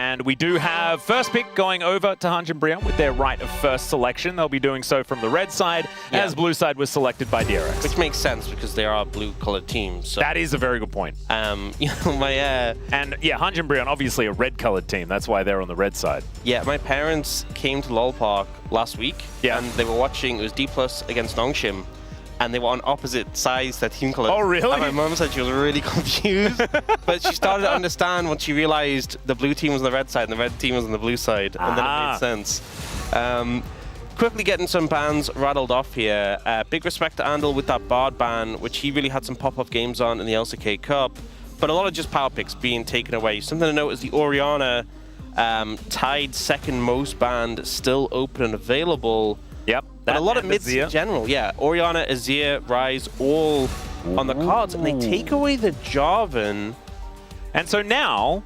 And we do have first pick going over to Hanj and Brion with their right of first selection. They'll be doing so from the red side, as blue side was selected by DRX. Which makes sense because they are a blue-colored team. So. That is a very good point. You know, and yeah, Hanj and Brion, obviously a red-colored team. That's why they're on the red side. Yeah, my parents came to LOL Park last week, and they were watching, it was D+ against Nongshim, and they were on opposite sides, their team colors. Oh, really? And my mom said she was really confused, but she started to understand when she realized the blue team was on the red side and the red team was on the blue side, and then it made sense. Quickly getting some bans rattled off here. Big respect to Andal with that Bard ban, which he really had some pop-up games on in the LCK Cup, but a lot of just power picks being taken away. Something to note is the Orianna tied second most banned, still open and available. Yep. But a lot of mids in general, yeah. Orianna, Azir, Ryze, all on the cards, and they take away the Jarvan. And so now,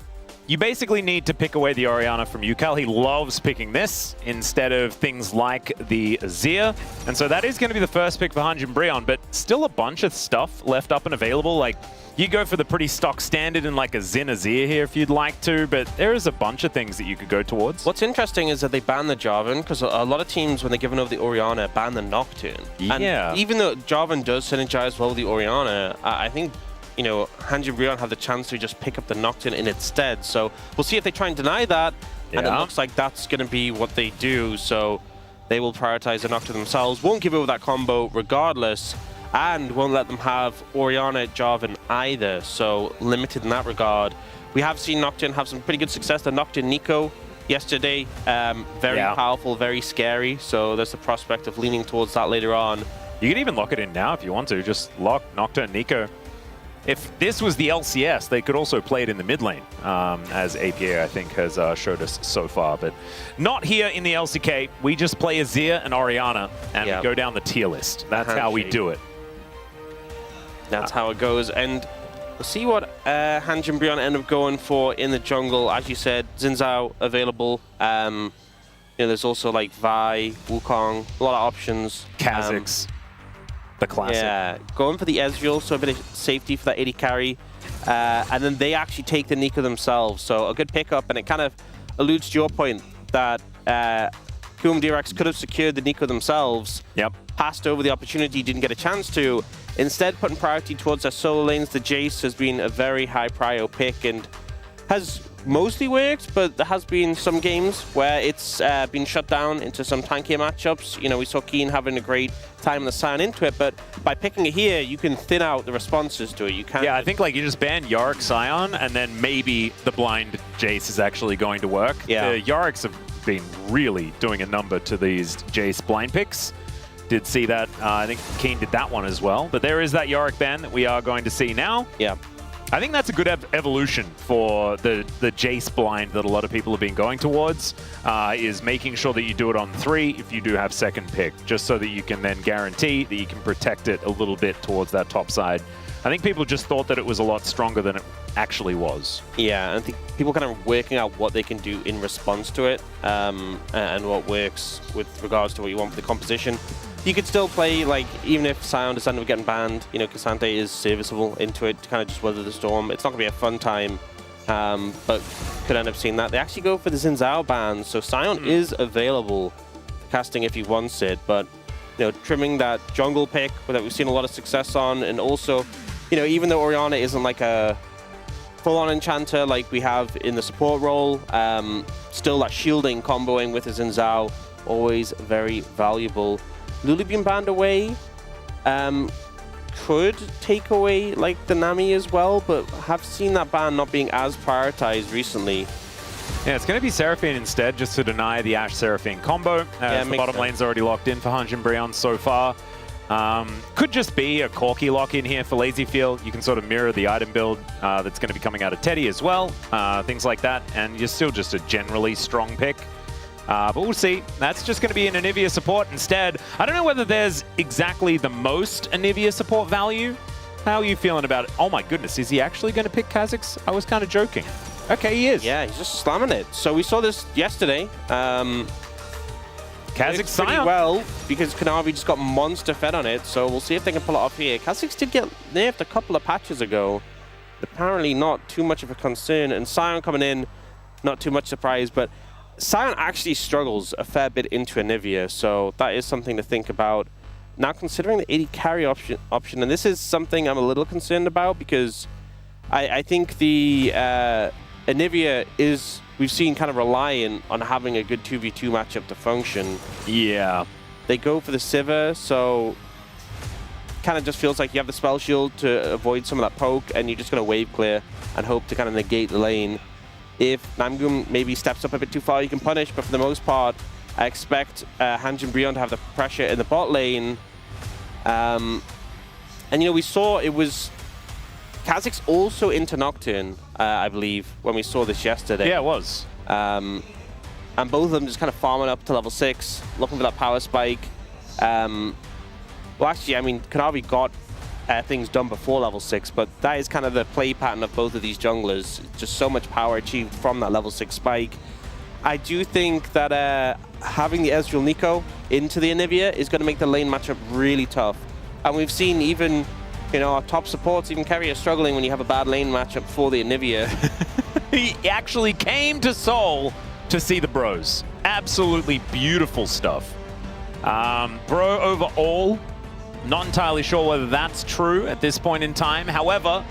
you basically need to pick away the Orianna from UCal. He loves picking this instead of things like the Azir. And so that is going to be the first pick for Hanj and Brion, but still a bunch of stuff left up and available. Like, you go for the pretty stock standard and like a Xin Azir here if you'd like to, but there is a bunch of things that you could go towards. What's interesting is that they ban the Jarvan, because a lot of teams, when they're giving over the Orianna, ban the Nocturne. Yeah. And even though Jarvan does synergize well with the Orianna, I think, you know, Hanj and Brion have the chance to just pick up the Nocturne in its stead. So we'll see if they try and deny that, and it looks like that's going to be what they do. So they will prioritize the Nocturne themselves, won't give over that combo regardless, and won't let them have Orianna Jarvan either, so limited in that regard. We have seen Nocturne have some pretty good success. The Nocturne Nico yesterday, very powerful, very scary, so there's the prospect of leaning towards that later on. You can even lock it in now if you want to, just lock Nocturne Nico. If this was the LCS, they could also play it in the mid lane, as APA, I think, has showed us so far. But not here in the LCK. We just play Azir and Orianna, and we go down the tier list. That's how we do it. That's how it goes. And we'll see what Hanj and Brion end up going for in the jungle. As you said, Xin Zhao available. You know, there's also like Vi, Wukong, a lot of options. Kha'Zix. The classic. Yeah, going for the Ezreal, so a bit of safety for that AD carry. And then they actually take the Nico themselves, so a good pickup, and it kind of alludes to your point that DRX could have secured the Nico themselves, passed over the opportunity, didn't get a chance to. Instead, putting priority towards their solo lanes, the Jace has been a very high prio pick and has mostly worked, but there has been some games where it's been shut down into some tankier matchups. You know, we saw Keen having a great time in the sign into it, but by picking it here, you can thin out the responses to it. You can. Yeah, I think like you just ban Yorick Sion, and then maybe the blind Jace is actually going to work. Yeah. The Yoriks have been really doing a number to these Jace blind picks. Did see that. I think Keen did that one as well. But there is that Yorick ban that we are going to see now. Yeah. I think that's a good evolution for the Jace blind that a lot of people have been going towards, is making sure that you do it on 3 if you do have second pick, just so that you can then guarantee that you can protect it a little bit towards that top side. I think people just thought that it was a lot stronger than it actually was. Yeah, I think people kind of working out what they can do in response to it, and what works with regards to what you want for the composition. You could still play, like, even if Sion does end up getting banned, you know, Cassante is serviceable into it to kind of just weather the storm. It's not going to be a fun time, but could end up seeing that. They actually go for the Xin Zhao ban, so Sion is available for casting if he wants it, but, you know, trimming that jungle pick that we've seen a lot of success on, and also, you know, even though Orianna isn't like a full-on enchanter like we have in the support role, still that shielding comboing with the Xin Zhao, always very valuable. Lulu being banned away could take away like the Nami as well, but have seen that ban not being as prioritized recently. Yeah, it's going to be Seraphine instead, just to deny the Ashe Seraphine combo. The bottom lane's already locked in for Hanj and Brion so far. Could just be a Corki lock in here for Lazy Feel. You can sort of mirror the item build that's going to be coming out of Teddy as well, things like that, and you're still just a generally strong pick. But we'll see. That's just going to be an Anivia support instead. I don't know whether there's exactly the most Anivia support value. How are you feeling about it? Oh my goodness, is he actually going to pick Kha'Zix? I was kind of joking. Okay, he is. Yeah, he's just slamming it. So we saw this yesterday. Kha'Zix Sion well, because Kanavi just got monster fed on it, so we'll see if they can pull it off here. Kha'Zix did get nerfed a couple of patches ago. Apparently not too much of a concern, and Sion coming in, not too much surprise, but Sion actually struggles a fair bit into Anivia, so that is something to think about. Now considering the 80 carry option, and this is something I'm a little concerned about because I think the Anivia is, we've seen, kind of reliant on having a good 2v2 matchup to function. Yeah. They go for the Sivir, so kind of just feels like you have the spell shield to avoid some of that poke, and you're just going to wave clear and hope to kind of negate the lane. If Namgoon maybe steps up a bit too far, you can punish, but for the most part, I expect Hanjin Brion to have the pressure in the bot lane. And, you know, we saw it was Kha'Zix also into Nocturne, I believe, when we saw this yesterday. Yeah, it was. And both of them just kind of farming up to level 6, looking for that power spike. Well, actually, I mean, Kanavi got things done before level 6, but that is kind of the play pattern of both of these junglers. Just so much power achieved from that level 6 spike. I do think that having the Ezreal Nico into the Anivia is going to make the lane matchup really tough. And we've seen even, you know, our top supports, even Carrier, struggling when you have a bad lane matchup for the Anivia. He actually came to Seoul to see the bros. Absolutely beautiful stuff. Bro overall, not entirely sure whether that's true at this point in time. However,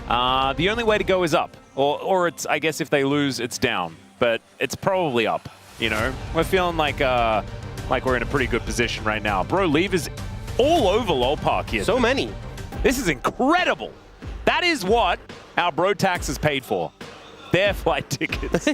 the only way to go is up. Or it's, I guess if they lose, it's down. But it's probably up, you know? We're feeling like we're in a pretty good position right now. Bro, Lever's all over LoL Park here. So many. This is incredible. That is what our bro tax is paid for. Their flight tickets.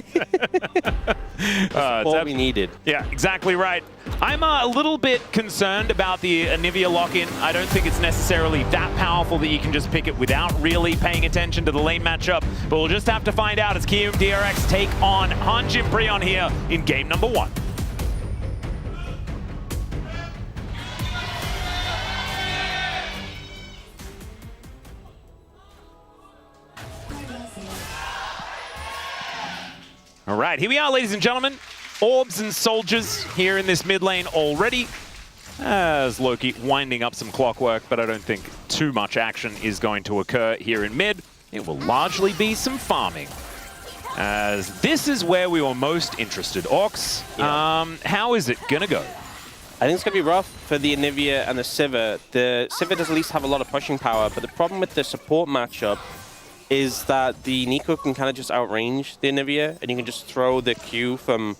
That's all we needed. Yeah, exactly right. I'm a little bit concerned about the Anivia lock-in. I don't think it's necessarily that powerful that you can just pick it without really paying attention to the lane matchup. But we'll just have to find out as KRX take on Hanjin Brion here in game number 1. All right, here we are, ladies and gentlemen. Orbs and soldiers here in this mid lane already. As Loki winding up some clockwork, but I don't think too much action is going to occur here in mid. It will largely be some farming, as this is where we were most interested. Orcs, yeah. How is it gonna go? I think it's gonna be rough for the Anivia and the Sivir. The Sivir does at least have a lot of pushing power, but the problem with the support matchup is that the Nico can kind of just outrange the Anivia, and you can just throw the Q from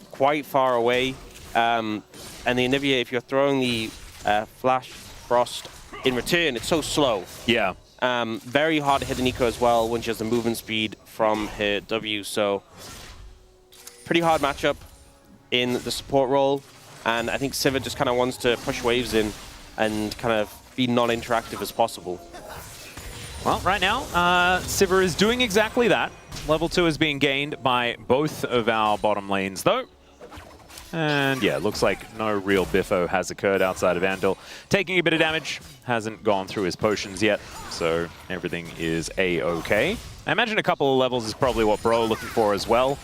quite far away. And the Anivia, if you're throwing the Flash Frost in return, it's so slow. Yeah. Very hard to hit the Nico as well when she has the movement speed from her W. So pretty hard matchup in the support role. And I think Sivir just kind of wants to push waves in and kind of be non-interactive as possible. Well, right now, Sivir is doing exactly that. Level 2 is being gained by both of our bottom lanes, though. And yeah, it looks like no real biffo has occurred outside of Andal. Taking a bit of damage, hasn't gone through his potions yet, so everything is A-okay. I imagine a couple of levels is probably what Bro are looking for as well,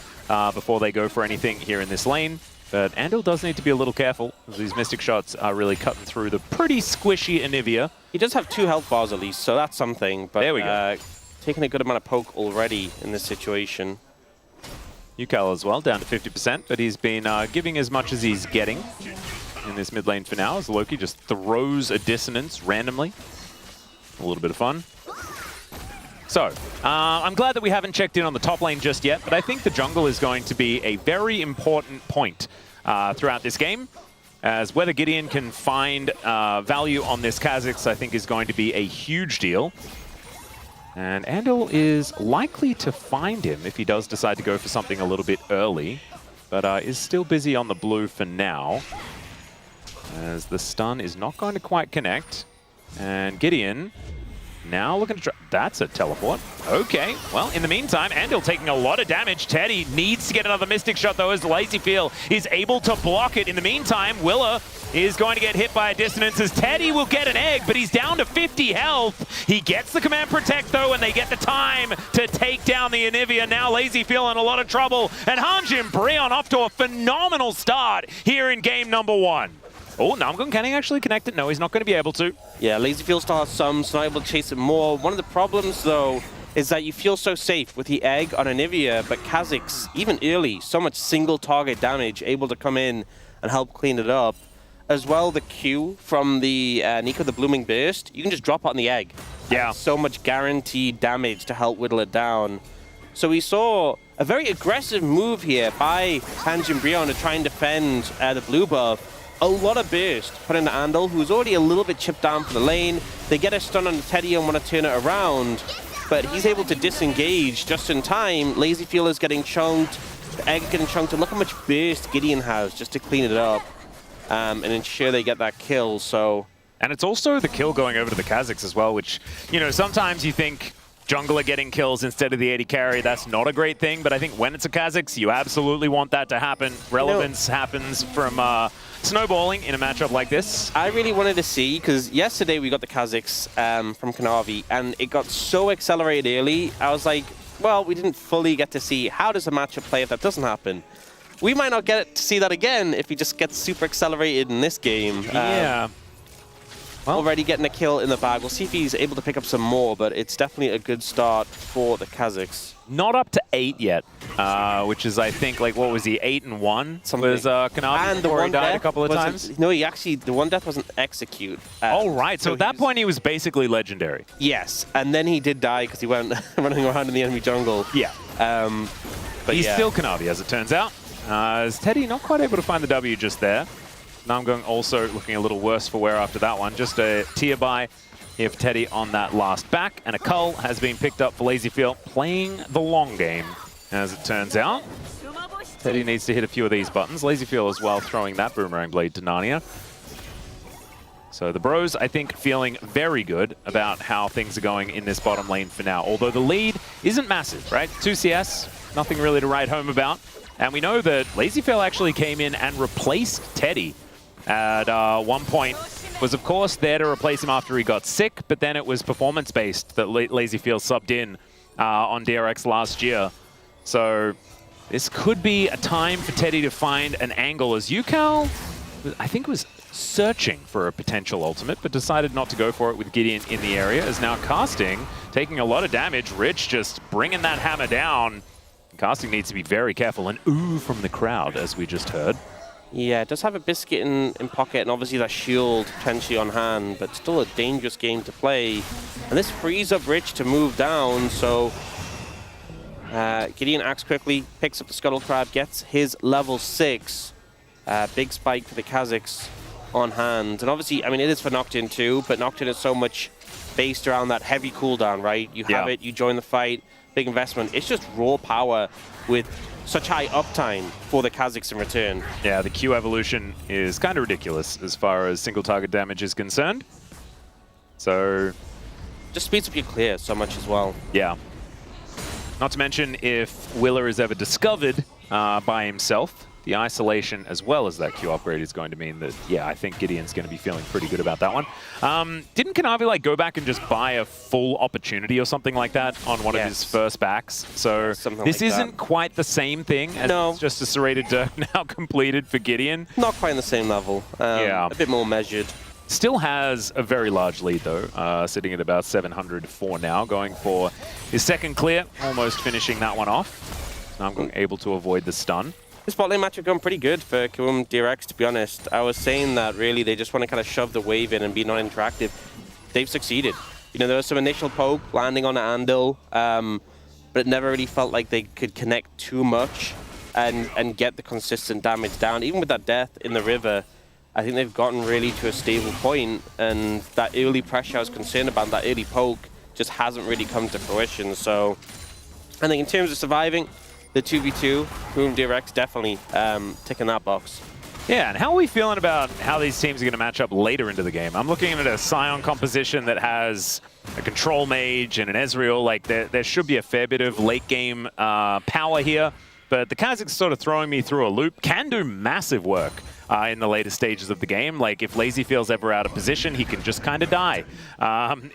before they go for anything here in this lane. But Andal does need to be a little careful, as these Mystic Shots are really cutting through the pretty squishy Anivia. He does have 2 health bars at least, so that's something. But there we go. Taking a good amount of poke already in this situation. Yukal as well, down to 50%, but he's been giving as much as he's getting in this mid lane for now, as Loki just throws a dissonance randomly. A little bit of fun. So, I'm glad that we haven't checked in on the top lane just yet, but I think the jungle is going to be a very important point throughout this game, as whether Gideon can find value on this Kha'Zix, I think, is going to be a huge deal. And Andal is likely to find him if he does decide to go for something a little bit early, but is still busy on the blue for now, as the stun is not going to quite connect. And Gideon now looking to try. That's a teleport. Okay, well, in the meantime, Andal taking a lot of damage. Teddy needs to get another Mystic Shot, though, as Lazyfield is able to block it. In the meantime, Willa is going to get hit by a dissonance, as Teddy will get an egg, but he's down to 50 health. He gets the Command Protect, though, and they get the time to take down the Anivia. Now Lazyfield in a lot of trouble, and Hanjin Brion off to a phenomenal start here in game number 1. Oh, Namgoon, can he actually connect it? No, he's not going to be able to. Yeah, Lazyfield still has some, so not able to chase it more. One of the problems, though, is that you feel so safe with the egg on Anivia, but Kha'Zix, even early, so much single target damage, able to come in and help clean it up. As well, the Q from the Nico, the Blooming Burst, you can just drop it on the egg. Yeah. So much guaranteed damage to help whittle it down. So we saw a very aggressive move here by Hanjin Brion to try and defend the blue buff. A lot of burst put into Andal, who's already a little bit chipped down for the lane. They get a stun on the Teddy and want to turn it around, but he's able to disengage just in time. LazyField is getting chunked, the egg is getting chunked, and look how much burst Gideon has just to clean it up and ensure they get that kill. So, and it's also the kill going over to the Kha'Zix as well, which, you know, sometimes you think jungler getting kills instead of the AD carry, that's not a great thing, but I think when it's a Kha'Zix, you absolutely want that to happen. Relevance happens from snowballing in a matchup like this. I really wanted to see, because yesterday we got the Kha'Zix from Kanavi, and it got so accelerated early, I was like, well, we didn't fully get to see how does a matchup play if that doesn't happen. We might not get to see that again if he just gets super accelerated in this game. Yeah. Well, already getting a kill in the bag. We'll see if he's able to pick up some more, but it's definitely a good start for the Kha'Zix. Not up to 8 yet, which is, I think, like, what was he, 8-1? Something. Was Kanavi, and the before one he died a couple of times? No, he actually, the one death wasn't execute. Oh, right. So at that point, he was basically legendary. Yes, and then he did die because he went running around in the enemy jungle. Yeah. But he's still Kanavi, as it turns out. Is Teddy not quite able to find the W just there? Now I'm going also looking a little worse for wear after that one. Just a tier buy here for Teddy on that last back. And a cull has been picked up for LazyField, playing the long game, as it turns out. Teddy needs to hit a few of these buttons. LazyField as well, throwing that boomerang blade to Narnia. So the bros, I think, feeling very good about how things are going in this bottom lane for now. Although the lead isn't massive, right? 2 CS, nothing really to write home about. And we know that LazyField actually came in and replaced Teddy at one point. Was, of course, there to replace him after he got sick, but then it was performance-based that LazyField subbed in on KRX last year. So this could be a time for Teddy to find an angle, as Yucal, I think, was searching for a potential ultimate, but decided not to go for it with Gideon in the area, is now casting, taking a lot of damage. Rich just bringing that hammer down. Casting needs to be very careful, and ooh from the crowd, as we just heard. Yeah, it does have a biscuit in pocket, and obviously that shield potentially on hand, but still a dangerous game to play. And this frees up Rich to move down, so Gideon acts quickly, picks up the Scuttle Crab, gets his level 6. Big spike for the Kha'Zix on hand. And obviously, I mean, it is for Nocturne too, but Nocturne is so much based around that heavy cooldown, right? You have it, you join the fight, big investment. It's just raw power with such high uptime for the Kha'Zix in return. Yeah, the Q evolution is kind of ridiculous as far as single target damage is concerned. So just speeds up your clear so much as well. Yeah. Not to mention, if Willer is ever discovered by himself, the isolation as well as that Q upgrade is going to mean that, yeah, I think Gideon's going to be feeling pretty good about that one. Didn't Kanavi like go back and just buy a full opportunity or something like that on one of his first backs? So this isn't quite the same thing as just a serrated Dirk now completed for Gideon. Not quite on the same level. A bit more measured. Still has a very large lead though, sitting at about 700 for now, going for his second clear, almost finishing that one off. Now I'm able to avoid the stun. This bot lane match have gone pretty good for KRX, to be honest. I was saying that really they just want to kind of shove the wave in and be non-interactive. They've succeeded. You know, there was some initial poke landing on Andal, but it never really felt like they could connect too much and get the consistent damage down. Even with that death in the river, I think they've gotten really to a stable point, and that early pressure I was concerned about, that early poke, just hasn't really come to fruition. So I think in terms of surviving, the 2v2, KRX definitely ticking that box. Yeah, and how are we feeling about how these teams are going to match up later into the game? I'm looking at a Scion composition that has a Control Mage and an Ezreal. Like, there should be a fair bit of late-game power here, but the Kha'Zix sort of throwing me through a loop. Can do massive work in the later stages of the game. Like, if LazyField's ever out of position, he can just kind of die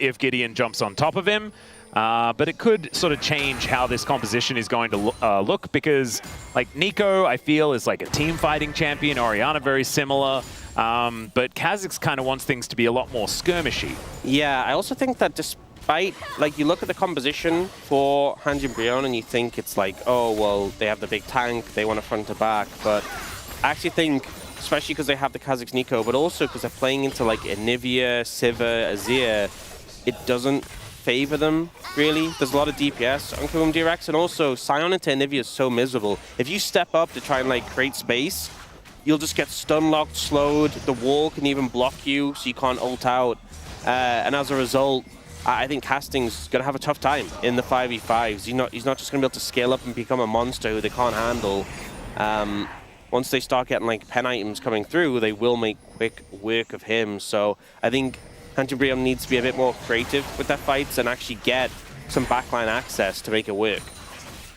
if Gideon jumps on top of him. But it could sort of change how this composition is going to look, because like Nico, I feel, is like a team fighting champion. Orianna very similar. But Kha'Zix kind of wants things to be a lot more skirmishy. Yeah, I also think that just fight, like you look at the composition for Hanjin Brion and you think it's like, oh, well, they have the big tank, they want to front to back. But I actually think, especially because they have the Kha'Zix Nico, but also because they're playing into like Anivia, Sivir, Azir, it doesn't favor them, really. There's a lot of DPS on KRX, and also Sion into Anivia is so miserable. If you step up to try and like create space, you'll just get stun locked, slowed. The wall can even block you, so you can't ult out. And as a result, I think Casting's going to have a tough time in the 5v5s. He's not just going to be able to scale up and become a monster who they can't handle. Once they start getting like pen items coming through, they will make quick work of him. So I think Hanjin Brion needs to be a bit more creative with their fights and actually get some backline access to make it work.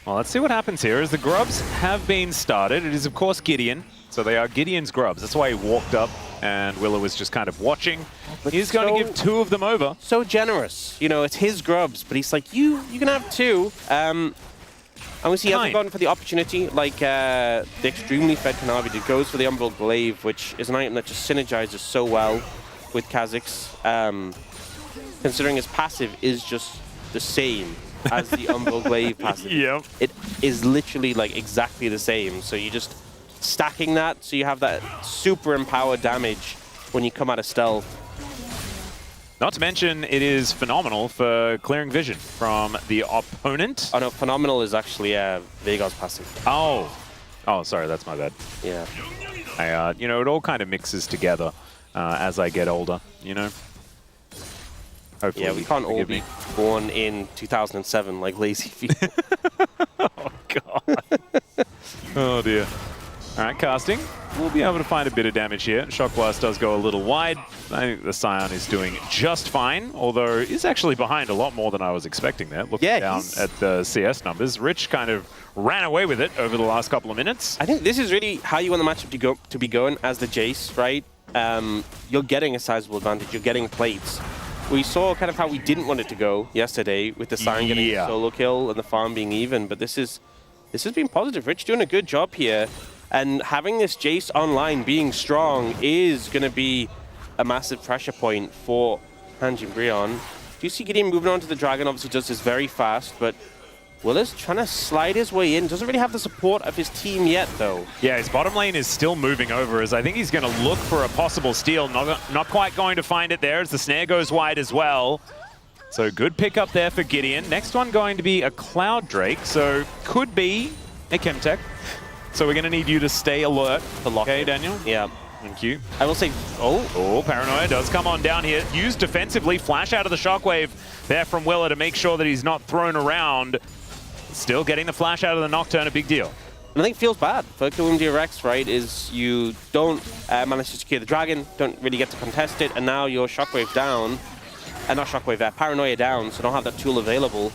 Well, let's see what happens here as the grubs have been started. It is, of course, Gideon. So they are Gideon's grubs. That's why he walked up and Willow was just kind of watching. But he's going to give 2 of them over. So generous. You know, it's his grubs, but he's like, you can have 2. And we see he hasn't gone for the opportunity like the extremely fed Kanavi did. Goes for the Umbral Glaive, which is an item that just synergizes so well with Kha'Zix. Considering his passive is just the same as the Umbral Glaive passive. Yep. It is literally like exactly the same. So you just stacking that, so you have that super empowered damage when you come out of stealth. Not to mention, it is phenomenal for clearing vision from the opponent. Oh no, phenomenal is actually Veigar's passive. Oh, sorry, that's my bad. Yeah. You know, it all kind of mixes together as I get older, you know? Hopefully, yeah, we can't all be born in 2007 like lazy people. Oh, God. Oh, dear. All right, casting. We'll be able to find a bit of damage here. Shock Blast does go a little wide. I think the Sion is doing just fine, although is actually behind a lot more than I was expecting there. Looking down at the CS numbers, Rich kind of ran away with it over the last couple of minutes. I think this is really how you want the matchup to be going as the Jace, right? You're getting a sizable advantage. You're getting plates. We saw kind of how we didn't want it to go yesterday with the Sion getting a solo kill and the farm being even, but this has been positive. Rich doing a good job here. And having this Jace online being strong is going to be a massive pressure point for Hanjin Brion. Do you see Gideon moving on to the Dragon? Obviously does this very fast, but Willer's trying to slide his way in. Doesn't really have the support of his team yet, though. Yeah, his bottom lane is still moving over as I think he's going to look for a possible steal. Not quite going to find it there as the snare goes wide as well. So good pick up there for Gideon. Next one going to be a Cloud Drake, so could be a Chemtech. So we're going to need you to stay alert. Okay, Daniel? Yeah. Thank you. I will say, Oh, Paranoia does come on down here. Used defensively. Flash out of the Shockwave there from Willer to make sure that he's not thrown around. Still getting the flash out of the Nocturne, a big deal. I think it feels bad for KRX, right? Is you don't manage to secure the Dragon, don't really get to contest it, and now you're Shockwave down. Not Shockwave, Paranoia down, so don't have that tool available.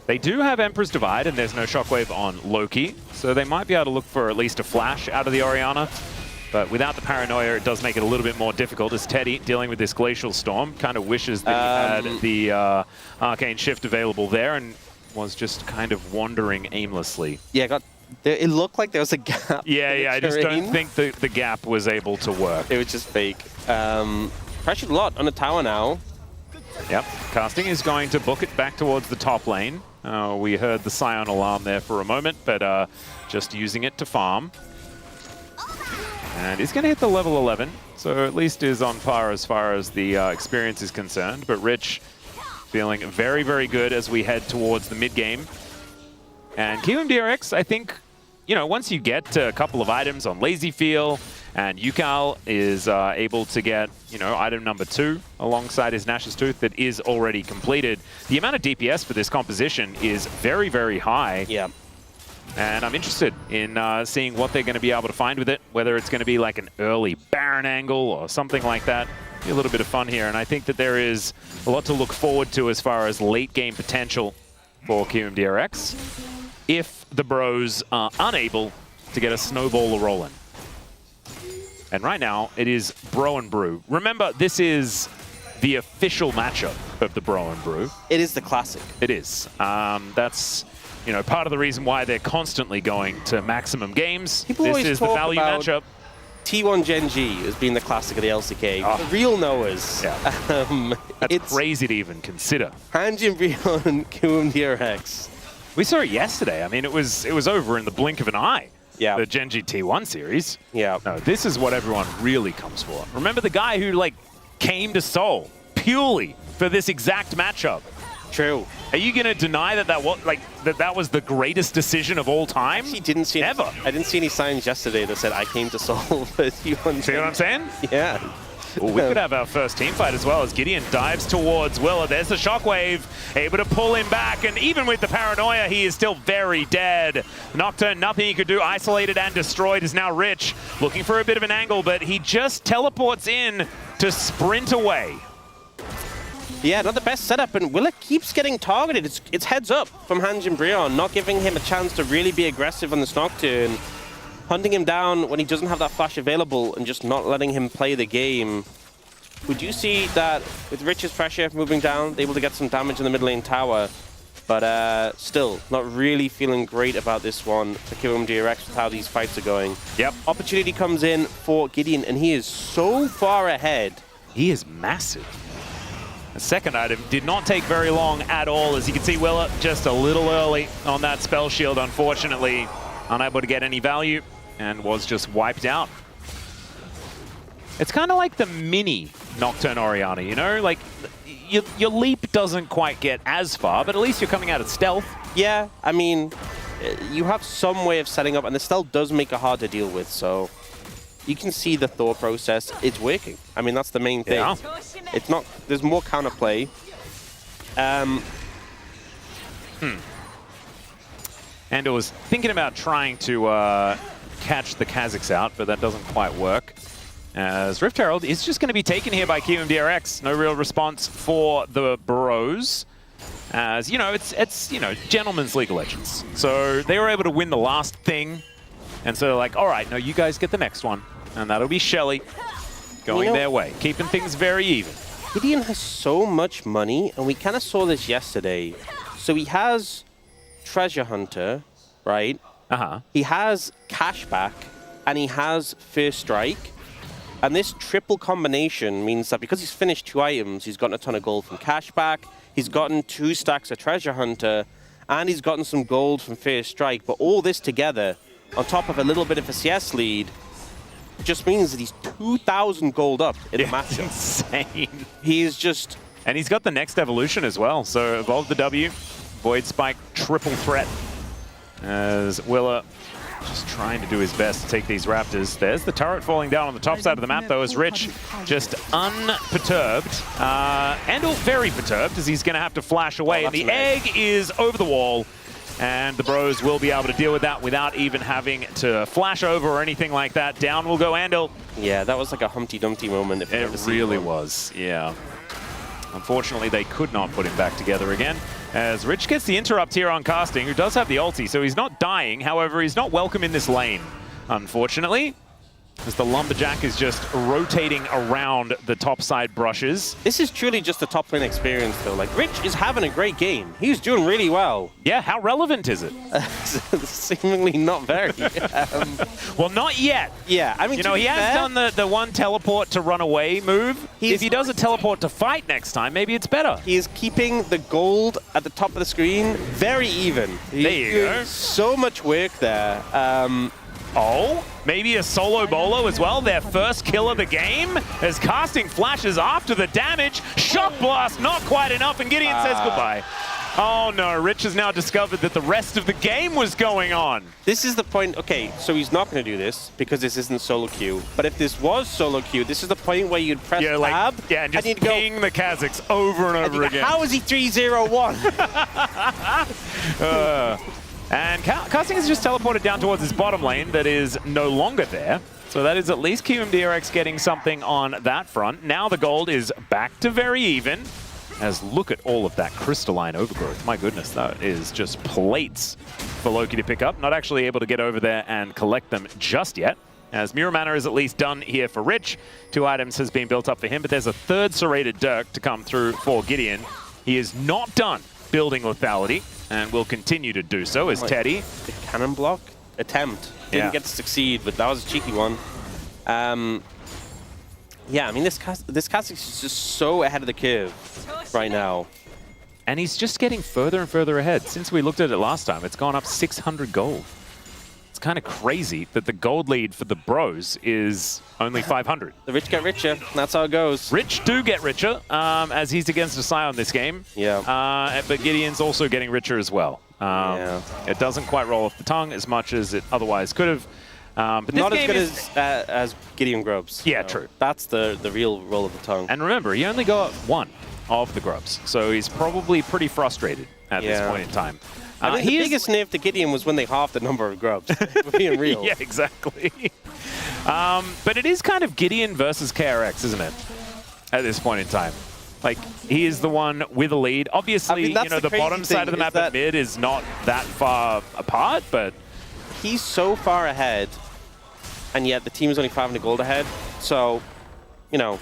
They do have Emperor's Divide, and there's no Shockwave on Loki, so they might be able to look for at least a flash out of the Orianna. But without the Paranoia, it does make it a little bit more difficult, as Teddy, dealing with this Glacial Storm, kind of wishes that he had the Arcane Shift available there and was just kind of wandering aimlessly. Yeah, it looked like there was a gap. Yeah, I just don't think the gap was able to work. It was just fake. Pressured a lot on the tower now. Yep, casting is going to book it back towards the top lane. We heard the Sion alarm there for a moment, but just using it to farm. And he's going to hit the level 11, so at least is on par as far as the experience is concerned. But Rich feeling very, very good as we head towards the mid-game. And KRX, I think, you know, once you get to a couple of items on Lazy Feel, and Yukal is able to get, you know, item number 2 alongside his Nash's Tooth that is already completed. The amount of DPS for this composition is very, very high. Yeah. And I'm interested in seeing what they're going to be able to find with it, whether it's going to be like an early Baron angle or something like that. Be a little bit of fun here, and I think that there is a lot to look forward to as far as late game potential for KRX if the bros are unable to get a snowball rolling. And right now, it is Bro and Brew. Remember, this is the official matchup of the Bro and Brew. It is the classic. It is. That's, you know, part of the reason why they're constantly going to maximum games. This is the value matchup. T1 Gen G has been the classic of the LCK. The real knowers. Yeah. That's crazy to even consider. Hanjin Brion, KRX. We saw it yesterday. I mean, it was over in the blink of an eye. Yeah. The Gen G T1 series. Yeah. No, this is what everyone really comes for. Remember the guy who like came to Seoul purely for this exact matchup. True. Are you gonna deny that that was the greatest decision of all time? He didn't see ever. I didn't see any signs yesterday that said I came to Seoul for T1. See what I'm saying? Yeah. Well, we could have our first team fight as well as Gideon dives towards Willa. There's the shockwave, able to pull him back, and even with the paranoia, he is still very dead. Nocturne, nothing he could do. Isolated and destroyed is now Rich, looking for a bit of an angle, but he just teleports in to sprint away. Yeah, not the best setup, and Willa keeps getting targeted. It's heads up from Hanjin Brion, not giving him a chance to really be aggressive on this Nocturne. Hunting him down when he doesn't have that flash available and just not letting him play the game. Would you see that with Rich's pressure moving down, able to get some damage in the mid lane tower, but still not really feeling great about this one for KRX with how these fights are going. Yep. Opportunity comes in for Gideon, and he is so far ahead. He is massive. The second item did not take very long at all. As you can see, Willa just a little early on that spell shield, unfortunately. Unable to get any value and was just wiped out. It's kind of like the mini Nocturne Orianna, you know? Like, your leap doesn't quite get as far, but at least you're coming out of stealth. Yeah, I mean, you have some way of setting up, and the stealth does make it hard to deal with, so you can see the thought process. It's working. I mean, that's the main thing. Yeah. It's not, there's more counterplay. And it was thinking about trying to catch the Kazakhs out, but that doesn't quite work. As Rift Herald is just going to be taken here by KRX. No real response for the Bros. As, you know, it's you know, Gentlemen's League of Legends. So they were able to win the last thing. And so they're like, all right, no, you guys get the next one. And that'll be Shelly going their way, keeping things very even. Gideon has so much money, and we kind of saw this yesterday. So he has Treasure Hunter, right? He has Cashback, and he has First Strike. And this triple combination means that because he's finished 2 items, he's gotten a ton of gold from Cashback, he's gotten 2 stacks of Treasure Hunter, and he's gotten some gold from First Strike. But all this together, on top of a little bit of a CS lead, just means that he's 2,000 gold up in the matchup. Insane. He's just... And he's got the next evolution as well. So evolve the W, Void Spike, triple threat. As Willa just trying to do his best to take these Raptors. There's the turret falling down on the top side of the map, though, as Rich just unperturbed. And very perturbed, as he's going to have to flash away. And the egg is over the wall. And the Bros will be able to deal with that without even having to flash over or anything like that. Down will go Andal. Yeah, that was like a Humpty Dumpty moment. If it really was, yeah. Unfortunately, they could not put him back together again. As Rich gets the interrupt here on Casting, who does have the ulti, so he's not dying. However, he's not welcome in this lane, unfortunately, as the Lumberjack is just rotating around the top side brushes. This is truly just a top lane experience, though. Like, Rich is having a great game. He's doing really well. Yeah, how relevant is it? Seemingly not very. Well, not yet. Yeah, I mean, you know, he has done the one teleport to run away move. If he does a teleport to fight next time, maybe it's better. He is keeping the gold at the top of the screen very even. There you go. So much work there. Oh, maybe a solo bolo as well. Their first kill of the game as Casting flashes after the damage. Shock blast, not quite enough, and Gideon says goodbye. Oh no, Rich has now discovered that the rest of the game was going on. This is the point. Okay, so he's not going to do this because this isn't solo queue. But if this was solo queue, this is the point where you'd press tab. Yeah, and just ping the Kazakhs over and over again. How is he 3-0-1? And Casting is just teleported down towards his bottom lane that is no longer there. So that is at least KRX getting something on that front. Now the gold is back to very even. As look at all of that crystalline overgrowth. My goodness, that is just plates for Loki to pick up. Not actually able to get over there and collect them just yet. As Mirror Mana is at least done here for Rich. 2 items has been built up for him, but there's a 3rd serrated Dirk to come through for Gideon. He is not done building lethality and will continue to do so as Teddy. The cannon block attempt. Didn't get to succeed, but that was a cheeky one. Yeah, I mean, this Kha'Zix is just so ahead of the curve right now. And he's just getting further and further ahead. Since we looked at it last time, it's gone up 600 gold. It's kind of crazy that the gold lead for the bros is only 500. The rich get richer. That's how it goes. Rich do get richer, as he's against a Scion this game. Yeah. But Gideon's also getting richer as well. It doesn't quite roll off the tongue as much as it otherwise could have. But not as good as Gideon Grubs. Yeah, true. That's the real roll of the tongue. And remember, he only got one of the Grubs, so he's probably pretty frustrated at this point in time. I think the biggest nerf to Gideon was when they halved the number of Grubs, for being real. Yeah, exactly. But it is kind of Gideon versus KRX, isn't it? At this point in time. Like, he is the one with a lead. Obviously, you know, the bottom side of the map at mid is not that far apart, but... He's so far ahead, and yet the team is only 500 gold ahead. So, you know...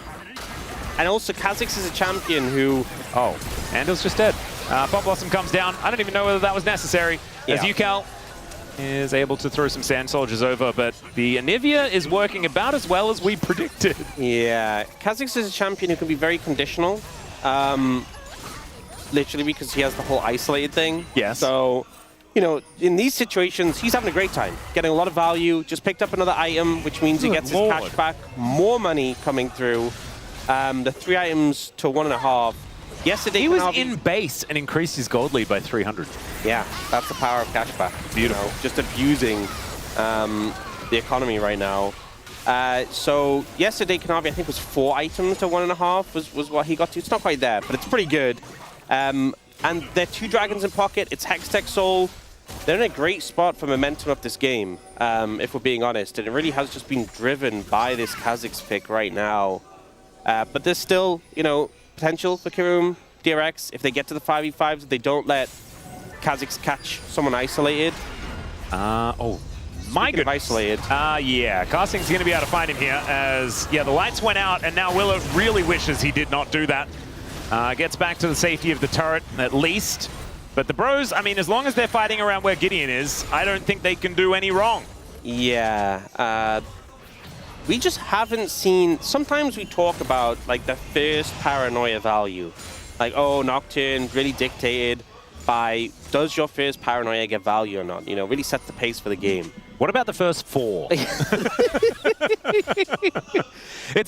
And also, Kha'Zix is a champion who... Oh, Andal's just dead. Pop Blossom comes down. I don't even know whether that was necessary. As Yukal is able to throw some Sand Soldiers over, but the Anivia is working about as well as we predicted. Yeah, Kha'Zix is a champion who can be very conditional. Literally because he has the whole isolated thing. Yes. So, you know, in these situations, he's having a great time. Getting a lot of value, just picked up another item, which means he gets his cash back. More money coming through. The 3 items to 1.5. Yesterday, he was in base and increased his gold lead by 300. Yeah, that's the power of cashback. Beautiful. You know, just abusing the economy right now. So yesterday, Kanavi, I think, was 4 items to 1.5 was what he got to. It's not quite there, but it's pretty good. And they're 2 dragons in pocket. It's Hextech Soul. They're in a great spot for momentum of this game, if we're being honest. And it really has just been driven by this Kha'Zix pick right now. But there's still, you know, potential for Kirum, DRX, if they get to the 5v5s, if they don't let Kha'Zix catch someone isolated. Oh, my goodness. Isolated. Yeah, Carsing's going to be able to find him here as, the lights went out, and now Willow really wishes he did not do that. Gets back to the safety of the turret, at least. But the bros, I mean, as long as they're fighting around where Gideon is, I don't think they can do any wrong. Yeah. We just haven't seen... Sometimes we talk about, like, the first paranoia value. Like, oh, Nocturne really dictated by does your first paranoia get value or not? You know, really sets the pace for the game. What about the first 4? It's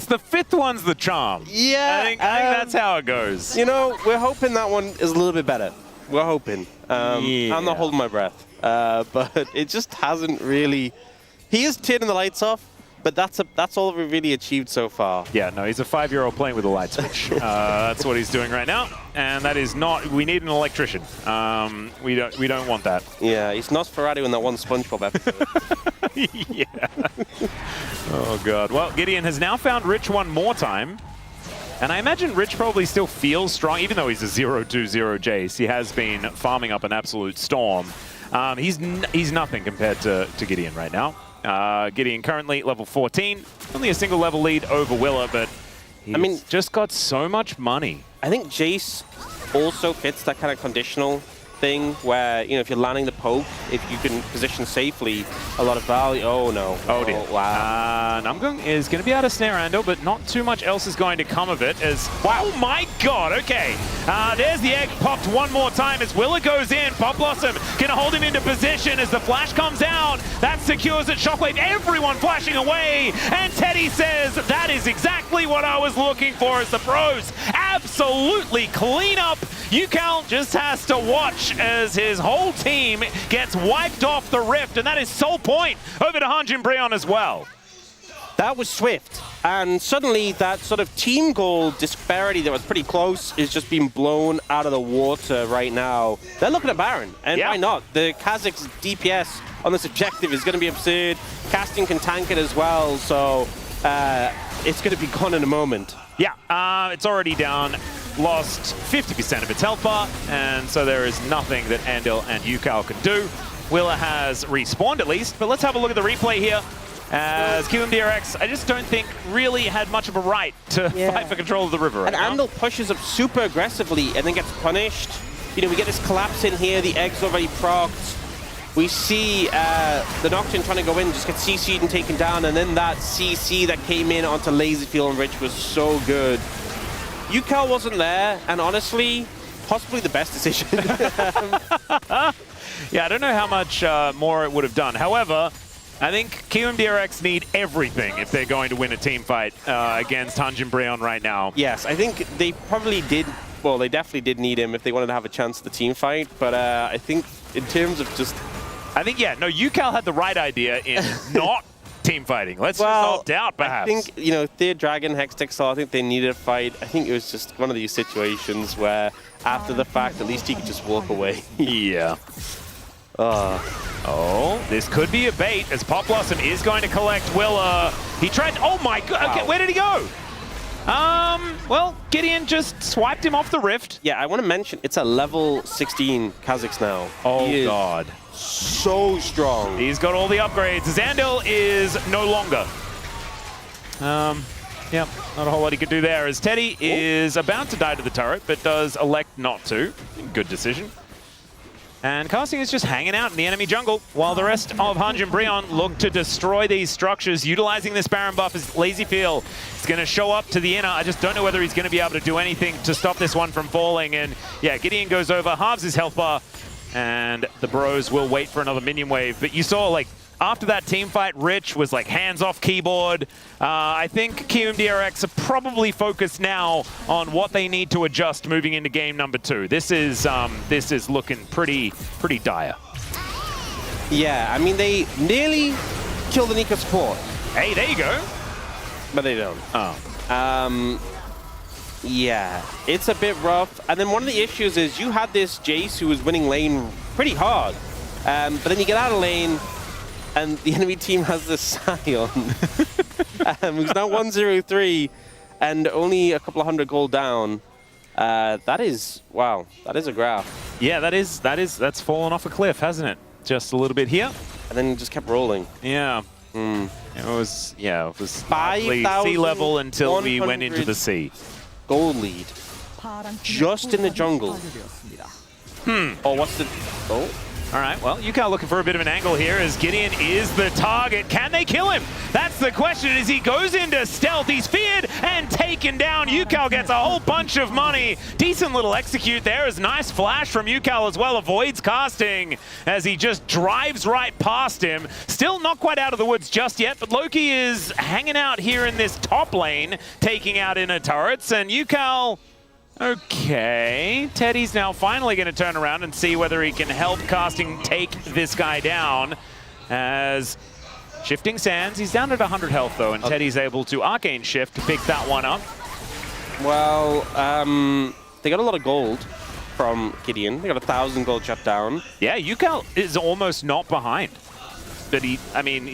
the 5th one's the charm. Yeah. I think that's how it goes. You know, we're hoping that one is a little bit better. We're hoping. I'm not holding my breath. But it just hasn't really... He is turning the lights off. But that's all we've really achieved so far. Yeah, no, he's a 5-year-old playing with a light switch. That's what he's doing right now, and that is not. We need an electrician. We don't want that. Yeah, he's Nosferatu in that one SpongeBob episode. Yeah. Oh god. Well, Gideon has now found Rich one more time, and I imagine Rich probably still feels strong, even though he's a 0-2-0 Jace. He has been farming up an absolute storm. He's nothing compared to Gideon right now. Gideon currently level 14, only a single level lead over Willa, but he's just got so much money. I think Jace also fits that kind of conditional thing where, you know, if you're landing the poke, if you can position safely, a lot of value. Oh no. Oh dear. Wow. Namgung is going to be able to snare Andal, but not too much else is going to come of it as... Wow, oh my god, okay. There's the egg popped one more time as Willa goes in. Pop Blossom going to hold him into position as the flash comes out. That secures it. Shockwave, everyone flashing away. And Teddy says, that is exactly what I was looking for as the pros absolutely clean up. Yukal just has to watch as his whole team gets wiped off the rift, and that is Soul Point over to Hanjin Breon as well. That was swift, and suddenly that sort of team goal disparity that was pretty close is just being blown out of the water right now. They're looking at Baron, and why not? The Kha'Zix DPS on this objective is going to be absurd. Casting can tank it as well, so it's going to be gone in a moment. Yeah, it's already down. Lost 50% of its health bar, and so there is nothing that Andal and Yukal can do. Willa has respawned at least, but let's have a look at the replay here. As Kirum DRX, I just don't think really had much of a right to fight for control of the river right now. Andal pushes up super aggressively and then gets punished. You know, we get this collapse in here, the eggs already procced. we see the Nocturne trying to go in, just get CC'd and taken down, and then that CC that came in onto Lazyfield and Rich was so good. UCal wasn't there, and honestly, possibly the best decision. Yeah, I don't know how much more it would have done. However, I think KRX need everything if they're going to win a team fight against Hanjin Breon right now. Yes, I think they probably did. Well, they definitely did need him if they wanted to have a chance at the team fight. But I think in terms of just... I think, yeah, no, UCal had the right idea in not team fighting. Let's just opt out, perhaps. I think, you know, Thea Dragon, Hextech, I think they needed a fight. I think it was just one of these situations where after the fact, at least he could just walk away. Yeah. Oh, this could be a bait as Pop Blossom is going to collect Willa. He tried, oh my god, wow. Okay, where did he go? Well, Gideon just swiped him off the rift. Yeah, I want to mention, it's a level 16 Kha'Zix now. Oh god. So strong. He's got all the upgrades. Zandil is no longer. Yeah, not a whole lot he could do there as Teddy is about to die to the turret, but does elect not to. Good decision. And Casting is just hanging out in the enemy jungle while the rest of Hanjin Breon look to destroy these structures, utilizing this Baron buff as Lazyfield is going to show up to the inner. I just don't know whether he's going to be able to do anything to stop this one from falling. And yeah, Gideon goes over, halves his health bar, and the bros will wait for another minion wave. But you saw, like, after that team fight, Rich was like hands off keyboard. I think KRX are probably focused now on what they need to adjust moving into game number 2. This is looking pretty dire. Yeah, I mean they nearly killed the Nico support. Hey, there you go. But they don't. Oh. Yeah, it's a bit rough. And then one of the issues is you had this Jace who was winning lane pretty hard. But then you get out of lane, and the enemy team has this Sion, who's now 1-0-3 and only a couple of hundred gold down. That is, wow, that is a graph. Yeah, that's fallen off a cliff, hasn't it? Just a little bit here. And then just kept rolling. Yeah. It was sea level until we went into the sea. Gold lead. Just in the jungle. Oh, what's the... Oh. All right, well, UCal looking for a bit of an angle here as Gideon is the target. Can they kill him? That's the question as he goes into stealth. He's feared and taken down. UCal gets a whole bunch of money. Decent little execute there. Is nice flash from UCal as well. Avoids casting as he just drives right past him. Still not quite out of the woods just yet, but Loki is hanging out here in this top lane, taking out inner turrets, and UCal... Okay, Teddy's now finally going to turn around and see whether he can help Casting take this guy down as Shifting Sands. He's down at 100 health though, and Teddy's able to Arcane Shift to pick that one up. Well, they got a lot of gold from Gideon. They got 1,000 gold shut down. Yeah, UCal is almost not behind. But he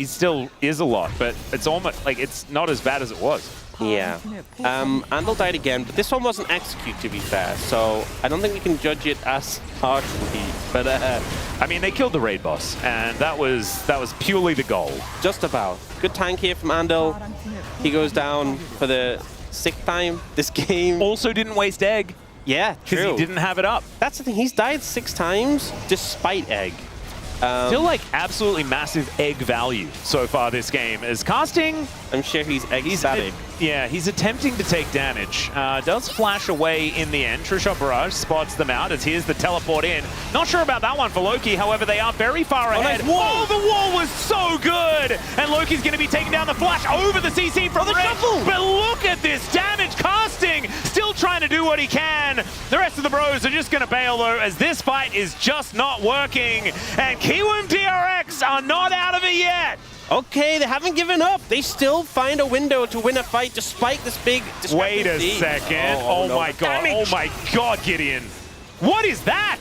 still is a lot, but it's almost like it's not as bad as it was. Yeah. Andal died again, but this one wasn't execute, to be fair, so I don't think we can judge it as harshly. But I mean, they killed the raid boss, and that was purely the goal. Just about. Good tank here from Andal. He goes down for the 6th time this game. Also didn't waste egg. Yeah, true. Because he didn't have it up. That's the thing. He's died 6 times despite egg. Still like absolutely massive egg value so far this game. As Casting, I'm sure he's egg static. Yeah, he's attempting to take damage. Does flash away in the end. Trishot Barrage spots them out as here's the teleport in. Not sure about that one for Loki, however, they are very far ahead. Nice wall. Oh, the wall was so good! And Loki's going to be taking down the flash over the CC from the shuffle. But look at this damage. Casting still trying to do what he can. The rest of the bros are just going to bail though, as this fight is just not working. And KRX are not out of it yet. Okay, they haven't given up. They still find a window to win a fight despite this big discrepancy. Wait a second. Oh my god. Oh my god, Gideon. What is that?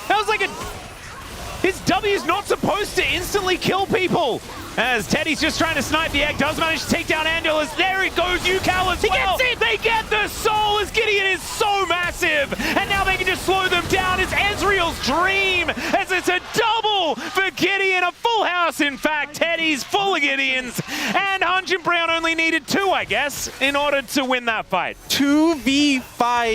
That was like his W is not supposed to instantly kill people. As Teddy's just trying to snipe the egg, does manage to take down Andal as there it goes, UCal as well. He gets it! They get the soul as Gideon is so massive. And now they can just slow them down as Ezreal's dream as it's a double full for Gideon. A full house, in fact. Teddy's full of Gideons. And Hunjin Brown only needed 2, I guess, in order to win that fight. 2v5.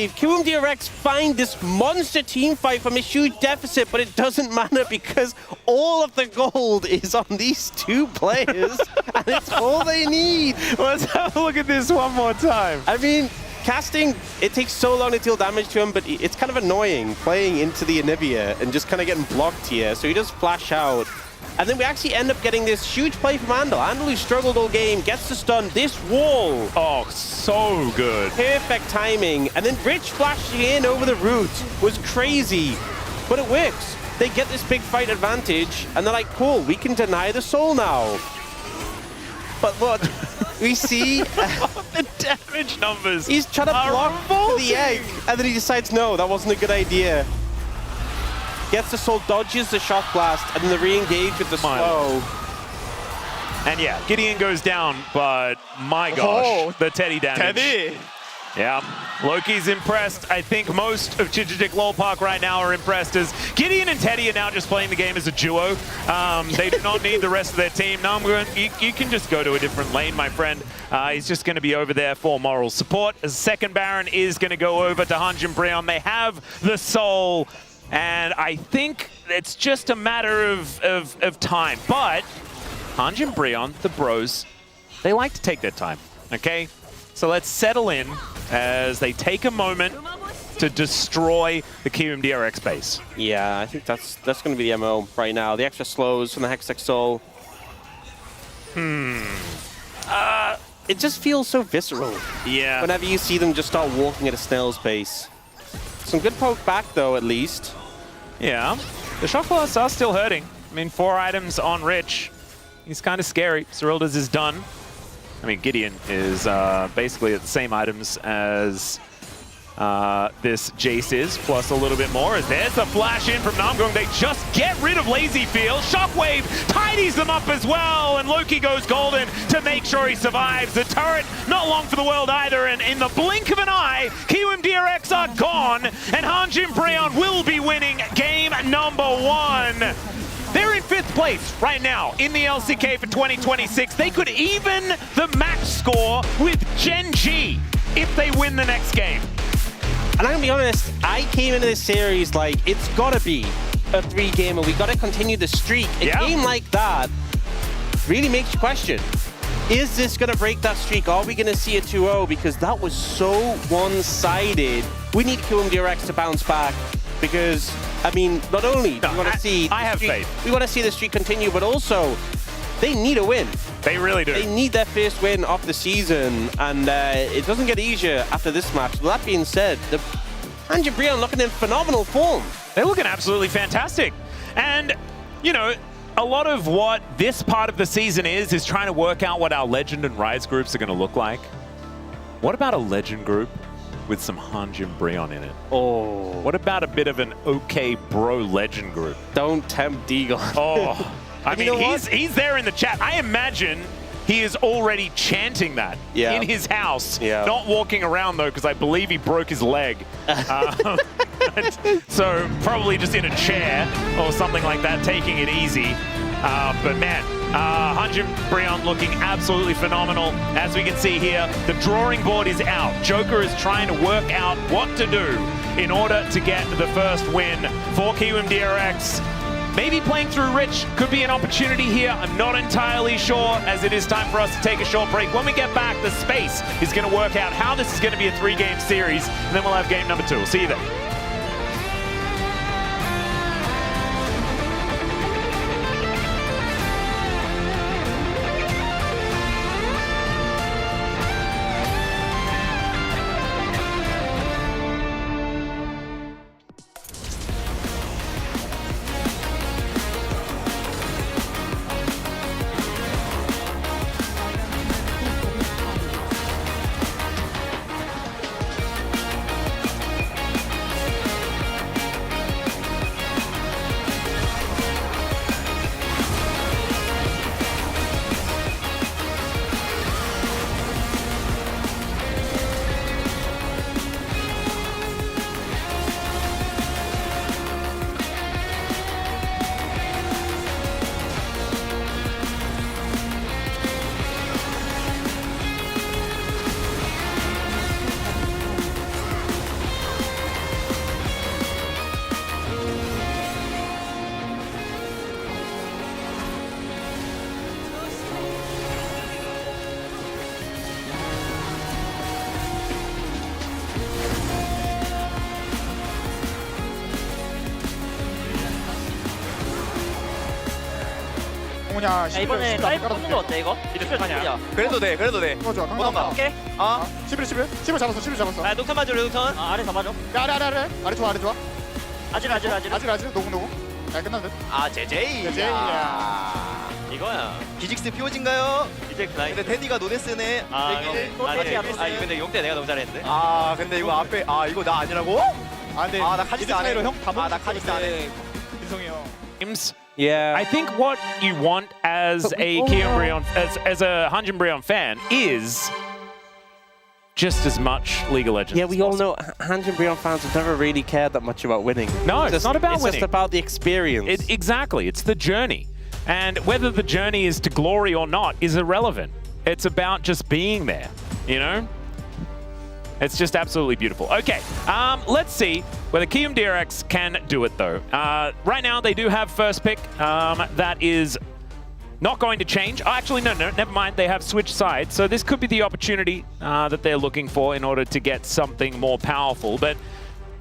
KRX find this monster team fight from a huge deficit, but it doesn't matter because all of the gold is on these 2 players, and it's all they need. Let's have a look at this one more time. I mean, casting, it takes so long to deal damage to him, but it's kind of annoying playing into the Anivia and just kind of getting blocked here. So he does flash out. And then we actually end up getting this huge play from Andal. Andal, who struggled all game, gets the stun. This wall. Oh, so good. Perfect timing. And then Rich flashing in over the root was crazy. But it works. They get this big fight advantage, and they're like, cool, we can deny the soul now. But what we see... the damage numbers. He's trying to block the egg, and then he decides, no, that wasn't a good idea. Gets the soul, dodges the shock blast, and then the re-engage with the slow. And yeah, Gideon goes down, but my gosh, the Teddy damage. Teddy! Yeah, Loki's impressed. I think most of Chichidik Lol Park right now are impressed as Gideon and Teddy are now just playing the game as a duo. They do not need the rest of their team. Namgun, you can just go to a different lane, my friend. He's just going to be over there for moral support. As second Baron is going to go over to Hunjin Breon. They have the soul, and I think it's just a matter of time. But Hunjin Breon, the bros, they like to take their time, okay? So let's settle in as they take a moment to destroy the KRX base. Yeah, I think that's going to be the MO right now. The extra slows from the Hextech Soul. It just feels so visceral. Yeah. Whenever you see them just start walking at a snail's pace. Some good poke back, though, at least. Yeah. The shock blasts are still hurting. I mean, 4 items on Rich. He's kind of scary. Cyrilda's is done. I mean, Gideon is basically at the same items as this Jace is, plus a little bit more. As there's a flash in from Namgung. They just get rid of Lazy Field. Shockwave tidies them up as well, and Loki goes golden to make sure he survives. The turret, not long for the world either, and in the blink of an eye, KRX are gone, and Hunjin Breon will be winning game number 1. They're in 5th place right now in the LCK for 2026. They could even the match score with Gen G if they win the next game. And I'm going to be honest, I came into this series like, it's got to be a 3-gamer. We got to continue the streak. A game like that really makes you question, is this going to break that streak? Are we going to see a 2-0? Because that was so one-sided. We need KRX to bounce back. Because, I mean, not only do we want to see we want to see the streak continue, but also they need a win. They really do. They need their first win of the season, and it doesn't get easier after this match. With that being said, the Hunjin Breon looking in phenomenal form. They're looking absolutely fantastic. And, you know, a lot of what this part of the season is trying to work out what our Legend and Rise groups are going to look like. What about a Legend group with some Hunjin Breon in it? Oh. What about a bit of an OK Bro Legend group? Don't tempt Deagle. Oh. I mean, he's there in the chat. I imagine he is already chanting that in his house. Yeah. Not walking around, though, because I believe he broke his leg. So probably just in a chair or something like that, taking it easy. But man, Hunjin Breon looking absolutely phenomenal. As we can see here, the drawing board is out. Joker is trying to work out what to do in order to get the first win for KRX. Maybe playing through Rich could be an opportunity here. I'm not entirely sure, as it is time for us to take a short break. When we get back, the space is going to work out how this is going to be a 3-game series, and then we'll have game number 2. We'll see you then. 그냥 야, 이번에 다이브 뽑는 거 어때 이거? 이제 아니야. 그래도 돼, 그래도 돼. 좋아 좋아 보던가. 강남 오케이. 11 잡았어 11 잡았어 아, 녹턴 맞아, 녹턴. 아래 잡아줘. 야 아래 좋아 아질. 아직 노공 야 끝났네 아, 제제이. 제제이야. 이거야. 기직스 피오진가요? 이제 라인. 근데 테디가 노데스네. 아, 이거. 아니, 근데 용대 내가 너무 잘했는데. 아, 근데 이거 앞에 이거 나 아니라고? 근데 나 카직스 안 해. 형다 나 카직스 안 해. 인성이 형 Games. Yeah. I think what you want as a Kyumbrion, as a Hanjinbrion fan is just as much League of Legends. Yeah, we as all possible. know Hanjin Brion fans have never really cared that much about winning. No, it's not about It's winning. just about the experience. Exactly, it's the journey. And whether the journey is to glory or not is irrelevant. It's about just being there, you know? It's just absolutely beautiful. Okay, let's see whether KRX can do it though. Right now they do have first pick. That is not going to change. Oh, actually, no, never mind. They have switched sides. So this could be the opportunity that they're looking for in order to get something more powerful. But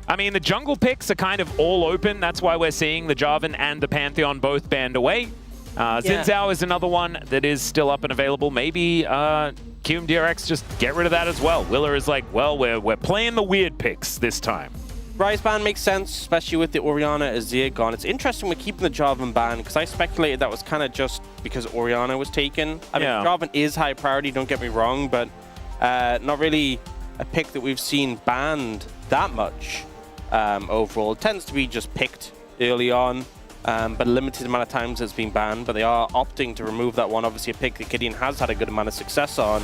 I mean, the jungle picks are kind of all open. That's why we're seeing the Jarvan and the Pantheon both banned away. Xin Zhao is another one that is still up and available. Maybe KRX just get rid of that as well. Willer is like, well, we're playing the weird picks this time. Rise ban makes sense, especially with the Orianna Azir gone. It's interesting we're keeping the Jarvan ban because I speculated that was kind of just because Orianna was taken. I mean, Jarvan is high priority, don't get me wrong, but not really a pick that we've seen banned that much overall. It tends to be just picked early on, but a limited amount of times it's been banned, but they are opting to remove that one. Obviously a pick that Gideon has had a good amount of success on.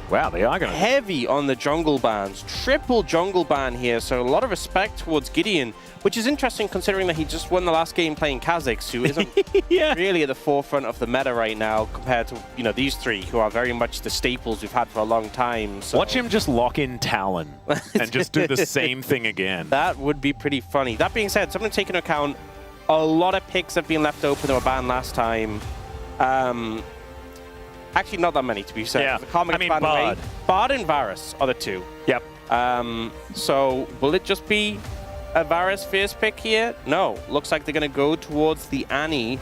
Wow, they are going to... Heavy on the jungle bans. Triple jungle ban here, so a lot of respect towards Gideon, which is interesting considering that he just won the last game playing Kha'Zix, who isn't really at the forefront of the meta right now compared to, you know, these three, who are very much the staples we've had for a long time. So. Watch him just lock in Talon and just do the same thing again. That would be pretty funny. That being said, something to take into account, a lot of picks have been left open that were banned last time. Actually, not that many, to be fair. Yeah, I mean, Bard. Bard and Varus are the two. Yep. So, will it just be a Varus first pick here? No. Looks like they're going to go towards the Annie.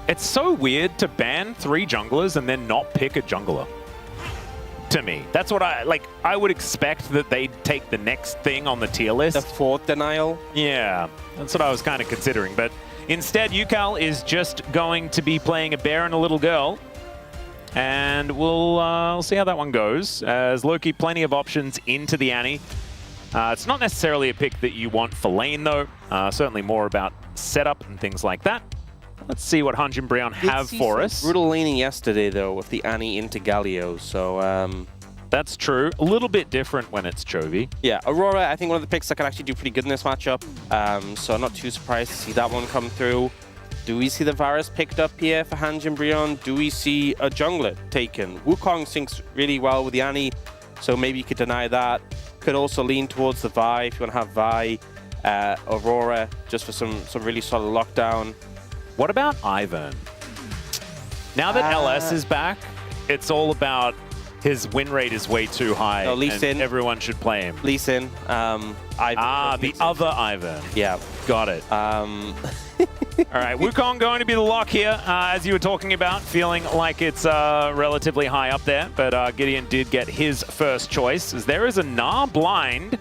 It's so weird to ban 3 junglers and then not pick a jungler. To me. That's what I would expect that they'd take the next thing on the tier list. The fourth denial? Yeah, that's what I was kind of considering. But instead, Yukal is just going to be playing a bear and a little girl. And we'll see how that one goes. As Loki, plenty of options into the Annie. It's not necessarily a pick that you want for lane, though. Certainly more about setup and things like that. Let's see what Hanjinbrion have for us. Brutal laning yesterday, though, with the Annie into Galio. So, that's true. A little bit different when it's Chovy. Yeah, Aurora, I think one of the picks that can actually do pretty good in this matchup. So I'm not too surprised to see that one come through. Do we see the Varus picked up here for Hanjinbrion? Do we see a jungler taken? Wukong syncs really well with the Annie, so maybe you could deny that. Could also lean towards the Vi if you want to have Vi. Aurora, just for some really solid lockdown. What about Ivern? Now that LS is back, it's all about his win rate is way too high, no, and everyone should play him. Lee Sin. The Ivern. other Ivern. Yeah. Got it. All right, Wukong going to be the lock here, as you were talking about, feeling like it's relatively high up there, but Gideon did get his first choice, as there is a Gnar blind.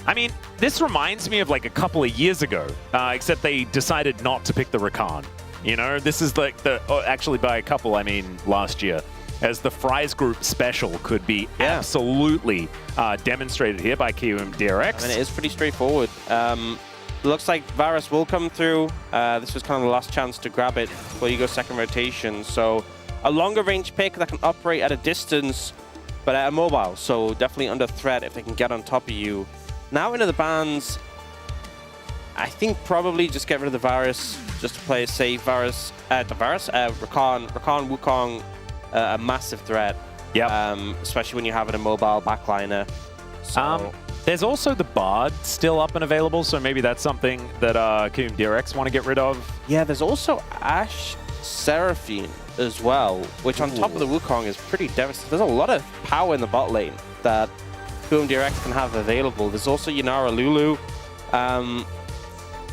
I mean, this reminds me of like a couple of years ago, except they decided not to pick the Rakan. You know, this is like actually by a couple, I mean last year, as the Fries Group special could be absolutely demonstrated here by KRX. I mean, it is pretty straightforward. Looks like Varus will come through. This was kind of the last chance to grab it before you go second rotation. So a longer range pick that can operate at a distance, but at a mobile. So definitely under threat if they can get on top of you. Now into the bans. I think probably just get rid of the Varus just to play it safe. Rakan, Wukong, a massive threat. Yeah. Especially when you have it a mobile backliner. So. There's also the Bard still up and available, so maybe that's something that KRX want to get rid of. Yeah, there's also Ashe Seraphine as well, which on top of the Wukong is pretty devastating. There's a lot of power in the bot lane that KRX can have available. There's also Yanara Lulu.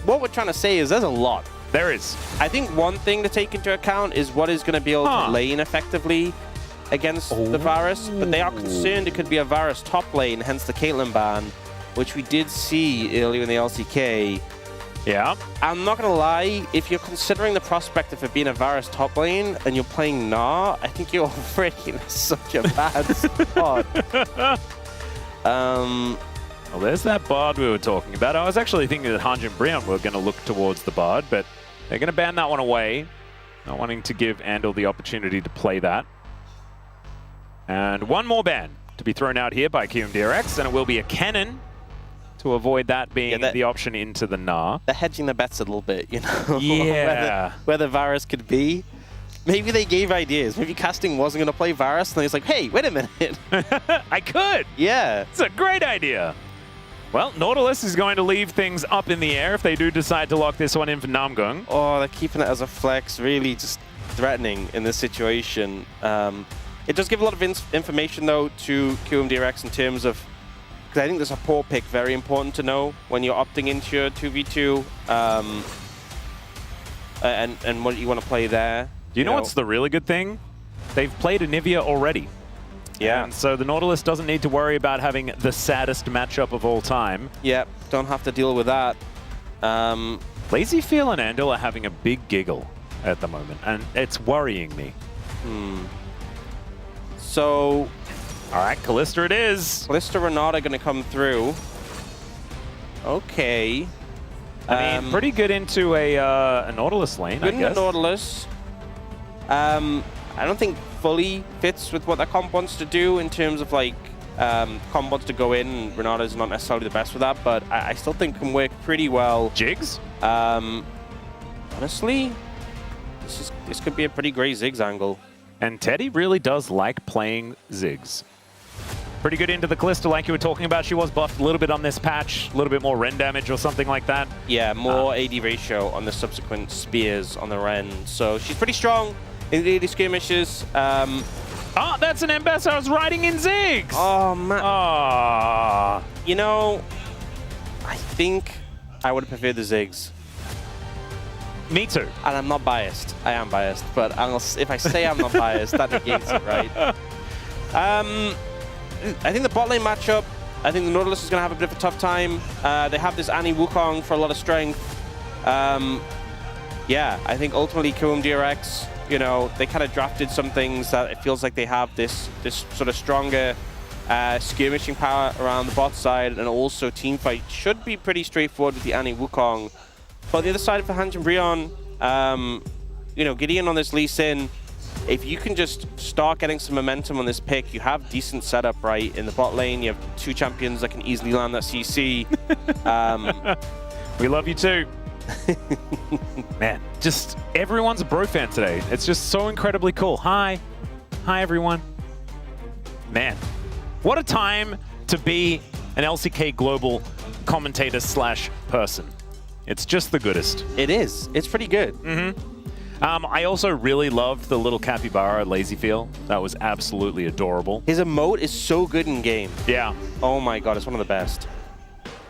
What we're trying to say is there's a lot There is. I think one thing to take into account is what is going to be able to lane effectively against the Varus, but they are concerned it could be a Varus top lane, hence the Caitlyn ban, which we did see earlier in the LCK. Yeah. I'm not going to lie, if you're considering the prospect of it being a Varus top lane and you're playing Gnar, I think you're already in such a bad spot. Well, there's that Bard we were talking about. I was actually thinking that Hanj and Brion were going to look towards the Bard, but they're going to ban that one away. Not wanting to give Andal the opportunity to play that. And one more ban to be thrown out here by KRX, and it will be a cannon to avoid that being the option into the Gnar. They're hedging the bets a little bit, you know? Yeah. where the Varus could be. Maybe they gave ideas. Maybe casting wasn't going to play Varus, and he's like, hey, wait a minute. I could. Yeah. It's a great idea. Well, Nautilus is going to leave things up in the air if they do decide to lock this one in for Namgung. Oh, they're keeping it as a flex, really just threatening in this situation. It does give a lot of information, though, to KRX in terms of, because I think there's a poor pick very important to know when you're opting into your 2v2 and what you want to play there. Do you know what's the really good thing? They've played Anivia already. Yeah. And so the Nautilus doesn't need to worry about having the saddest matchup of all time. Yep, don't have to deal with that. Lazy Feel and Andal are having a big giggle at the moment, and it's worrying me. So... All right, Kalista it is. Kalista Renata going to come through. Okay. I mean, pretty good into a Nautilus lane, I guess. Good into Nautilus. I don't think fully fits with what that comp wants to do in terms of like comp wants to go in, and Renata's not necessarily the best for that, but I still think can work pretty well. Jigs? Honestly, this could be a pretty great Ziggs angle. And Teddy really does like playing Ziggs. Pretty good into the Kalista like you were talking about. She was buffed a little bit on this patch, a little bit more Ren damage or something like that. Yeah, more AD ratio on the subsequent spears on the Ren. So she's pretty strong in the AD skirmishes. Oh, that's an Embassy. I was riding in Ziggs. Oh, man. Oh. You know, I think I would have preferred the Ziggs. Me too. And I'm not biased. I am biased, but if I say I'm not biased, that negates it, right? I think the bot lane matchup, I think the Nautilus is going to have a bit of a tough time. They have this Annie Wukong for a lot of strength. Yeah, I think ultimately KRX, you know, they kind of drafted some things that it feels like they have this sort of stronger skirmishing power around the bot side, and also teamfight should be pretty straightforward with the Annie Wukong. But on the other side for Hanj and Brion, you know, Gideon on this Lee Sin, if you can just start getting some momentum on this pick, you have decent setup, right? In the bot lane, you have two champions that can easily land that CC. We love you too. Man, just everyone's a bro fan today. It's just so incredibly cool. Hi. Hi, everyone. Man, what a time to be an LCK Global commentator / person. It's just the goodest. It is. It's pretty good. I also really loved the little capybara Lazy Feel. That was absolutely adorable. His emote is so good in game. Yeah. Oh my god, it's one of the best.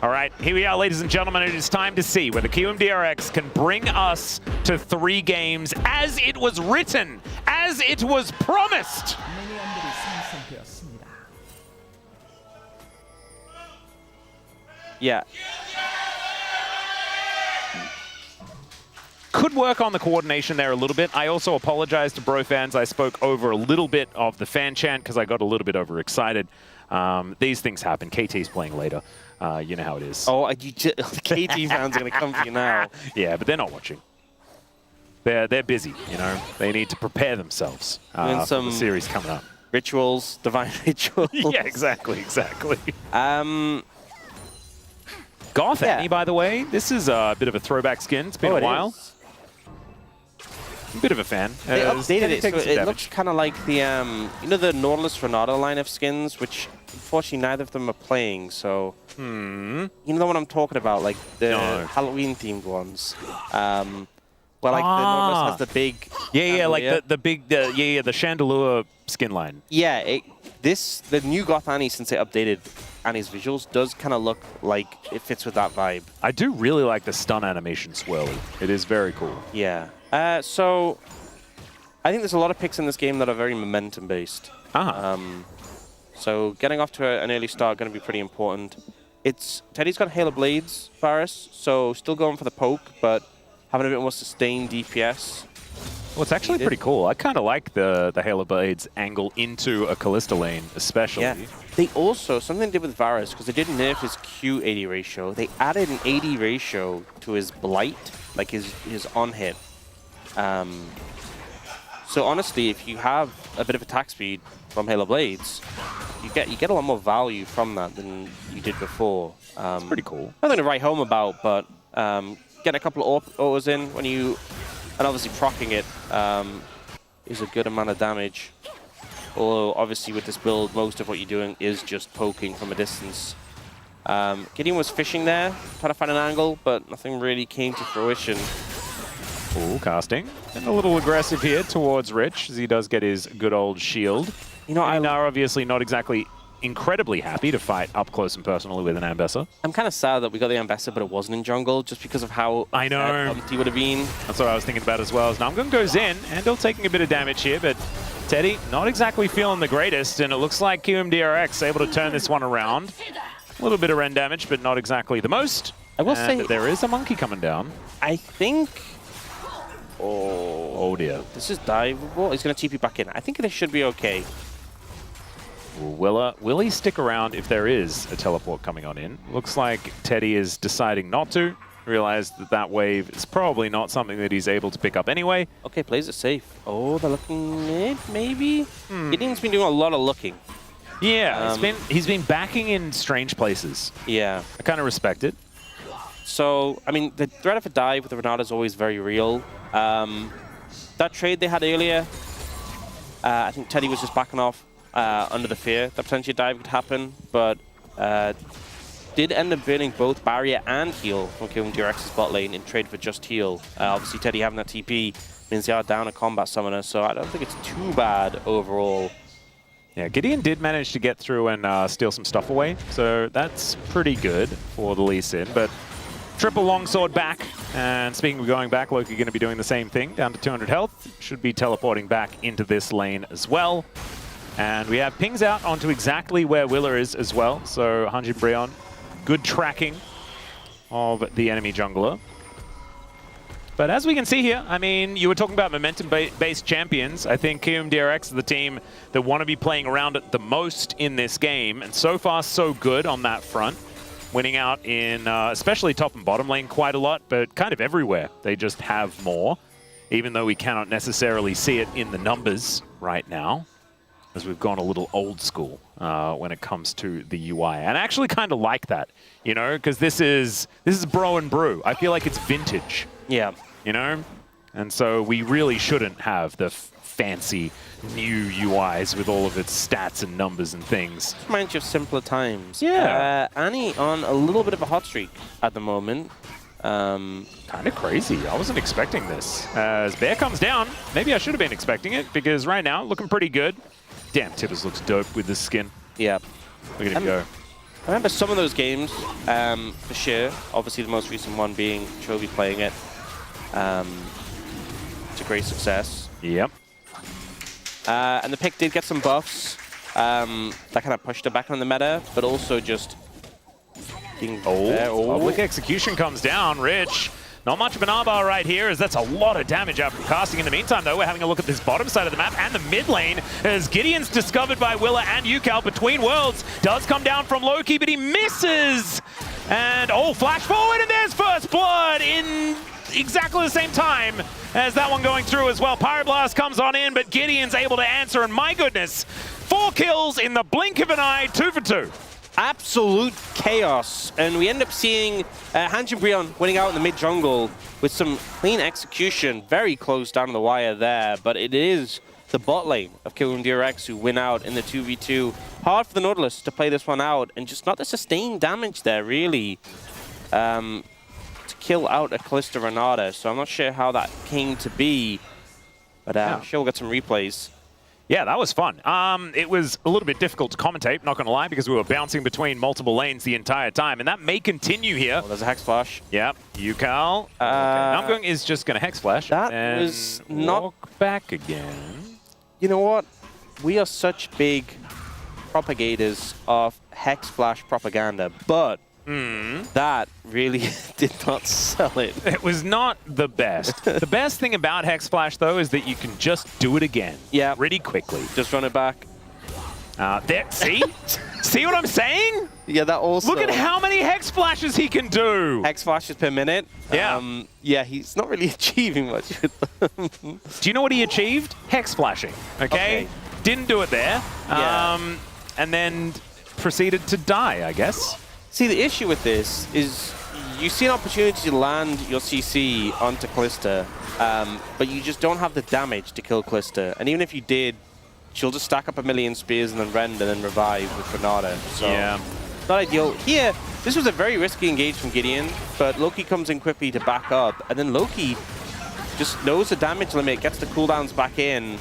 All right, here we are, ladies and gentlemen. It is time to see whether KRX can bring us to 3 games as it was written, as it was promised. Yeah. Could work on the coordination there a little bit. I also apologize to bro fans. I spoke over a little bit of the fan chant because I got a little bit overexcited. These things happen. KT's playing later. You know how it is. Oh, the KT fans are going to come for you now. Yeah, but they're not watching. They're busy, you know. They need to prepare themselves for the series coming up. Rituals, divine rituals. Yeah, exactly. Goth Annie, by the way. This is a bit of a throwback skin. It's been a while. I'm a bit of a fan. They updated it, so it looks kind of like the, you know, the Nautilus Renata line of skins, which unfortunately neither of them are playing, so... You know what I'm talking about, like the Halloween-themed ones. But like the Nautilus has the big Yeah, like chandelier. the big, the Chandelure skin line. Yeah, the new Goth Annie, since they updated Annie's visuals, does kind of look like it fits with that vibe. I do really like the stun animation swirly. It is very cool. Yeah. So I think there's a lot of picks in this game that are very momentum based. So getting off to an early start going to be pretty important. Teddy's got Halo Blades, Varus, so still going for the poke, but having a bit more sustained DPS. Well, it's actually pretty cool. I kind of like the Halo Blades angle into a Callista lane, especially. Yeah. They also, something they did with Varus, because they did nerf his Q80 ratio, they added an 80 ratio to his Blight, like his on-hit. So honestly, if you have a bit of attack speed from Halo Blades, you get a lot more value from that than you did before. It's pretty cool. Nothing to write home about, but getting a couple of autos in when you, and obviously proccing it is a good amount of damage. Although obviously with this build, most of what you're doing is just poking from a distance. Gideon was fishing there, trying to find an angle, but nothing really came to fruition. Cool casting. And a little aggressive here towards Rich, as he does get his good old shield. You know, and are obviously not exactly incredibly happy to fight up close and personally with an Ambassador. I'm kind of sad that we got the Ambassador, but it wasn't in jungle, just because of how I know he would have been. That's what I was thinking about as well. As Namgun goes in, Andal taking a bit of damage here, but Teddy not exactly feeling the greatest, and it looks like QMDRX able to turn this one around. A little bit of Ren damage, but not exactly the most. I will say there is a monkey coming down. I think. Oh dear. This is diveable. He's going to TP back in. I think this should be okay. Will he stick around if there is a teleport coming on in? Looks like Teddy is deciding not to. Realize that wave is probably not something that he's able to pick up anyway. Okay, plays it safe. Oh, they're looking mid, maybe? Gideon's been doing a lot of looking. Yeah, he's been backing in strange places. Yeah. I kind of respect it. So, I mean, the threat of a dive with the Renata is always very real. That trade they had earlier, I think Teddy was just backing off under the fear that potentially a dive could happen, but did end up burning both barrier and heal from KRX's bot lane in trade for just heal. Obviously, Teddy having that TP means they are down a combat summoner, so I don't think it's too bad overall. Yeah, Gideon did manage to get through and steal some stuff away, so that's pretty good for the Lee Sin, but triple longsword back, and speaking of going back, Loki going to be doing the same thing, down to 200 health, should be teleporting back into this lane as well. And we have pings out onto exactly where Willer is as well, so Hanjin Breon, good tracking of the enemy jungler. But as we can see here, I mean, you were talking about momentum-based champions. I think KMDRX is the team that want to be playing around it the most in this game, and so far so good on that front. Winning out in especially top and bottom lane quite a lot, but kind of everywhere. They just have more, even though we cannot necessarily see it in the numbers right now, as we've gone a little old school when it comes to the UI. And I actually kind of like that, you know, because this is bro and brew. I feel like it's vintage. Yeah. You know? And so we really shouldn't have the fancy new UIs with all of its stats and numbers and things. Reminds you of simpler times. Yeah. Annie on a little bit of a hot streak at the moment. Kind of crazy. I wasn't expecting this. As Bear comes down, maybe I should have been expecting it, because right now, looking pretty good. Damn, Tibbers looks dope with this skin. Yeah. Look at him go. I remember some of those games, for sure. Obviously, the most recent one being Chovy playing it. It's a great success. Yep. And the pick did get some buffs. That kind of pushed her back on the meta, but also just being Public execution comes down. Rich, not much of an R-bar right here, as that's a lot of damage after casting. In the meantime, though, we're having a look at this bottom side of the map and the mid lane, as Gideon's discovered by Willa and Ukal between worlds. Does come down from Loki, but he misses. And, flash forward, and there's first blood in exactly the same time as that one going through as well. Pyroblast comes on in, but Gideon's able to answer, and my goodness, 4 kills in the blink of an eye, 2 for 2. Absolute chaos, and we end up seeing Hanjin Breon winning out in the mid-jungle with some clean execution, very close down to the wire there, but it is the bot lane of KRX who win out in the 2v2. Hard for the Nautilus to play this one out, and just not the sustained damage there, really. To kill out a Kalista Renata, so I'm not sure how that came to be, but I'm sure we'll get some replays. Yeah, that was fun. It was a little bit difficult to commentate, not going to lie, because we were bouncing between multiple lanes the entire time, and that may continue here. Oh, there's a Hex Flash. Yep, Yukal. Namgung is just going to Hex Flash That and was not... walk back again. You know what? We are such big propagators of Hex Flash propaganda, but that really did not sell it. It was not the best. The best thing about Hex Flash, though, is that you can just do it again. Yeah. Pretty quickly. Just run it back. There, see? See what I'm saying? Yeah, that also... Look at how many Hex Flashes he can do. Hex Flashes per minute. Yeah. Yeah, he's not really achieving much with them. Do you know what he achieved? Hex Flashing, okay? Didn't do it there. Yeah. And then proceeded to die, I guess. See, the issue with this is you see an opportunity to land your CC onto Kalista, but you just don't have the damage to kill Kalista. And even if you did, she'll just stack up a million spears and then rend and then revive with Renata. So, yeah. Not ideal. Here, this was a very risky engage from Gideon, but Loki comes in quickly to back up, and then Loki just knows the damage limit, gets the cooldowns back in.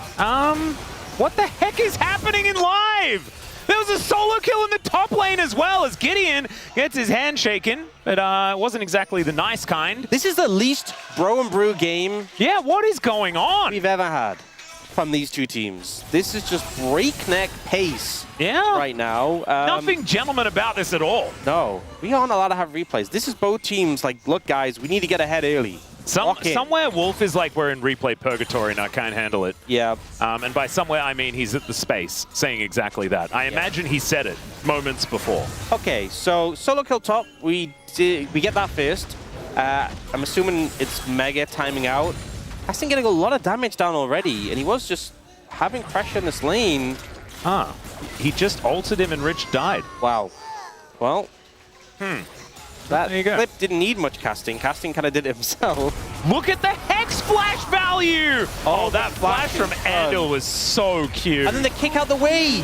What the heck is happening in live? There was a solo kill in the top lane as well as Gideon gets his hand shaken, but it wasn't exactly the nice kind. This is the least bro and brew game Yeah, what is going on? we've ever had from these two teams. This is just breakneck pace right now. Nothing gentleman about this at all. No, we aren't allowed to have replays. This is both teams like, look guys, we need to get ahead early. Somewhere Wolf is like, we're in replay purgatory and I can't handle it. Yeah. And by somewhere, I mean he's at the space saying exactly that. I imagine he said it moments before. Okay, so solo kill top, we get that first. I'm assuming it's Mega timing out. Casting getting a lot of damage down already, and he was just having pressure in this lane. He just ulted him and Rich died. Wow. Well, that There you go. clip didn't need much casting. Casting kind of did it himself. Look at the Hex Flash value! Oh, that flash from Andal was so cute. And then the kick out the way.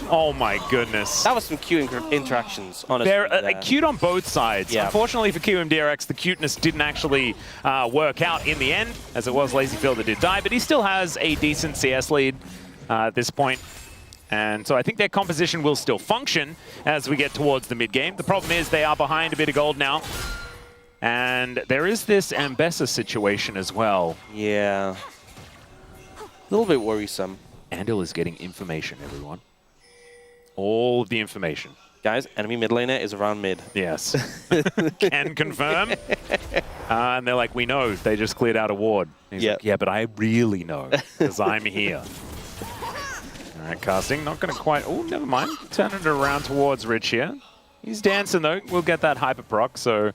Oh my goodness. That was some cute interactions, honestly. They're cute on both sides. Yeah. Unfortunately for KRX, the cuteness didn't actually work out in the end, as it was LazyField that did die, but he still has a decent CS lead at this point. And so I think their composition will still function as we get towards the mid-game. The problem is they are behind a bit of gold now. And there is this Ambessa situation as well. Yeah. A little bit worrisome. Andal is getting information, everyone. All of the information. Guys, enemy mid laner is around mid. Yes. Can confirm. And they're like, we know. They just cleared out a ward. He's like, yeah, but I really know because I'm here. All right, casting. Not going to quite... Oh, never mind. Turn it around towards Rich here. He's dancing, though. We'll get that hyper proc. So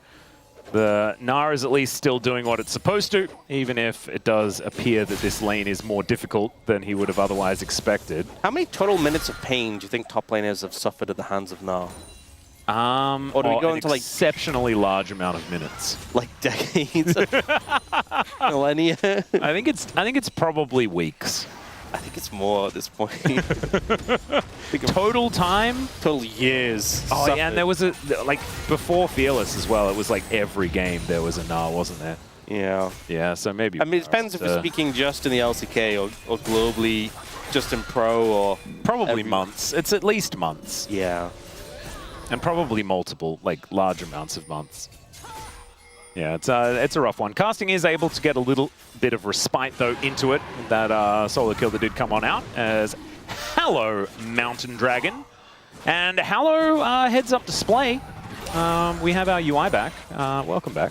the Gnar is at least still doing what it's supposed to, even if it does appear that this lane is more difficult than he would have otherwise expected. How many total minutes of pain do you think top laners have suffered at the hands of Gnar? Or do we go an into like exceptionally large amount of minutes? Like decades? Millennia? I think it's probably weeks. I think it's more at this point. Total time? Total years. Oh, suffered. yeah, and there was a, like, before Fearless as well, it was like every game there was a Gnar, wasn't there? Yeah. Yeah, so maybe... I mean, it depends if you're speaking just in the LCK or globally, just in Pro or... Probably months. It's at least months. Yeah. And probably multiple, like, large amounts of months. Yeah, it's a rough one. Casting is able to get a little bit of respite, though, into it. That solo kill that did come on out as Hallow Mountain Dragon. And Hallow heads up display. We have our UI back. Welcome back.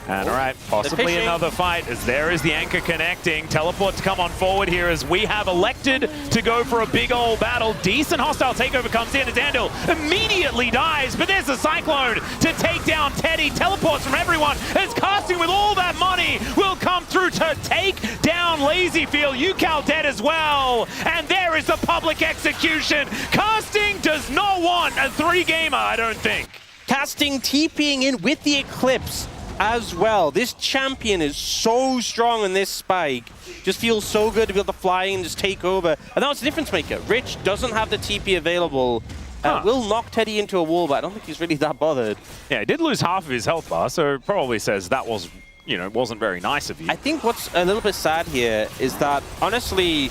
And all right, possibly another fight as there is the anchor connecting. Teleport to come on forward here as we have elected to go for a big old battle. Decent hostile takeover comes in as Andal immediately dies, but there's a Cyclone to take down Teddy. Teleports from everyone as Casting with all that money will come through to take down LazyField. Yukal dead as well. And there is the public execution. Casting does not want a 3-gamer, I don't think. Casting TPing in with the Eclipse as well. This champion is so strong in this spike. Just feels so good to be able to fly and just take over. And that was the difference maker. Rich doesn't have the TP available Will knock Teddy into a wall, but I don't think he's really that bothered. Yeah, he did lose half of his health bar, so it probably says that was, you know, wasn't very nice of you. I think what's a little bit sad here is that, honestly,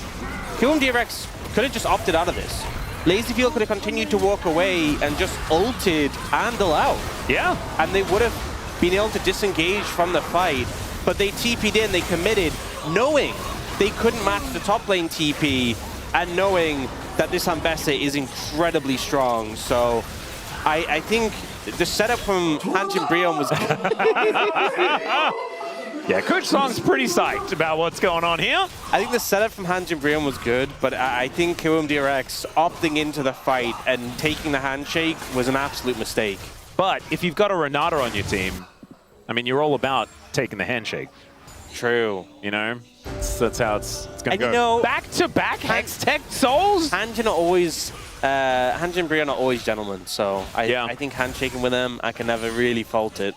KRX could have just opted out of this. LazyField could have continued to walk away and just ulted Andal out. Yeah. And they would have been able to disengage from the fight, but they TP'd in, they committed, knowing they couldn't match the top lane TP, and knowing that this Ambessa is incredibly strong. So I think the setup from Hanjin Brion was... Yeah, Coach Song's pretty psyched about what's going on here. I think the setup from Hanjin Brion was good, but I think KRX opting into the fight and taking the handshake was an absolute mistake. But if you've got a Renata on your team, I mean, you're all about taking the handshake. True. You know? That's how it's going to go. You know, back-to-back Hextech Souls? Hanjin Brion are always gentlemen, so I think handshaking with them, I can never really fault it.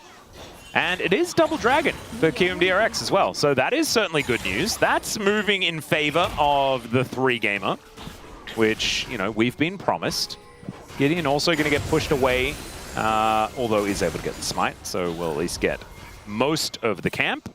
And it is Double Dragon for KMDRX as well, so that is certainly good news. That's moving in favor of the 3-gamer, which, you know, we've been promised. Gideon also going to get pushed away, although he's able to get the smite, so we'll at least get most of the camp.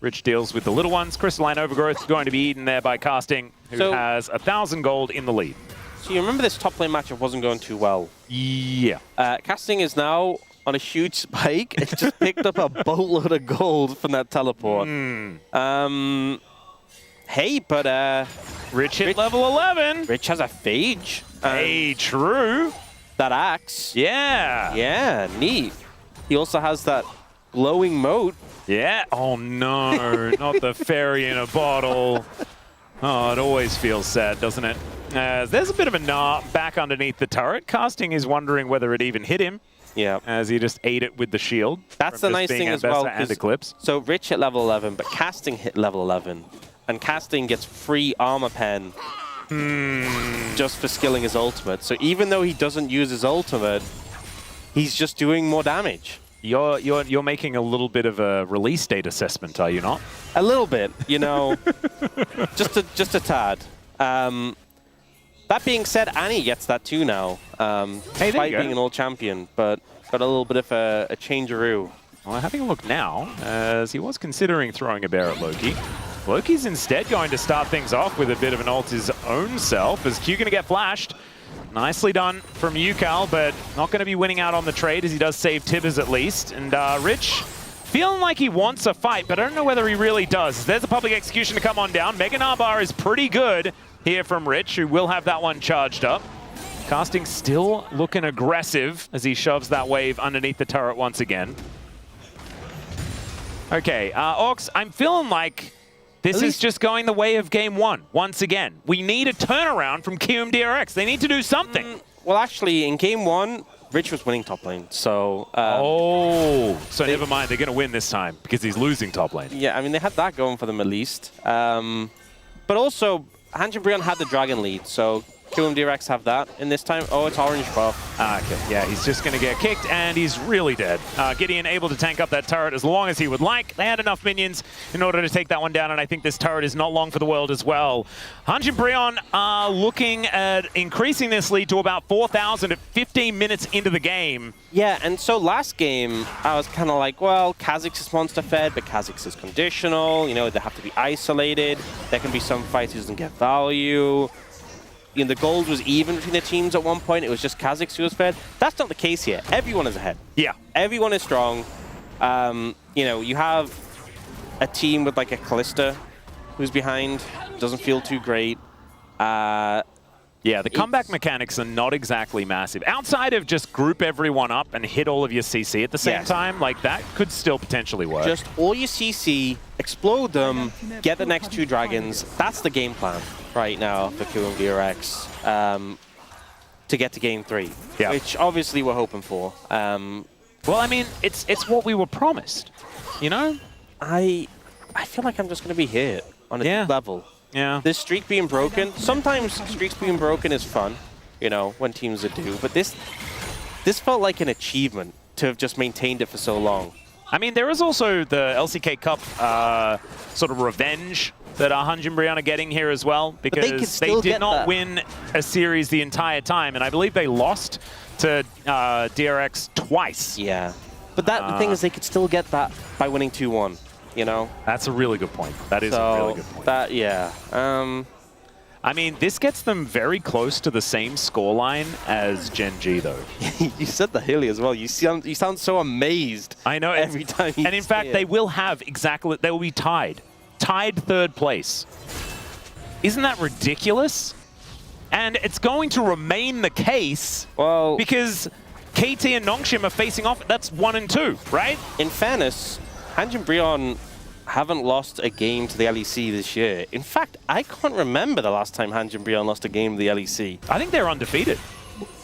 Rich deals with the little ones. Crystalline Overgrowth going to be eaten there by Casting, who has 1,000 gold in the lead. So you remember this top lane matchup wasn't going too well? Yeah. Casting is now on a huge spike. It just picked up a boatload of gold from that teleport. Hey, but Rich hit level 11. Rich has a Phage. Hey, true. That axe. Yeah. Yeah, neat. He also has that glowing moat. Yeah. Oh, no. Not the fairy in a bottle. Oh, it always feels sad, doesn't it? There's a bit of a gnaw back underneath the turret. Casting is wondering whether it even hit him. Yeah. As he just ate it with the shield. That's the nice thing as well. And Eclipse. So Rich hit level 11, but Casting hit level 11. And Casting gets free armor pen just for skilling his ultimate. So even though he doesn't use his ultimate, he's just doing more damage. You're making a little bit of a release date assessment, are you not? A little bit, you know, just a tad. That being said, Annie gets that too now. Despite being an old champion, but got a little bit of a changeroo. Well, having a look now, as he was considering throwing a bear at Loki. Loki's instead going to start things off with a bit of an ult his own self, as Q going to get flashed. Nicely done from Yukal, but not going to be winning out on the trade, as he does save Tibbers at least. And Rich feeling like he wants a fight, but I don't know whether he really does. There's a public execution to come on down. Mega Narbar is pretty good here from Rich, who will have that one charged up. Casting still looking aggressive as he shoves that wave underneath the turret once again. Okay, Orcs, I'm feeling like this is just going the way of game one, once again. We need a turnaround from KMDRX. They need to do something. Well, actually, in game one, Rich was winning top lane, so... so never mind, they're going to win this time, because he's losing top lane. Yeah, I mean, they had that going for them at least. But also, Hanjin Brion had the dragon lead, so KMDRX have that in this time. Oh, it's orange buff. Okay, yeah, he's just going to get kicked, and he's really dead. Gideon able to tank up that turret as long as he would like. They had enough minions in order to take that one down, and I think this turret is not long for the world as well. Hanjin Brion are looking at increasing this lead to about 4,000 at 15 minutes into the game. Yeah, and so last game, I was kind of like, well, Kha'Zix is monster fed, but Kha'Zix is conditional. You know, they have to be isolated. There can be some fights he doesn't get value. You know, the gold was even between the teams at one point. It was just Kha'Zix who was fed. That's not the case here. Everyone is ahead. Yeah. Everyone is strong. You know, you have a team with like a Callista who's behind. Doesn't feel too great. Yeah, the comeback mechanics are not exactly massive. Outside of just group everyone up and hit all of your CC at the same time, like that could still potentially work. Just all your CC, explode them, get the next 2 dragons. That's the game plan right now for KMDRX to get to game 3, which obviously we're hoping for. Well, I mean, it's what we were promised, you know? I feel like I'm just going to be hit on a level. Yeah. This streak being broken, sometimes streaks being broken is fun, you know, when teams are due, but this felt like an achievement to have just maintained it for so long. I mean, there is also the LCK Cup sort of revenge that Hanjin are getting here as well, because they did not win a series the entire time, and I believe they lost to DRX twice. Yeah, but the thing is, they could still get that by winning 2-1. You know, that's a really good point. That is a really good point. Yeah. I mean, this gets them very close to the same scoreline as Gen G, though. You said the Hilly as well. You sound so amazed. I know every time. You and in fact, they will have exactly. They will be tied 3rd place. Isn't that ridiculous? And it's going to remain the case. Well, because KT and Nongshim are facing off. That's 1 and 2, right? In fairness, Hanjin haven't lost a game to the LEC this year. In fact, I can't remember the last time Hanjin lost a game to the LEC. I think they're undefeated.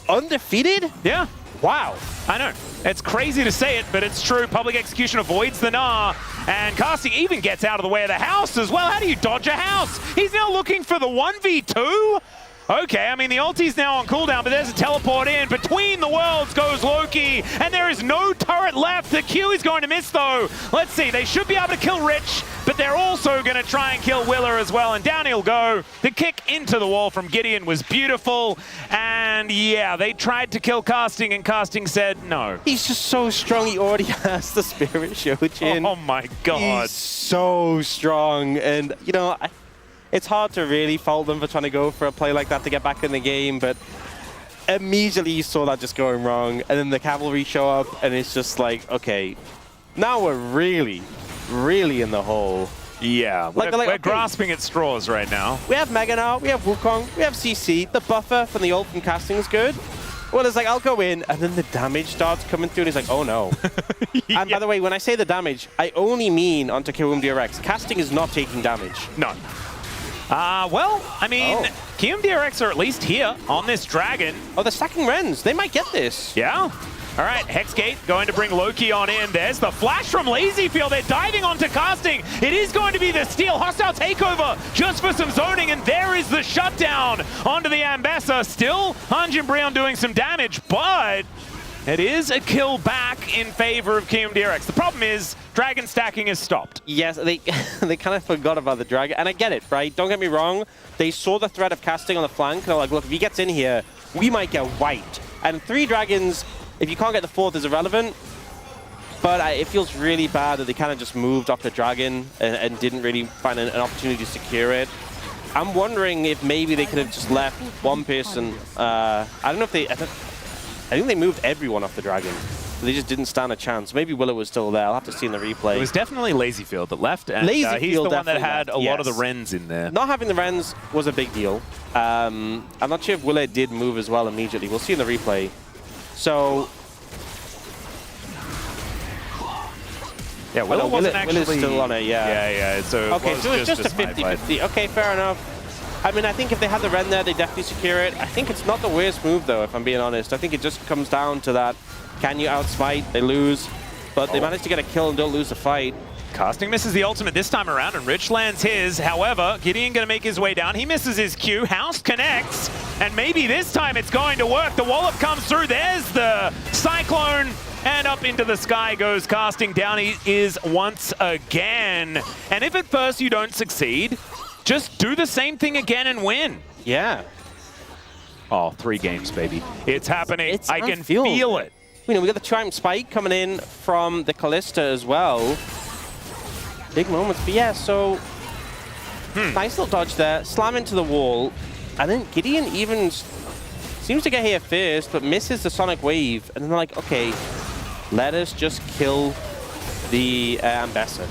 Undefeated? Yeah. Wow. I know. It's crazy to say it, but it's true. Public Execution avoids the Gnar, and Casting even gets out of the way of the house as well. How do you dodge a house? He's now looking for the 1v2? Okay, I mean, the ulti's now on cooldown, but there's a teleport in. Between the worlds goes Loki, and there is no turret left. The Q is going to miss, though. Let's see, they should be able to kill Rich, but they're also going to try and kill Willer as well, and down he'll go. The kick into the wall from Gideon was beautiful, and yeah, they tried to kill Casting, and Casting said no. He's just so strong, he already has the Spirit Shojin. Oh my god. He's so strong, and you know, it's hard to really fault them for trying to go for a play like that to get back in the game, but immediately you saw that just going wrong, and then the cavalry show up, and it's just like, okay, now we're really in the hole. Yeah, we're grasping at straws right now. We have Mega now, we have Wukong, we have CC. The buffer from the ult from Casting is good. Well, it's like, I'll go in, and then the damage starts coming through, and he's like, oh no. Yeah. And by the way, when I say the damage, I only mean onto Kiwum DRX. Casting is not taking damage. No. Well, I mean, Kiwum DRX are at least here on this dragon. Oh, they're stacking Rens. They might get this. Yeah. All right, Hexgate going to bring Loki on in. There's the flash from Lazyfield. They're diving onto Casting. It is going to be the steal. Hostile takeover just for some zoning, and there is the shutdown onto the Ambessa. Still, Hanjin doing some damage, but it is a kill back in favor of Kiwum DRX. The problem is, dragon stacking is stopped. Yes, they kind of forgot about the dragon, and I get it, right? Don't get me wrong. They saw the threat of Casting on the flank, and they're like, look, if he gets in here, we might get wiped. And 3 dragons, if you can't get the 4th, is irrelevant. But it feels really bad that they kind of just moved off the dragon and didn't really find an opportunity to secure it. I'm wondering if maybe they could have just left one person. I don't know if they... I think they moved everyone off the dragon. They just didn't stand a chance. Maybe Willow was still there. I'll have to see in the replay. It was definitely Lazyfield that left, and he's the one that had a lot of the Rens in there. Not having the Rens was a big deal. I'm not sure if Willow did move as well immediately. We'll see in the replay. So... yeah, Willow wasn't actually... Willow's still on it, yeah. Yeah. So okay, so it's just a 50-50. Okay, fair enough. I mean, I think if they had the Ren there, they definitely secure it. I think it's not the worst move, though, if I'm being honest. I think it just comes down to that. Can you outsmite? They lose. But they manage to get a kill and don't lose the fight. Casting misses the ultimate this time around, and Rich lands his. However, Gideon going to make his way down. He misses his Q. House connects, and maybe this time it's going to work. The wallop comes through. There's the Cyclone, and up into the sky goes Casting. Down he is once again. And if at first you don't succeed, just do the same thing again and win. Yeah. Oh, 3 games, baby. It's happening. I can feel it. You know, we got the Triumph Spike coming in from the Callista as well. Big moments. But yeah, so nice little dodge there. Slam into the wall. And then Gideon even seems to get here first, but misses the Sonic Wave. And then they're like, okay, let us just kill the Ambassador.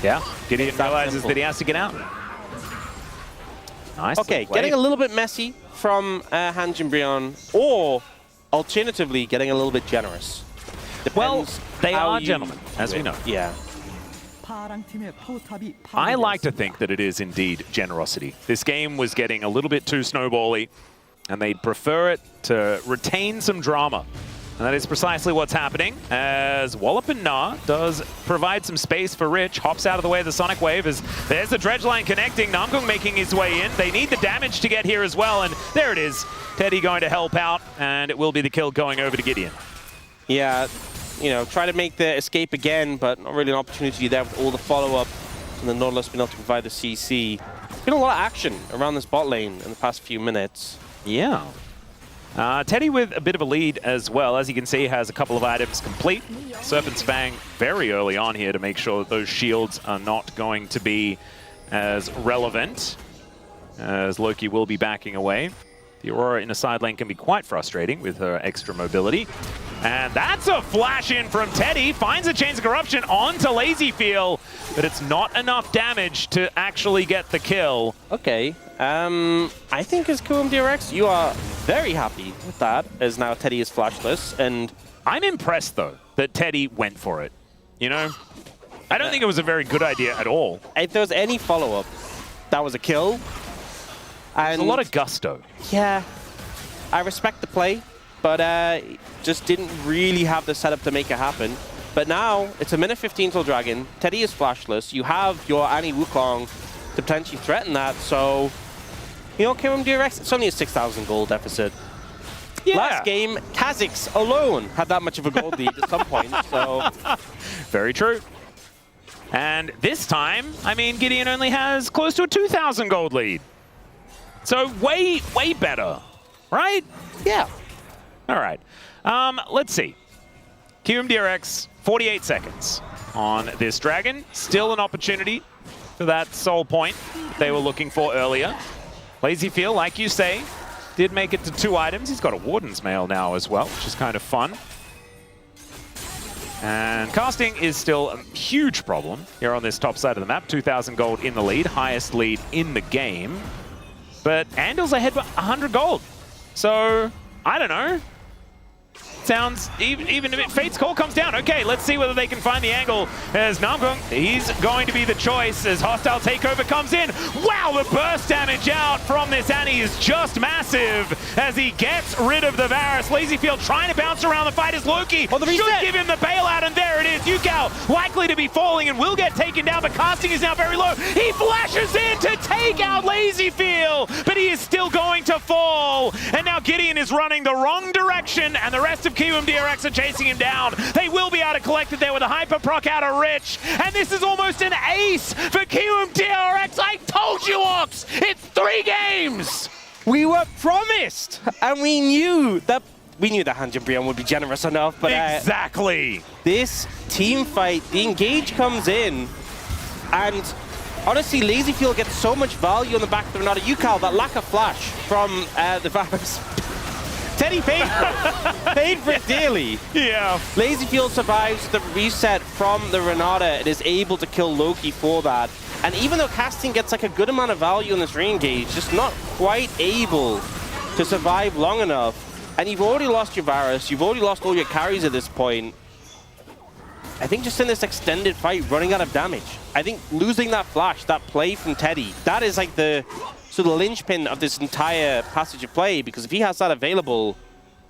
Yeah, Gideon realizes that he has to get out. Nice. Okay, getting a little bit messy from Hanjin, or alternatively, getting a little bit generous. Depends well, they are gentlemen, as we know. Yeah. I like to think that it is indeed generosity. This game was getting a little bit too snowbally, and they'd prefer it to retain some drama. And that is precisely what's happening, as Wallop and Gnar does provide some space for Rich, hops out of the way of the Sonic Wave, as there's the dredge line connecting, Namgung making his way in. They need the damage to get here as well, and there it is. Teddy going to help out, and it will be the kill going over to Gideon. Yeah, you know, try to make the escape again, but not really an opportunity there with all the follow-up. and the Nautilus being able to provide the CC. Been a lot of action around this bot lane in the past few minutes. Yeah. Teddy with a bit of a lead as well. As you can see, has a couple of items complete. Serpent's Fang very early on here to make sure that those shields are not going to be as relevant, as Loki will be backing away. The Aurora in a side lane can be quite frustrating with her extra mobility. And that's a flash in from Teddy. Finds a Chains of Corruption onto LazyFeel, but it's not enough damage to actually get the kill. Okay. I think as KRX, you are very happy with that, as now Teddy is flashless. And I'm impressed, though, that Teddy went for it. You know? I don't think it was a very good idea at all. If there was any follow-up, that was a kill. And there's a lot of gusto. Yeah. I respect the play, but just didn't really have the setup to make it happen. But now, it's a minute 15 till Dragon. Teddy is flashless. You have your Annie Wukong to potentially threaten that, so... You know, KRX, it's only a 6,000 gold deficit. Yeah. Last game, Kha'Zix alone had that much of a gold lead at some point, so... Very true. And this time, I mean, Gideon only has close to a 2,000 gold lead. So way, way better, right? Yeah. All right. Let's see. KRX, 48 seconds on this Dragon. Still an opportunity for that soul point they were looking for earlier. LazyFeel, like you say, did make it to 2 items. He's got a Warden's Mail now as well, which is kind of fun. And casting is still a huge problem here on this top side of the map. 2,000 gold in the lead, highest lead in the game. But Andel's ahead by 100 gold. So, I don't know. Sounds, even if Fate's Call comes down, okay, let's see whether they can find the angle as Namgung, he's going to be the choice as Hostile Takeover comes in. Wow, the burst damage out from this Annie is just massive as he gets rid of the Varus. LazyFeel trying to bounce around the fight as Loki should give him the bailout, and there it is. Yukao likely to be falling and will get taken down, but casting is now very low. He flashes in to take out LazyFeel, but he is still going to fall. And now Gideon is running the wrong direction, and the rest of KRX are chasing him down. They will be able to collect it there with a hyper proc out of Rich. And this is almost an ace for KRX. I told you, Ox! It's 3 games! We were promised! And we knew that Hanjin Brion would be generous enough, but exactly. This team fight, the engage comes in, and honestly, LazyFeel gets so much value on the back of the Renata. Yukao, that lack of flash from the Varus. Teddy paid for it dearly. Yeah. LazyFeel survives the reset from the Renata and is able to kill Loki for that. And even though casting gets like a good amount of value in this re-engage, just not quite able to survive long enough. And you've already lost your Varus, you've already lost all your carries at this point. I think just in this extended fight, running out of damage. I think losing that flash, that play from Teddy, that is like the linchpin of this entire passage of play, because if he has that available,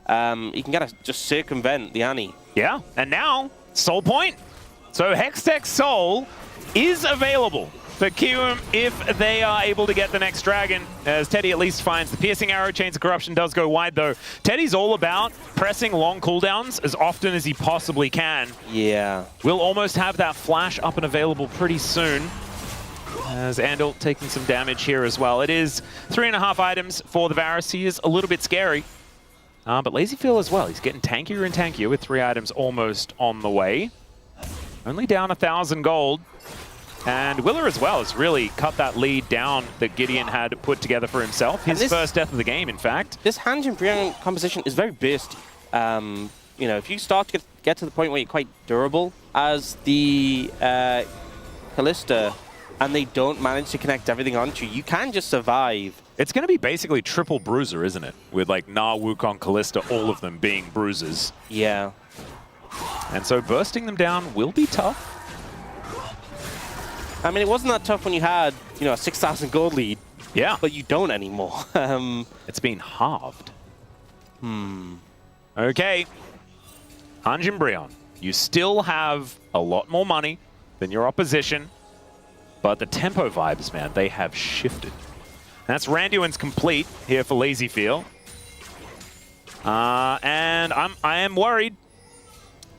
he can kind of just circumvent the Annie. Yeah, and now, Soul Point. So Hextech Soul is available for Kiwum if they are able to get the next Dragon, as Teddy at least finds the Piercing Arrow. Chains of Corruption does go wide, though. Teddy's all about pressing long cooldowns as often as he possibly can. Yeah. We'll almost have that flash up and available pretty soon, as Andal taking some damage here as well. It is 3.5 items for the Varus. He is a little bit scary. But LazyFeel as well. He's getting tankier and tankier with 3 items almost on the way. Only down 1,000 gold. And Willer as well has really cut that lead down that Gideon had put together for himself. His first death of the game, in fact. This Hanjin Brion composition is very bursty. You know, if you start to get to the point where you're quite durable as the Kalista, and they don't manage to connect everything onto you, you can just survive. It's going to be basically triple bruiser, isn't it? With like Na, Wukong, Kalista, all of them being bruisers. Yeah. And so bursting them down will be tough. I mean, it wasn't that tough when you had, you know, a 6,000 gold lead. Yeah. But you don't anymore. It's been halved. Okay. Hanjin Brion, you still have a lot more money than your opposition. But the tempo vibes, man, they have shifted. That's Randuin's complete here for LazyFeel. And I am worried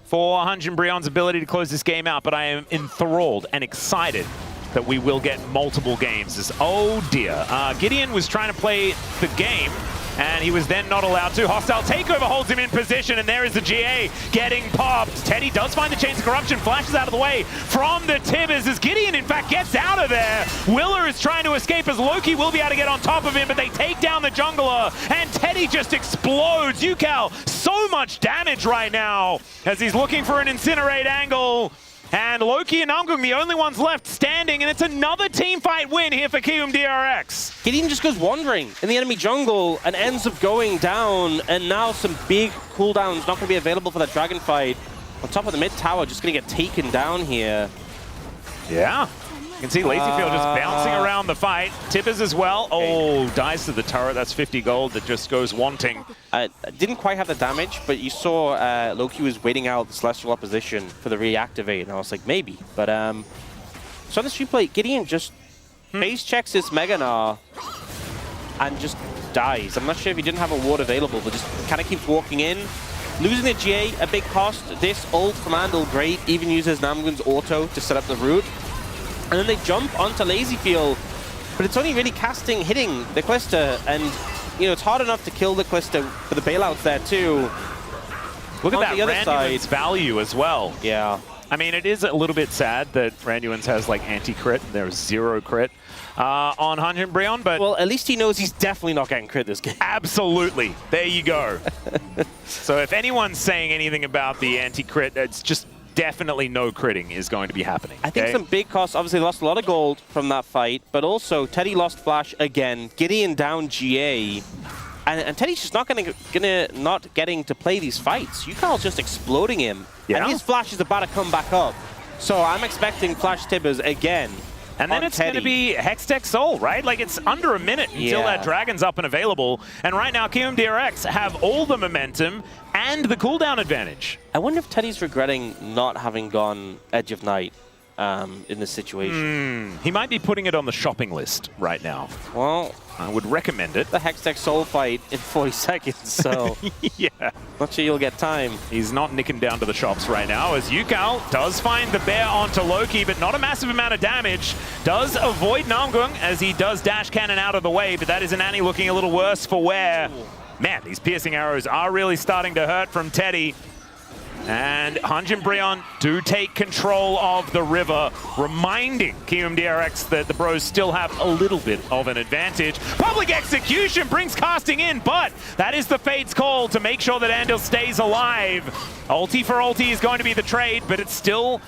for Hanjin Brion's ability to close this game out, but I am enthralled and excited that we will get multiple games. Oh dear. Gideon was trying to play the game, and he was then not allowed to. Hostile takeover holds him in position, and there is the GA getting popped. Teddy does find the Chains of Corruption, flashes out of the way from the Tibbers as Gideon, in fact, gets out of there. Willer is trying to escape as Loki will be able to get on top of him, but they take down the jungler, and Teddy just explodes. Yukal, so much damage right now as he's looking for an Incinerate angle. And Loki and Namgung, the only ones left standing, and it's another team fight win here for Kium DRX. Gideon just goes wandering in the enemy jungle and ends up going down, and now some big cooldowns not going to be available for that dragon fight. On top of the mid tower, just going to get taken down here. Yeah. You can see LazyField just bouncing around the fight. Tibbers as well. Oh, dies to the turret. That's 50 gold that just goes wanting. Didn't quite have the damage, but you saw Loki was waiting out the Celestial opposition for the reactivate, and I was like, maybe. But so on this replay, Gideon just base checks his Mega Gnar and just dies. I'm not sure if he didn't have a ward available, but just kind of keeps walking in. Losing the GA, a big cost. This old Commando, great. Even uses Namgun's auto to set up the route. And then they jump onto LazyField, but it's only really hitting the Calista, and you know it's hard enough to kill the Calista for the bailouts there too. Look at On that the other Randuin's side, value as well. yeah. I mean, it is a little bit sad that Randuin's has like anti-crit. There's 0 crit on Hanjin Brion, but Well, at least he knows he's definitely not getting crit this game. absolutely. There you go. So if anyone's saying anything about the anti-crit, it's just definitely no critting is going to be happening. I think okay? some big costs. Obviously, lost a lot of gold from that fight, but also Teddy lost Flash again. Gideon down GA, and Teddy's just not not getting to play these fights. Yukal's just exploding him, and his Flash is about to come back up. So I'm expecting Flash Tibbers again. And then it's going to be Hextech Soul, right? Like, it's under a minute until that Dragon's up and available. And right now, Kium DRX have all the momentum and the cooldown advantage. I wonder if Teddy's regretting not having gone Edge of Night in this situation. He might be putting it on the shopping list right now. Well, I would recommend it. the Hextech Soul fight in 40 seconds, so Yeah. not sure you'll get time. He's not nicking down to the shops right now, as Yukal does find the bear onto Loki, but not a massive amount of damage. Does avoid Namgung as he does dash cannon out of the way, but that is an Annie looking a little worse for wear. Man, these piercing arrows are really starting to hurt from Teddy. And Hanjin Brion do take control of the river, reminding Kium DRX that the bros still have a little bit of an advantage. Public execution brings casting in, but that is the Fate's call to make sure that Andil stays alive. Ulti for ulti is going to be the trade, but it's still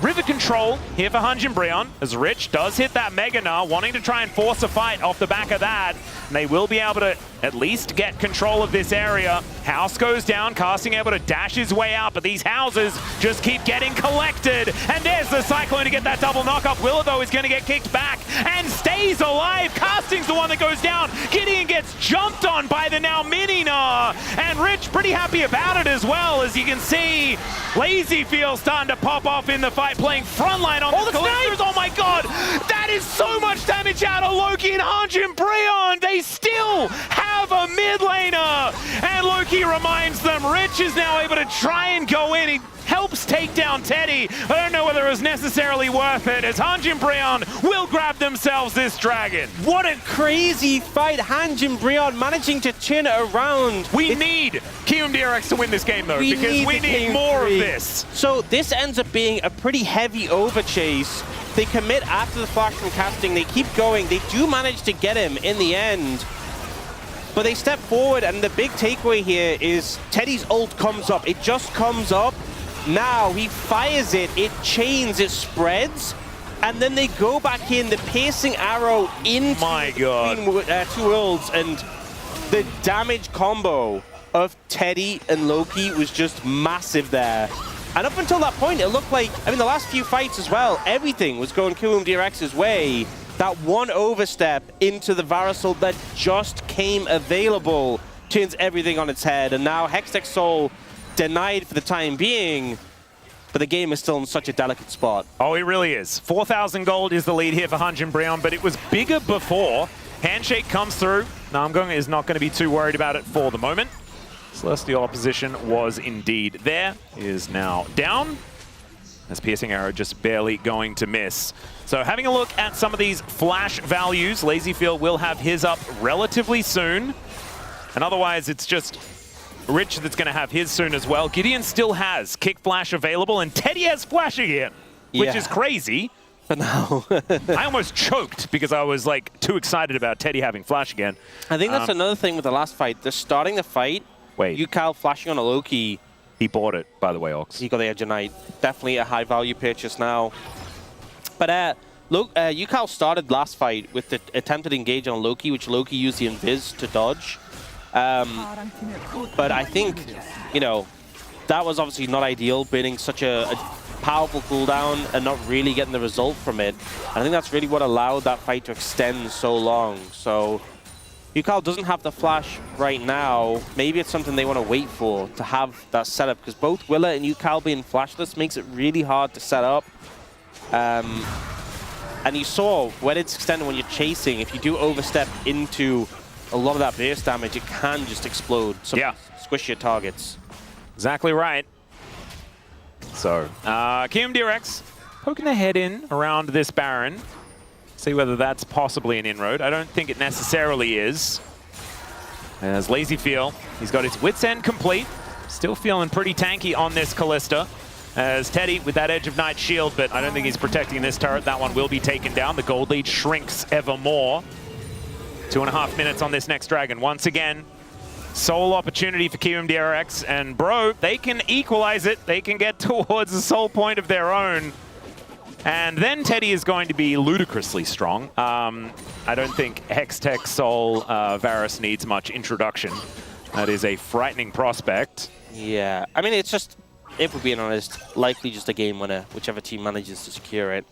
river control here for Hanjin Brion, as Rich does hit that Mega Gnar, wanting to try and force a fight off the back of that. And they will be able to at least get control of this area. House goes down, Casting able to dash his way out, but these houses just keep getting collected. And there's the Cyclone to get that double knock-up. Willa, though, is going to get kicked back and stays alive. Casting's the one that goes down. Gideon gets jumped on by the now Mini Gnar. And Rich pretty happy about it as well, as you can see LazyField starting to pop off in the fight, playing frontline on the Calisters. Oh my god, that is so much damage out of Loki and Hanjin Brion. They still have a mid laner, and Loki reminds them Rich is now able to try and go in. He helps take down Teddy. I don't know whether it was necessarily worth it, as Hanjin Brion will grab themselves this dragon. What a crazy fight. Hanjin Brion managing to turn it around. We need Kium DRX to win this game, though, because we need more of this. So this ends up being a pretty heavy overchase. They commit after the flash from Casting. They keep going. They do manage to get him in the end. But they step forward, and the big takeaway here is Teddy's ult comes up. It just comes up. Now he fires it. It chains. It spreads. And then they go back in. The piercing arrow into two worlds. And the damage combo of Teddy and Loki was just massive there. And up until that point, it looked like, I mean, the last few fights as well, everything was going Kium DRX's way. That one overstep into the Varusol that just came available turns everything on its head. And now Hextech Soul denied for the time being, but the game is still in such a delicate spot. Oh, it really is. 4,000 gold is the lead here for Hanjin Brion, but it was bigger before. Handshake comes through. Namgung is not going to be too worried about it for the moment. Celestial opposition was indeed there. He is now down. As Piercing Arrow just barely going to miss. So having a look at some of these flash values, Lazyfield will have his up relatively soon. And otherwise, it's just Rich that's going to have his soon as well. Gideon still has Kick Flash available, and Teddy has Flash again, which is crazy. But no. I almost choked because I was like too excited about Teddy having Flash again. I think that's another thing with the last fight. They're starting the fight. Wait. Yukal flashing on a Loki. He bought it, by the way, Ox. He got the Edge of Night. Definitely a high value purchase now. But Yukal started last fight with the attempted engage on Loki, which Loki used the Invis to dodge. But I think, you know, that was obviously not ideal, being such a powerful cooldown and not really getting the result from it. I think that's really what allowed that fight to extend so long. So Yukal doesn't have the flash right now. Maybe it's something they want to wait for to have that setup, because both Willa and Yukal being flashless makes it really hard to set up. And you saw when it's extended, when you're chasing, if you do overstep into a lot of that burst damage, it can just explode. So squish your targets. Exactly right. So, KRX poking their head in around this Baron. See whether that's possibly an inroad. I don't think it necessarily is. As Lazyfield, he's got his Wit's End complete. Still feeling pretty tanky on this Callista. As Teddy with that Edge of Night shield, but I don't think he's protecting this turret. That one will be taken down. The gold lead shrinks ever more. 2.5 minutes on this next dragon. Once again, sole opportunity for KRX, and bro, they can equalize it. They can get towards a soul point of their own. And then Teddy is going to be ludicrously strong. I don't think Hextech Soul Varus needs much introduction. That is a frightening prospect. Yeah, I mean, it's just, if we're being honest, likely just a game winner, whichever team manages to secure it.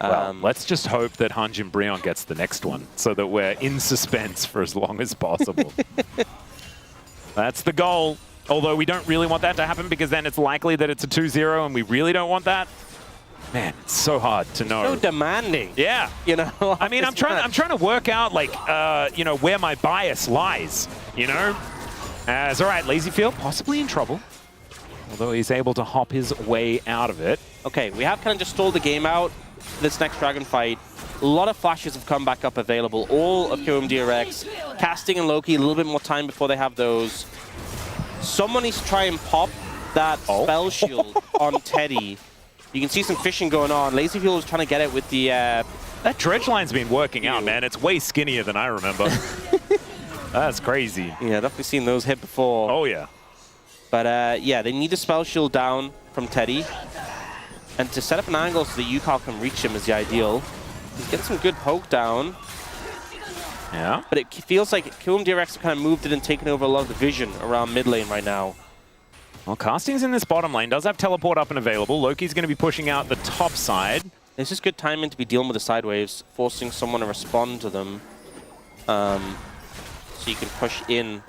Well, let's just hope that Hanjin Brion gets the next one so that we're in suspense for as long as possible. That's the goal. Although we don't really want that to happen, because then it's likely that it's a 2-0 and we really don't want that. Man, it's so hard to know. So demanding. Yeah. You know, I mean, I'm trying to work out, like, you know, where my bias lies, you know? As, all right, Lazyfield possibly in trouble, although he's able to hop his way out of it. Okay, we have kind of just stalled the game out. This next dragon fight, a lot of flashes have come back up available. All of KRX, Casting and Loki, a little bit more time before they have those. Someone needs to try and pop that spell shield on Teddy. You can see some fishing going on. Lazyfield was trying to get it with the... That dredge line's been working out, man. It's way skinnier than I remember. That's crazy. Yeah, definitely seen those hit before. Oh, yeah. But, yeah, they need a spell shield down from Teddy. And to set up an angle so that Yukal can reach him is the ideal. He's getting some good poke down. Yeah. But it feels like KRX have kind of moved it and taken over a lot of the vision around mid lane right now. Well, Casting's in this bottom lane. Does have teleport up and available. Loki's going to be pushing out the top side. It's just good timing to be dealing with the side waves, forcing someone to respond to them. So you can push in.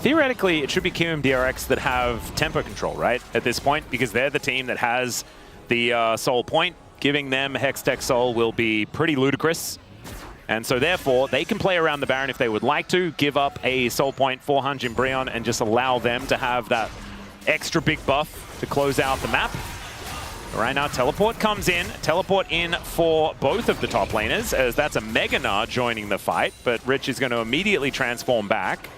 Theoretically, it should be KRX that have tempo control, right? At this point, because they're the team that has the soul point. Giving them Hextech Soul will be pretty ludicrous. And so therefore, they can play around the Baron if they would like to, give up a soul point for Hanjin Brion and just allow them to have that extra big buff to close out the map. Right now, teleport comes in. Teleport in for both of the top laners, as that's a Mega Gnar joining the fight, but Rich is going to immediately transform back.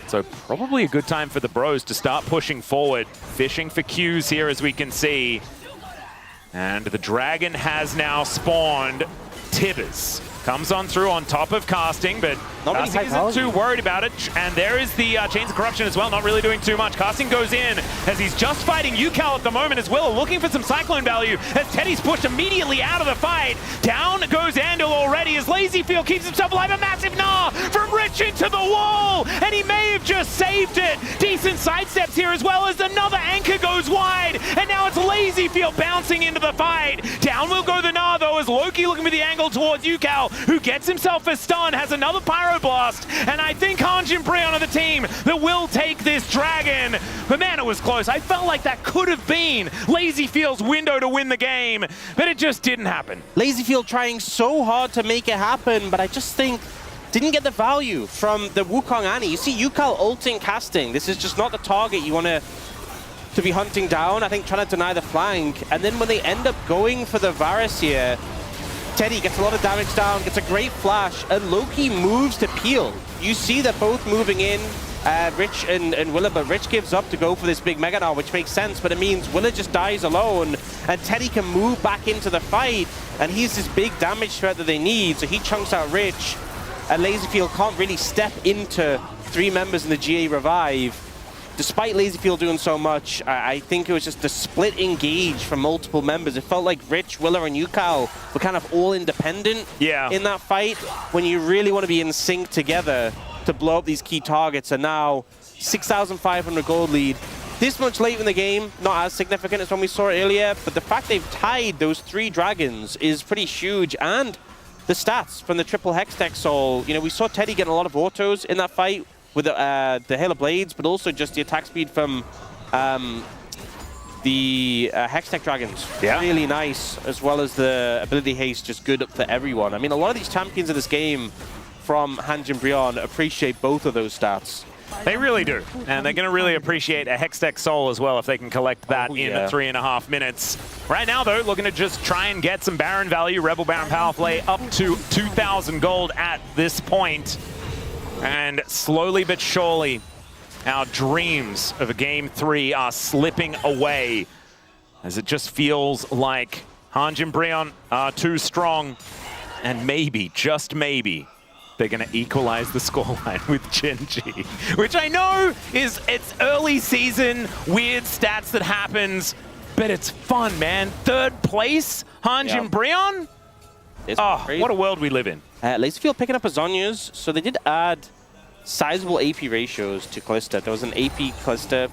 So probably a good time for the bros to start pushing forward, fishing for Qs here, as we can see. And the dragon has now spawned. Tibbers comes on through on top of Casting, but Casting isn't too worried about it. And there is the Chains of Corruption as well, not really doing too much. Casting goes in as he's just fighting Yukal at the moment as well, looking for some Cyclone value as Teddy's pushed immediately out of the fight. Down goes Andal already as Lazyfield keeps himself alive. A massive Gnar from Rich into the wall, and he may have just saved it. Decent sidesteps here as well as another anchor goes wide, and now it's Lazyfield bouncing into the fight. Down will go the Gnar though, as Loki looking for the angle towards Yukal, who gets himself a stun, has another Pyroblast, and I think Hanjin Brion are the team that will take this dragon. But man, it was close. I felt like that could have been Lazyfield's window to win the game, but it just didn't happen. Lazyfield trying so hard to make it happen, but I just think didn't get the value from the Wukong Annie. You see Yukal ulting Casting. This is just not the target you want to to be hunting down, I think trying to deny the flank. And then when they end up going for the Varus here, Teddy gets a lot of damage down, gets a great flash, and Loki moves to peel. You see they're both moving in, Rich and Willa, but Rich gives up to go for this big Mega now, which makes sense, but it means Willa just dies alone, and Teddy can move back into the fight, and he's this big damage threat that they need, so he chunks out Rich, and Lazyfield can't really step into 3 members in the GA revive. Despite Lazyfield doing so much, I think it was just the split engage from multiple members. It felt like Rich, Willa, and Yukao were kind of all independent in that fight, when you really want to be in sync together to blow up these key targets. And now 6,500 gold lead. This much late in the game, not as significant as when we saw it earlier, but the fact they've tied those 3 dragons is pretty huge. And the stats from the triple Hextech Soul, you know, we saw Teddy get a lot of autos in that fight with the Hail of Blades, but also just the attack speed from the Hextech Dragons. Really nice, as well as the ability haste, just good for everyone. I mean, a lot of these champions in this game from Hanjin Brion appreciate both of those stats. They really do, and they're going to really appreciate a Hextech Soul as well if they can collect that in 3.5 minutes. Right now, though, looking to just try and get some Baron value. Rebel Baron power play up to 2,000 gold at this point. And slowly but surely, our dreams of a Game 3 are slipping away, as it just feels like Hanjin Brion are too strong, and maybe, just maybe, they're going to equalize the scoreline with Genji, which I know is it's early season, weird stats that happens, but it's fun, man. 3rd place, Hanjin Brion? Oh, what a world we live in. Lazyfield picking up Azonias, so they did add sizable AP ratios to Kalista. There was an AP Kalista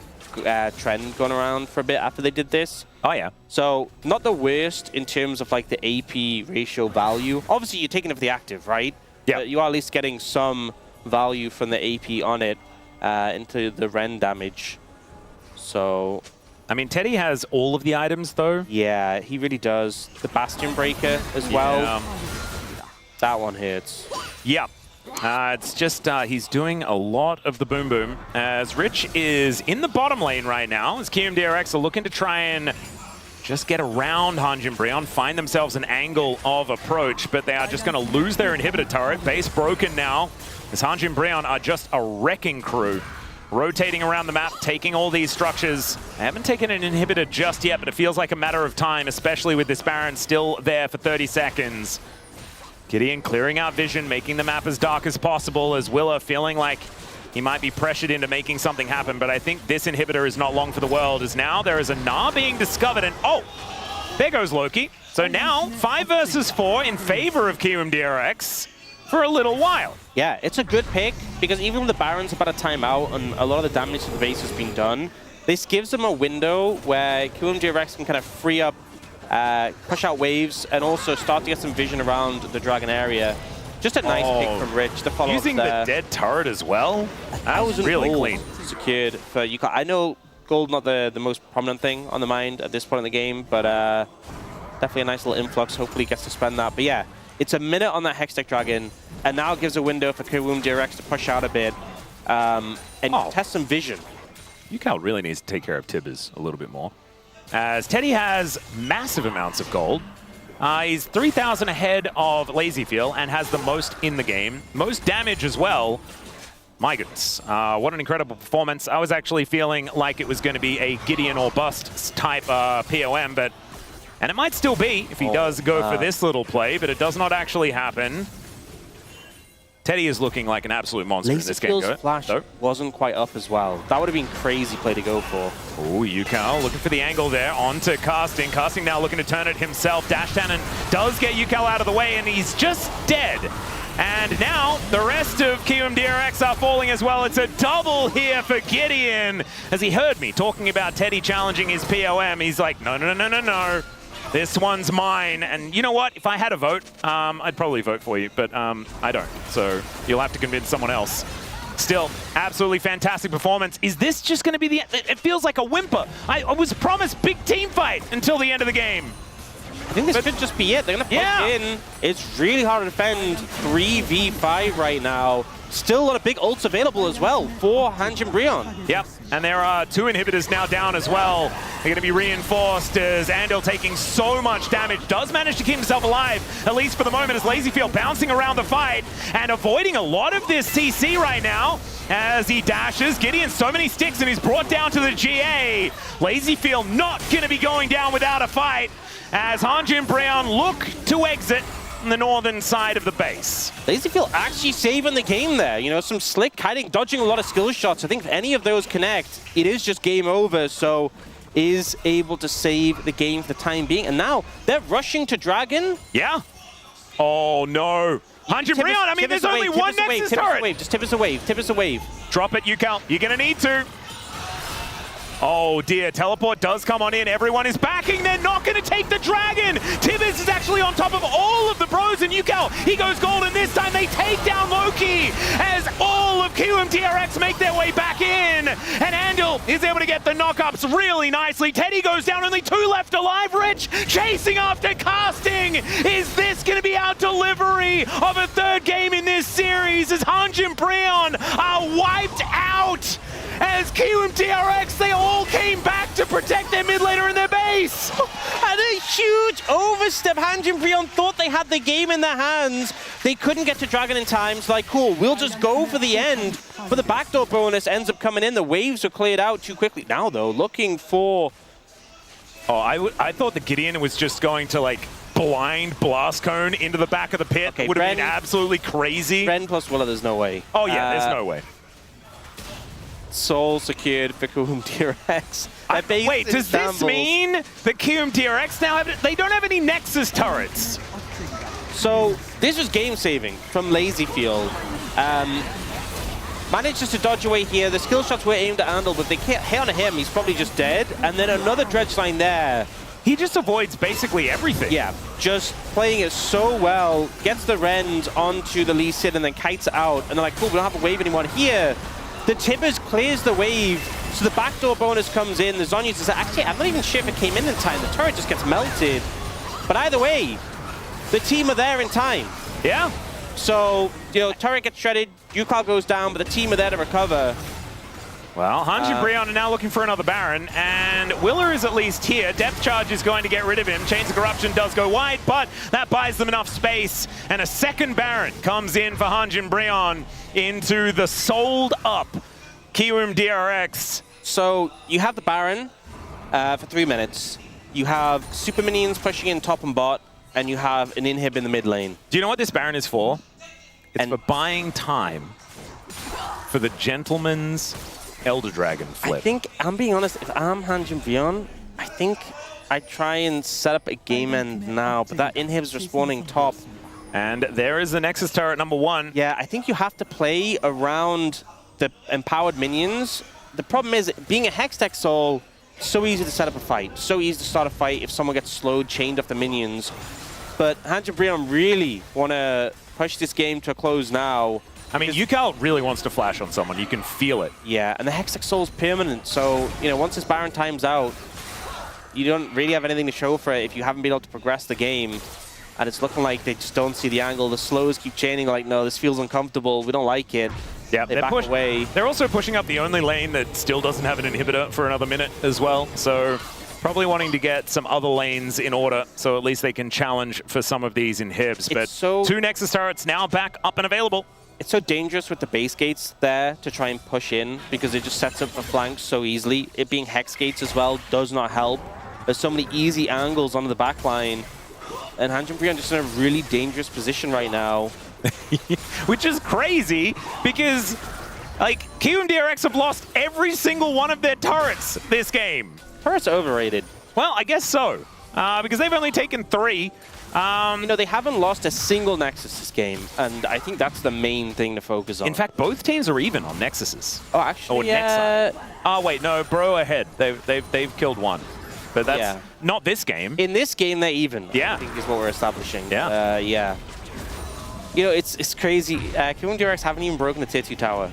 trend going around for a bit after they did this. Oh, yeah. So, not the worst in terms of like the AP ratio value. Obviously, you're taking it for the active, right? Yeah. You are at least getting some value from the AP on it into the Ren damage. So, I mean, Teddy has all of the items, though. Yeah, he really does. The Bastion Breaker as well. That one hits. Yeah. It's just he's doing a lot of the boom boom, as Rich is in the bottom lane right now, as KRX are looking to try and just get around Hanjin Brion, find themselves an angle of approach, but they are just going to lose their inhibitor turret. Base broken now, as Hanjin Brion are just a wrecking crew, rotating around the map, taking all these structures. They haven't taken an inhibitor just yet, but it feels like a matter of time, especially with this Baron still there for 30 seconds. Gideon clearing out vision, making the map as dark as possible, as Willa feeling like he might be pressured into making something happen, but I think this inhibitor is not long for the world, as now there is a Gnar being discovered, and oh, there goes Loki. So now, 5 versus 4 in favor of KRX for a little while. Yeah, it's a good pick, because even when the Baron's about to time out and a lot of the damage to the base has been done, this gives them a window where KRX can kind of free up, push out waves, and also start to get some vision around the Dragon area. Just a nice pick from Rich. The follow-up using the dead turret as well. That was really clean. Secured for Yukao. I know gold not the most prominent thing on the mind at this point in the game, but definitely a nice little influx. Hopefully he gets to spend that. But yeah, it's a minute on that Hextech Dragon, and now it gives a window for KRX to push out a bit and test some vision. Yukao really needs to take care of Tibbers a little bit more, as Teddy has massive amounts of gold. He's 3,000 ahead of Lazyfield and has the most in the game. Most damage as well. My goodness, what an incredible performance. I was actually feeling like it was going to be a Gideon or bust type POM, and it might still be if he does go for this little play, but it does not actually happen. Teddy is looking like an absolute monster in this game. Flash wasn't quite up as well. That would have been crazy play to go for. Oh, Yukao looking for the angle there onto Casting. Casting now looking to turn it himself. Dash Cannon does get Yukao out of the way, and he's just dead. And now the rest of KRX are falling as well. It's a double here for Gideon. As he heard me talking about Teddy challenging his POM, he's like, no, no, no, no, no, no. This one's mine. And you know what? If I had a vote, I'd probably vote for you, but I don't. So you'll have to convince someone else. Still, absolutely fantastic performance. Is this just going to be the... It feels like a whimper. I was promised big team fight until the end of the game. I think this could just be it. They're going to push in. It's really hard to defend 3v5 right now. Still a lot of big ults available as well for Hanjin Brion. Yep, and there are 2 inhibitors now down as well. They're going to be reinforced as Andal taking so much damage. Does manage to keep himself alive, at least for the moment, as LazyField bouncing around the fight and avoiding a lot of this CC right now as he dashes. Gideon, so many sticks, and he's brought down to the GA. LazyField not going to be going down without a fight as Hanjin Brion look to exit on the northern side of the base. LazyField actually saving the game there. You know, some slick kiting, dodging a lot of skill shots. I think if any of those connect, it is just game over. So is able to save the game for the time being. And now they're rushing to Dragon. Yeah. Oh, no. Hanjin Brion, I mean, there's only one Nexus turret. Just tip us a wave, tip us a wave. Drop it, Yukal. You're going to need to. Oh dear, teleport does come on in. Everyone is backing. They're not going to take the dragon. Tibbers is actually on top of all of the pros, and Yukal, he goes golden this time. They take down Loki as all of KRX make their way back in. And Andal is able to get the knockups really nicely. Teddy goes down, only 2 left alive. Rich chasing after casting. Is this going to be our delivery of a 3rd game in this series as Hanjin Brion are wiped out? As KRX, they all came back to protect their mid laner in their base. And a huge overstep. Hanjin Brion thought they had the game in their hands. They couldn't get to Dragon in time. So like, cool, we'll just go for the end. But the backdoor bonus ends up coming in. The waves are cleared out too quickly. Now, though, looking for... Oh, I thought the Gideon was just going to, like, blind blast cone into the back of the pit. Okay, would have been absolutely crazy. Ren plus Willa, there's no way. Oh, yeah, there's no way. Soul secured for KRX. Wait, does this mean that KRX now they don't have any Nexus turrets? So this was game saving from LazyField. Managed just to dodge away here. The skill shots were aimed at Andal, but they can't hit on him. He's probably just dead. And then another dredge line there. He just avoids basically everything. Yeah, just playing it so well. Gets the rend onto the Lee Sin and then kites it out. And they're like, cool, we don't have a wave anymore here. The Tibbers clears the wave, so the backdoor bonus comes in. The Zhonya's is actually, I'm not even sure if it came in time. The turret just gets melted. But either way, the team are there in time. Yeah. So, you know, turret gets shredded, Yukal goes down, but the team are there to recover. Well, Hanjin Brion are now looking for another Baron, and Willer is at least here. Depth Charge is going to get rid of him. Chains of Corruption does go wide, but that buys them enough space. And a second Baron comes in for Hanjin Brion into the sold up KRX. So you have the Baron for 3 minutes. You have super minions pushing in top and bot, and you have an inhib in the mid lane. Do you know what this Baron is for? It's for buying time for the Gentleman's Elder Dragon flip. I think, I'm being honest, if I'm Hanjin Brion, I think I try and set up a game end now, but that inhib's respawning top. And there is the Nexus turret number 1. Yeah, I think you have to play around the empowered minions. The problem is, being a Hextech Soul, so easy to set up a fight, so easy to start a fight if someone gets slowed, chained off the minions. But Hanjin Brion really want to push this game to a close now. I mean, Yukal really wants to flash on someone. You can feel it. Yeah, and the Hextech Soul's permanent, so, you know, once this Baron times out, you don't really have anything to show for it if you haven't been able to progress the game. And it's looking like they just don't see the angle. The slows keep chaining, like, no, this feels uncomfortable. We don't like it. Yeah, they back away. They're also pushing up the only lane that still doesn't have an inhibitor for another minute as well. So probably wanting to get some other lanes in order so at least they can challenge for some of these inhibs. But so 2 Nexus turrets now back up and available. It's so dangerous with the base gates there to try and push in because it just sets up the flanks so easily. It being hex gates as well does not help. There's so many easy angles onto the back line. And Hanjin Brion just in a really dangerous position right now. Which is crazy because, like, KRX have lost every single one of their turrets this game. Turrets are overrated. Well, I guess so. Because they've only taken 3. You know, they haven't lost a single Nexus this game, and I think that's the main thing to focus on. In fact, both teams are even on Nexuses. Oh, actually, or yeah. Oh, wait, no, Bro ahead. They've killed 1. But that's not this game. In this game, they're even. Yeah. I think is what we're establishing. Yeah. Yeah. You know, it's crazy. KRX haven't even broken the tier 2 tower.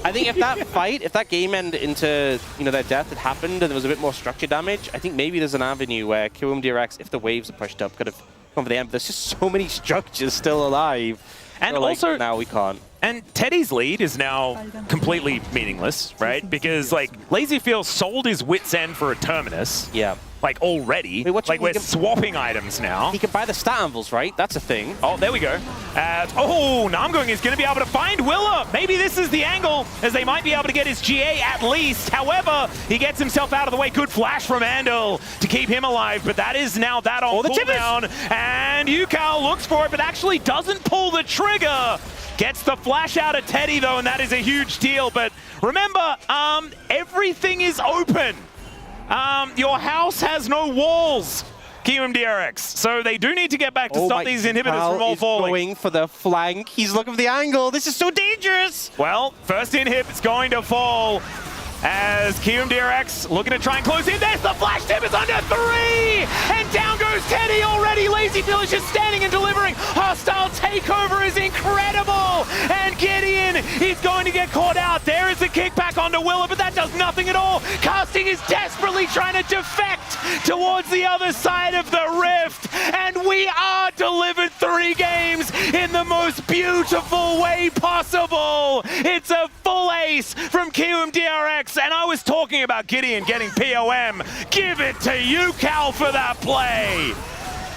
I think if that game ended into their death had happened and there was a bit more structure damage, I think maybe there's an avenue where KRX, if the waves are pushed up, could have gone for the end. But there's just so many structures still alive. And so, also, now we can't. And Teddy's lead is now completely meaningless, right? Because like LazyFeel sold his wits end for a Terminus. Yeah. Like already. Wait, like we're swapping items now. He can buy the stat anvils, right? That's a thing. Oh, there we go. Namgung is going to be able to find Willa. Maybe this is the angle, as they might be able to get his GA at least. However, he gets himself out of the way. Good flash from Andal to keep him alive, but that is now that on cooldown. And Yukao looks for it, but actually doesn't pull the trigger. Gets the flash out of Teddy, though, and that is a huge deal. But remember, everything is open. Your house has no walls, KRX. So they do need to get back to stop these inhibitors from all falling. Going for the flank. He's looking for the angle. This is so dangerous. Well, first inhib is going to fall as KRX looking to try and close in. There's the flash tip. It's under 3. And down goes Teddy already. LazyFeel is just standing and delivering. Hostile takeover is incredible. And Gideon is going to get caught out. There is the kickback onto Willa, but that does nothing at all. Casting is desperately trying to defect towards the other side of the rift. And we are delivered 3 games in the most beautiful way possible. It's a full ace from KRX. And I was talking about Gideon getting POM. Give it to you, Cal, for that play.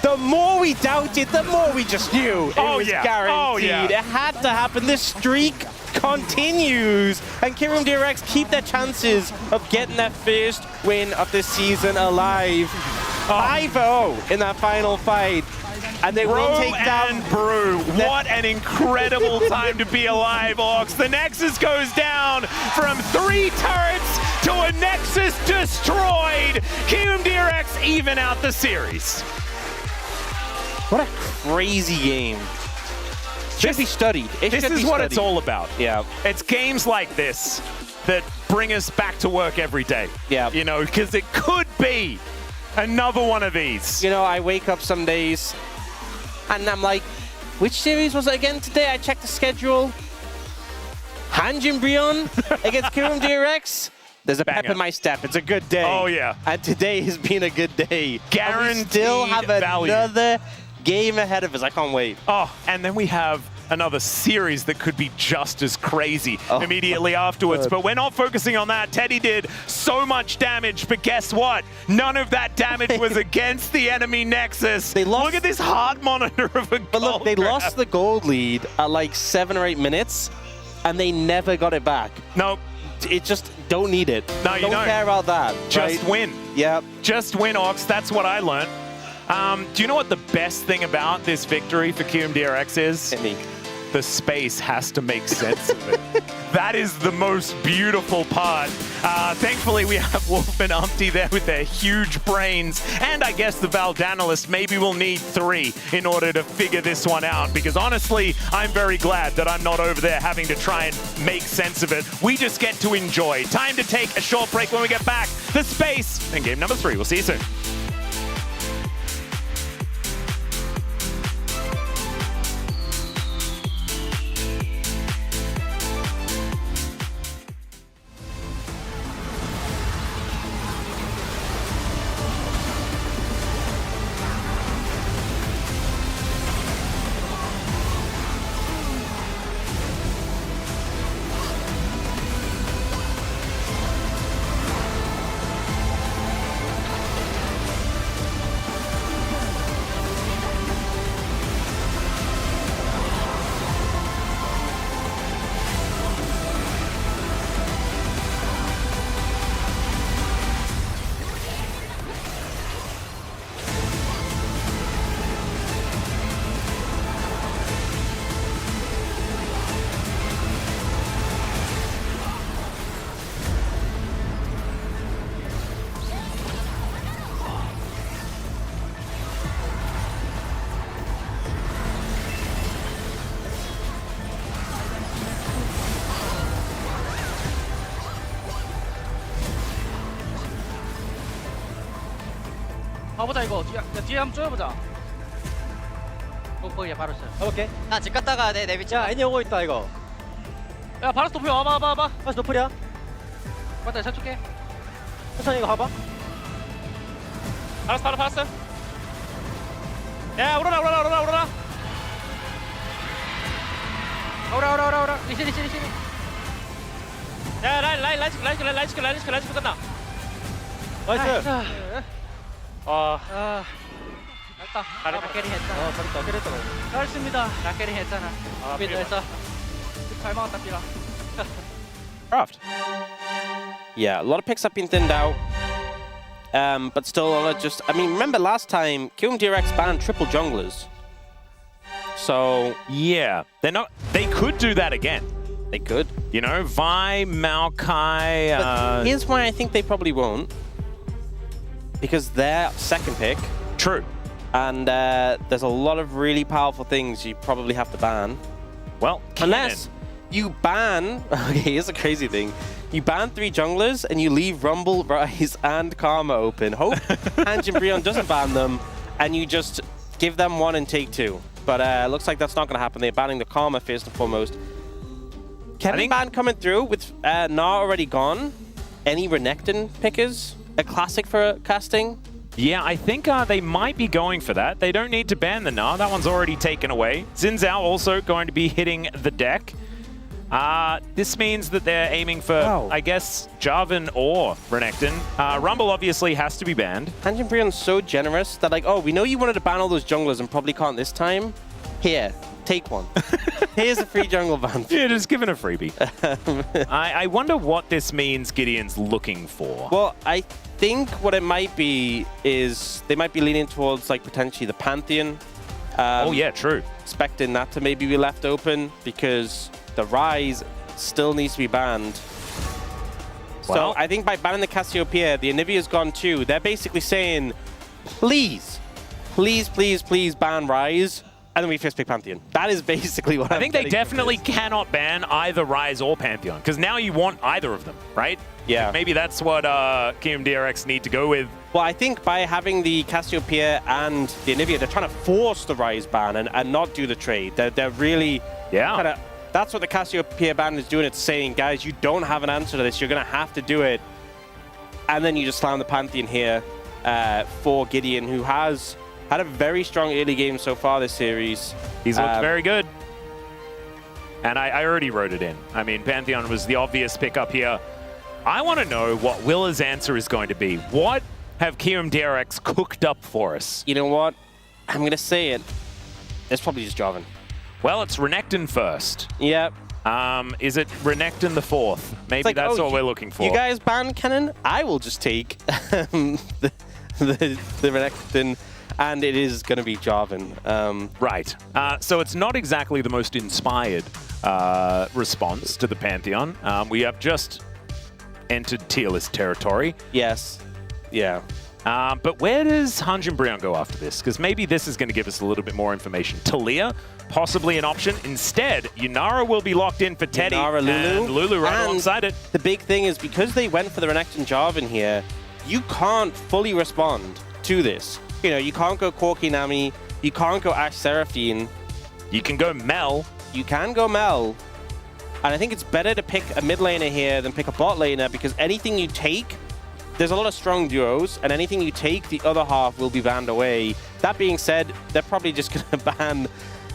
The more we doubted, the more we just knew it was guaranteed. Oh, yeah. It had to happen. This streak continues. And KRX keep their chances of getting their first win of the season alive. 5-0 in that final fight. And they will take down Brew. What an incredible time to be alive, Ox. The Nexus goes down from 3 turrets to a Nexus destroyed. KRX even out the series. What a crazy game. Should be studied. This is what it's all about. Yeah. It's games like this that bring us back to work every day. Yeah. You know, because it could be another one of these. You know, I wake up some days and I'm like, which series was it again today? I checked the schedule. Hanjin Brion against KRX. There's a pep in my step. It's a good day. Oh, yeah. And today has been a good day. Guaranteed and we still have value. another game ahead of us. I can't wait. Oh, and then we have another series that could be just as crazy immediately afterwards. But we're not focusing on that. Teddy did so much damage, but guess what? None of that damage was against the enemy Nexus. They lost. Look at this heart monitor of a But look, they lost the gold lead at like 7 or 8 minutes, and they never got it back. Nope. It just don't need it. No, you don't. Don't care about that. Just right? win. Yep. Just win, Ox. That's what I learned. Do you know what the best thing about this victory for KRX is? Hit me. The space has to make sense of it. That is the most beautiful part. Thankfully, we have Wolf and Umpty there with their huge brains. And I guess the Valdanalist maybe will need 3 in order to figure this one out. Because honestly, I'm very glad that I'm not over there having to try and make sense of it. We just get to enjoy. Time to take a short break. When we get back, the space and game number 3. We'll see you soon. 가보자 이거. 뒤에 한번 쪼여보자. 거기에 바로 쳐. 오케이. 나 집 갔다가 내 비치. 야, 애니 오고 있다 이거. 야 바로스 도플 와봐. 다시 노플이야. 맞다 잘 줄게. 천천히 이거 가봐. 알았어. 야 오라라. 오라. 리신. 야 라인 시켜 끝나. 나이스. 아. 잘했다. 라케리 했잖아. 잘했다. 잘했습니다. 라케리 했잖아. 했어. 잘 막았다 삐라. Craft. Yeah, a lot of picks have been thinned out. But still, a lot of just... I mean, remember last time, KRX banned triple junglers. So... Yeah, they're not. They could do that again. They could. You know, Vi, Maokai. But here's why I think they probably won't. Because they're second pick. True. And there's a lot of really powerful things you probably have to ban. Well, Unless you ban... Okay, here's a crazy thing. You ban 3 junglers and you leave Rumble, Rise, and Karma open. Hope Hanjin Brion doesn't ban them, and you just give them 1 and take 2. But looks like that's not going to happen. They're banning the Karma first and foremost. Kevin ban coming through with Na already gone. Any Renekton pickers? A classic for casting? Yeah, I think they might be going for that. They don't need to ban the Na. That one's already taken away. Xin Zhao also going to be hitting the deck. This means that they're aiming for, I guess, Jarvan or Renekton. Rumble obviously has to be banned. Hanjin Brion's so generous that like, oh, we know you wanted to ban all those junglers and probably can't this time. Here, take one. Here's a free jungle ban. Yeah, just give it a freebie. I wonder what this means Gideon's looking for. Well, I think what it might be is they might be leaning towards like potentially the Pantheon. Oh yeah, true. Expecting that to maybe be left open because the Rise still needs to be banned. Well, So I think by banning the Cassiopeia, the Anivia's gone too. They're basically saying, please ban Rise, and then we first pick Pantheon. That is basically what I think they definitely cannot ban either Rise or Pantheon, because now you want either of them, right? Yeah. Maybe that's what KRX need to go with. Well, I think by having the Cassiopeia and the Anivia, they're trying to force the Rise ban and not do the trade. They're really kind of... That's what the Cassiopeia ban is doing. It's saying, guys, you don't have an answer to this. You're going to have to do it. And then you just slam the Pantheon here for Gideon, who has had a very strong early game so far this series. He's looked very good. And I already wrote it in. I mean, Pantheon was the obvious pickup here. I want to know what Willa's answer is going to be. What have KRX cooked up for us? You know what? I'm going to say it. It's probably just Jarvan. Well, it's Renekton first. Yep. Is it Renekton the 4th? Maybe like, that's what we're looking for. You guys ban Kennen? I will just take the Renekton, and it is going to be Jarvan. Right. So it's not exactly the most inspired response to the Pantheon. We have just entered tier list territory. Yes. Yeah. But where does Hanjin Brion go after this? Because maybe this is going to give us a little bit more information. Talia, possibly an option. Instead, Yunara will be locked in for Teddy. Yunara, and Lulu right alongside it. The big thing is because they went for the Renekton Jarvan here, you can't fully respond to this. You know, you can't go Corki Nami, you can't go Ashe Seraphine. You can go Mel. You can go Mel. And I think it's better to pick a mid laner here than pick a bot laner because anything you take, there's a lot of strong duos, and anything you take, the other half will be banned away. That being said, they're probably just going to ban,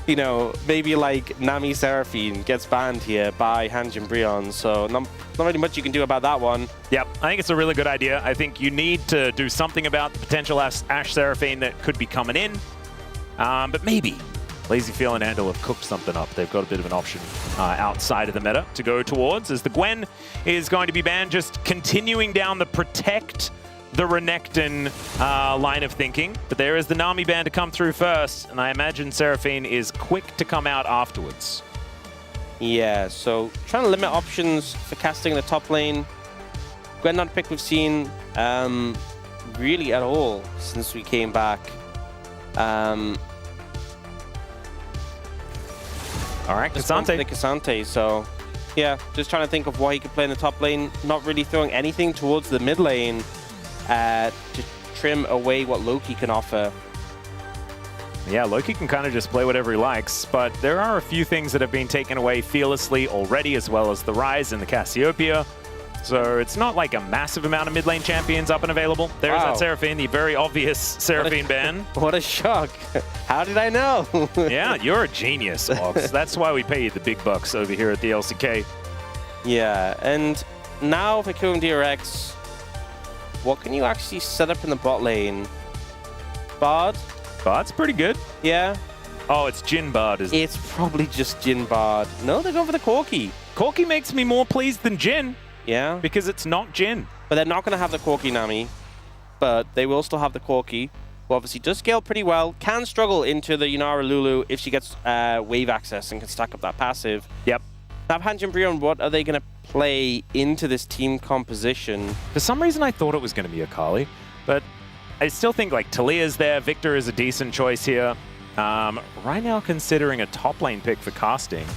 you know, maybe like Nami Seraphine gets banned here by Hanjin Brion, so not really much you can do about that one. Yep, I think it's a really good idea. I think you need to do something about the potential Ashe Seraphine that could be coming in. But maybe Lazy Feel and Andal have cooked something up. They've got a bit of an option outside of the meta to go towards, as the Gwen is going to be banned, just continuing down the protect the Renekton line of thinking. But there is the Nami ban to come through first, and I imagine Seraphine is quick to come out afterwards. Yeah, so trying to limit options for casting in the top lane. Gwen not a pick we've seen really at all since we came back. All right, Cassante. Cassante, so yeah, just trying to think of what he could play in the top lane. Not really throwing anything towards the mid lane to trim away what Loki can offer. Yeah, Loki can kind of just play whatever he likes, but there are a few things that have been taken away fearlessly already, as well as the Rise and the Cassiopeia. So it's not like a massive amount of mid lane champions up and available. There's that Seraphine, the very obvious Seraphine ban. What a shock. How did I know? Yeah, you're a genius, Ox. That's why we pay you the big bucks over here at the LCK. Yeah, and now for KRX, what can you actually set up in the bot lane? Bard? Bard's pretty good. Yeah. Oh, it's Jhin Bard, isn't it? It's probably just Jhin Bard. No, they go for the Corki. Corki makes me more pleased than Jhin. Yeah. Because it's not Jhin. But they're not going to have the Corki Nami. But they will still have the Corki, who obviously does scale pretty well. Can struggle into the Yunara Lulu if she gets wave access and can stack up that passive. Yep. Now, Hanj and Brion, what are they going to play into this team composition? For some reason, I thought it was going to be Akali, but I still think like Talia's there. Victor is a decent choice here. Right now, considering a top lane pick for casting,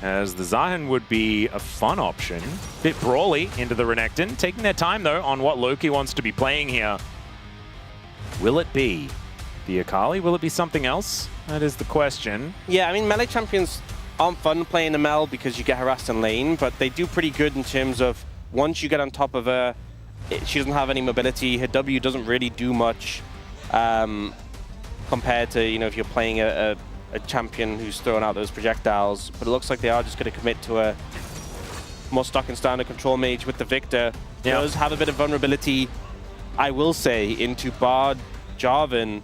as the Zahen would be a fun option. Bit brawly into the Renekton, taking their time though on what Loki wants to be playing here. Will it be the Akali? Will it be something else? That is the question. Yeah, I mean, melee champions aren't fun playing ML because you get harassed in lane, but they do pretty good in terms of once you get on top of her, she doesn't have any mobility. Her W doesn't really do much compared to, you know, if you're playing a champion who's throwing out those projectiles. But it looks like they are just going to commit to a more stock and standard control mage with the Victor. Yeah. Does have a bit of vulnerability, I will say, into Bard, Jarvan.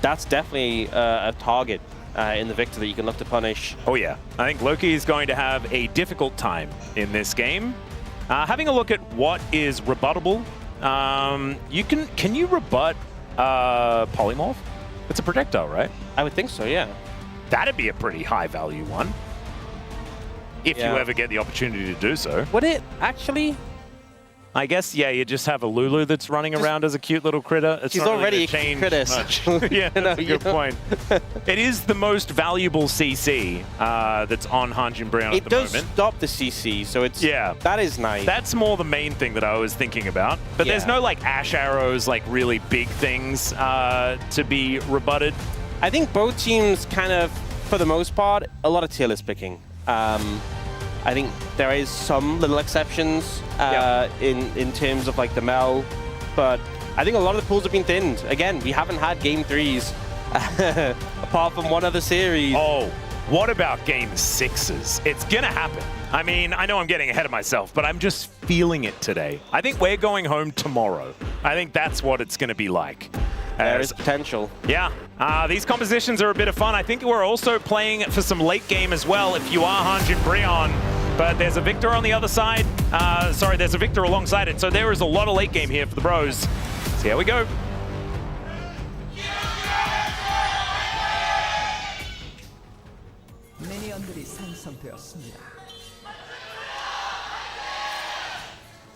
That's definitely a target in the Victor that you can look to punish. Oh yeah, I think Loki is going to have a difficult time in this game. Having a look at what is rebuttable, can you rebut Polymorph? It's a projectile, right? I would think so, yeah. That'd be a pretty high value one. If you ever get the opportunity to do so. Would it actually? I guess, yeah, you just have a Lulu that's running around as a cute little critter. It's She's not really already gonna change critter. much. Yeah, that's a good point. It is the most valuable CC that's on Hanj and Brion at the moment. It does stop the CC, so it's that is nice. That's more the main thing that I was thinking about. But there's no like Ash arrows, like really big things to be rebutted. I think both teams kind of, for the most part, a lot of tier list picking. I think there is some little exceptions in terms of like the Mel, but I think a lot of the pools have been thinned. Again, we haven't had game 3s apart from one other series. Oh, what about game 6s? It's gonna happen. I mean, I know I'm getting ahead of myself, but I'm just feeling it today. I think we're going home tomorrow. I think that's what it's gonna be like. There is potential. Yeah, these compositions are a bit of fun. I think we're also playing for some late game as well if you are Hanj and Brion. But there's a Victor on the other side. Sorry, there's a Victor alongside it. So there is a lot of late game here for the bros. So here we go.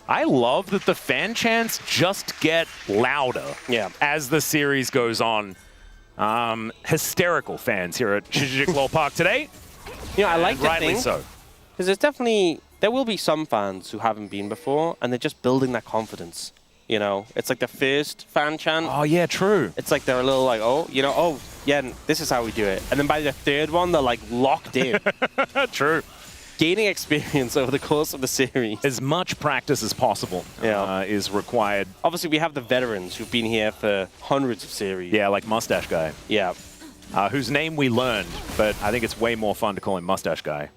I love that the fan chants just get louder as the series goes on. Hysterical fans here at LCK Park today. You know, I like to rightly think, so. because there's definitely, there will be some fans who haven't been before, and they're just building that confidence. You know, it's like the first fan chant. Oh yeah, true. It's like they're a little like, oh, you know, oh yeah, this is how we do it. And then by the third one, they're like locked in. True. Gaining experience over the course of the series. As much practice as possible is required. Obviously, we have the veterans who've been here for hundreds of series. Yeah, like Mustache Guy. Yeah. Whose name we learned, but I think it's way more fun to call him Mustache Guy.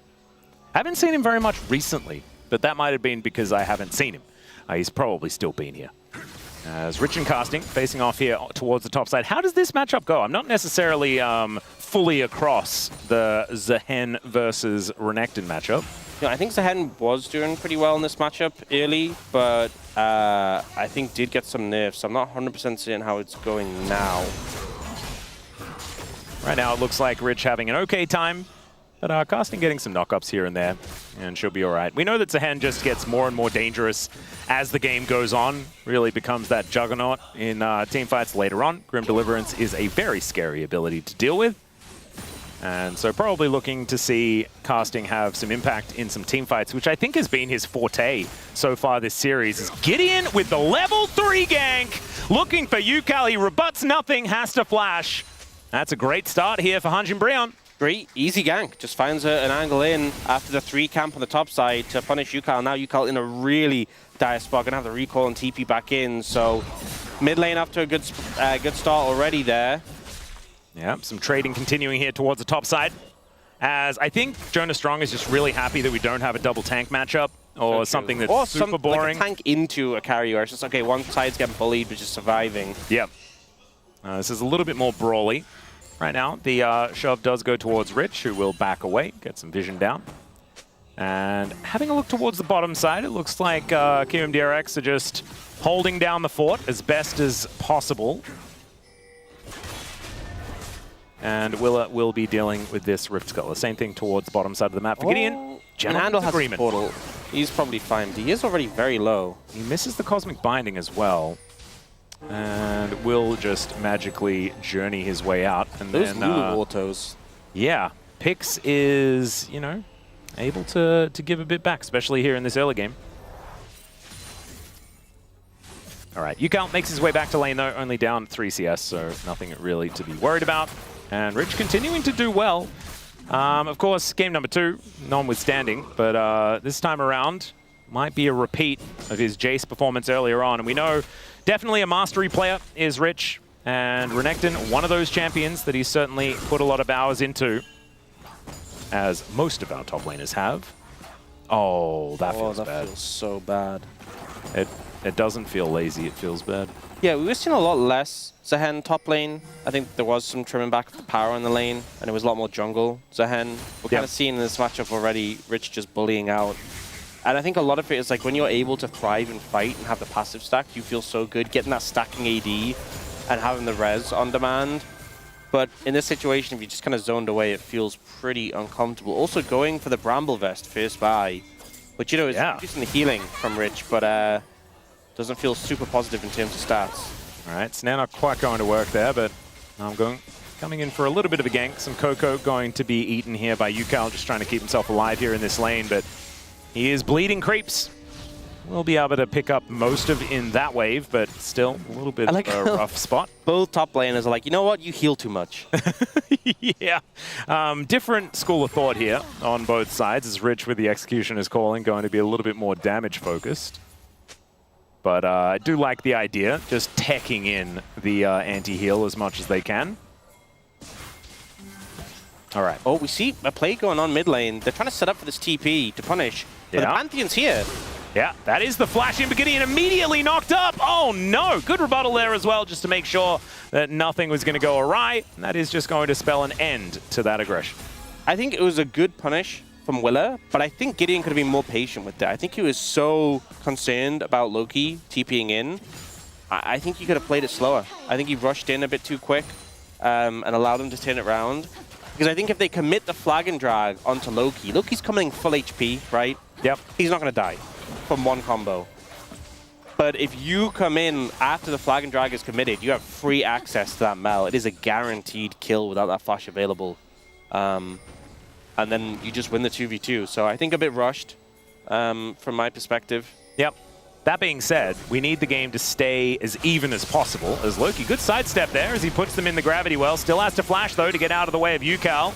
Haven't seen him very much recently, but that might have been because I haven't seen him. He's probably still been here. As Rich and Casting facing off here towards the top side. How does this matchup go? I'm not necessarily fully across the Zahen versus Renekton matchup. Yeah, I think Zahen was doing pretty well in this matchup early, but I think did get some nerfs. I'm not 100% certain how it's going now. Right now it looks like Rich having an okay time, but Casting getting some knock-ups here and there, and she'll be all right. We know that Zahen just gets more and more dangerous as the game goes on, really becomes that juggernaut in team fights later on. Grim Deliverance is a very scary ability to deal with, and so probably looking to see Casting have some impact in some team fights, which I think has been his forte so far this series. Is Gideon with the level 3 gank, looking for Yukali, rebuts nothing, has to flash. That's a great start here for Hanjin Breon. Great, easy gank. Just finds an angle in after the 3 camp on the top side to punish Yukal. Now Yukal in a really dire spot. Gonna have the recall and TP back in. So mid lane up to a good start already there. Yeah, some trading continuing here towards the top side. As I think Jonas Strong is just really happy that we don't have a double tank matchup or something that's super boring. Like a tank into a carry where it's just, okay, one side's getting bullied but just surviving. Yep. This is a little bit more brawly. Right now, the shove does go towards Rich, who will back away, get some vision down. And having a look towards the bottom side, it looks like KRX are just holding down the fort as best as possible. And Willa will be dealing with this Rift Skull. The same thing towards the bottom side of the map for Gideon. Handle has a portal. He's probably fine. He is already very low. He misses the Cosmic Binding as well. And will just magically journey his way out. And those then, Lulu autos. Yeah, Pix is, you know, able to give a bit back, especially here in this early game. All right, Yukal makes his way back to lane though, only down 3 CS, so nothing really to be worried about. And Rich continuing to do well. Of course, game number 2, notwithstanding, but this time around might be a repeat of his Jace performance earlier on. And we know definitely a mastery player is Rich, and Renekton, one of those champions that he's certainly put a lot of hours into, as most of our top laners have. Oh, that feels bad. That feels so bad. It doesn't feel lazy, it feels bad. Yeah, we were seeing a lot less Zehen top lane. I think there was some trimming back of the power in the lane, and it was a lot more jungle Zehen. We're kind of seeing in this matchup already, Rich just bullying out. And I think a lot of it is like when you're able to thrive and fight and have the passive stack, you feel so good getting that stacking AD and having the res on demand. But in this situation, if you just kind of zoned away, it feels pretty uncomfortable. Also going for the Bramble Vest first buy, which, you know, is reducing the healing from Rich, but doesn't feel super positive in terms of stats. All right, so now not quite going to work there, but I'm coming in for a little bit of a gank. Some Coco going to be eaten here by Yukal, just trying to keep himself alive here in this lane, but he is bleeding creeps. We'll be able to pick up most of in that wave, but still a little bit of a rough spot. Both top laners are like, you know what? You heal too much. Yeah. Different school of thought here on both sides, as Rich with the execution is calling, going to be a little bit more damage focused. But I do like the idea, just teching in the anti-heal as much as they can. All right. Oh, we see a play going on mid lane. They're trying to set up for this TP to punish. But the Pantheon's here. Yeah, that is the flash in beginning and immediately knocked up. Oh no, good rebuttal there as well, just to make sure that nothing was going to go awry. And that is just going to spell an end to that aggression. I think it was a good punish from Willa, but I think Gideon could have been more patient with that. I think he was so concerned about Loki TPing in. I think he could have played it slower. I think he rushed in a bit too quick and allowed him to turn it around. Because I think if they commit the flag and drag onto Loki, Loki's coming full HP, right? Yep. He's not going to die from one combo. But if you come in after the flag and drag is committed, you have free access to that Mel. It is a guaranteed kill without that flash available. And then you just win the 2v2. So I think a bit rushed from my perspective. Yep. That being said, we need the game to stay as even as possible. As Loki, good sidestep there as he puts them in the gravity well. Still has to flash, though, to get out of the way of Yukal.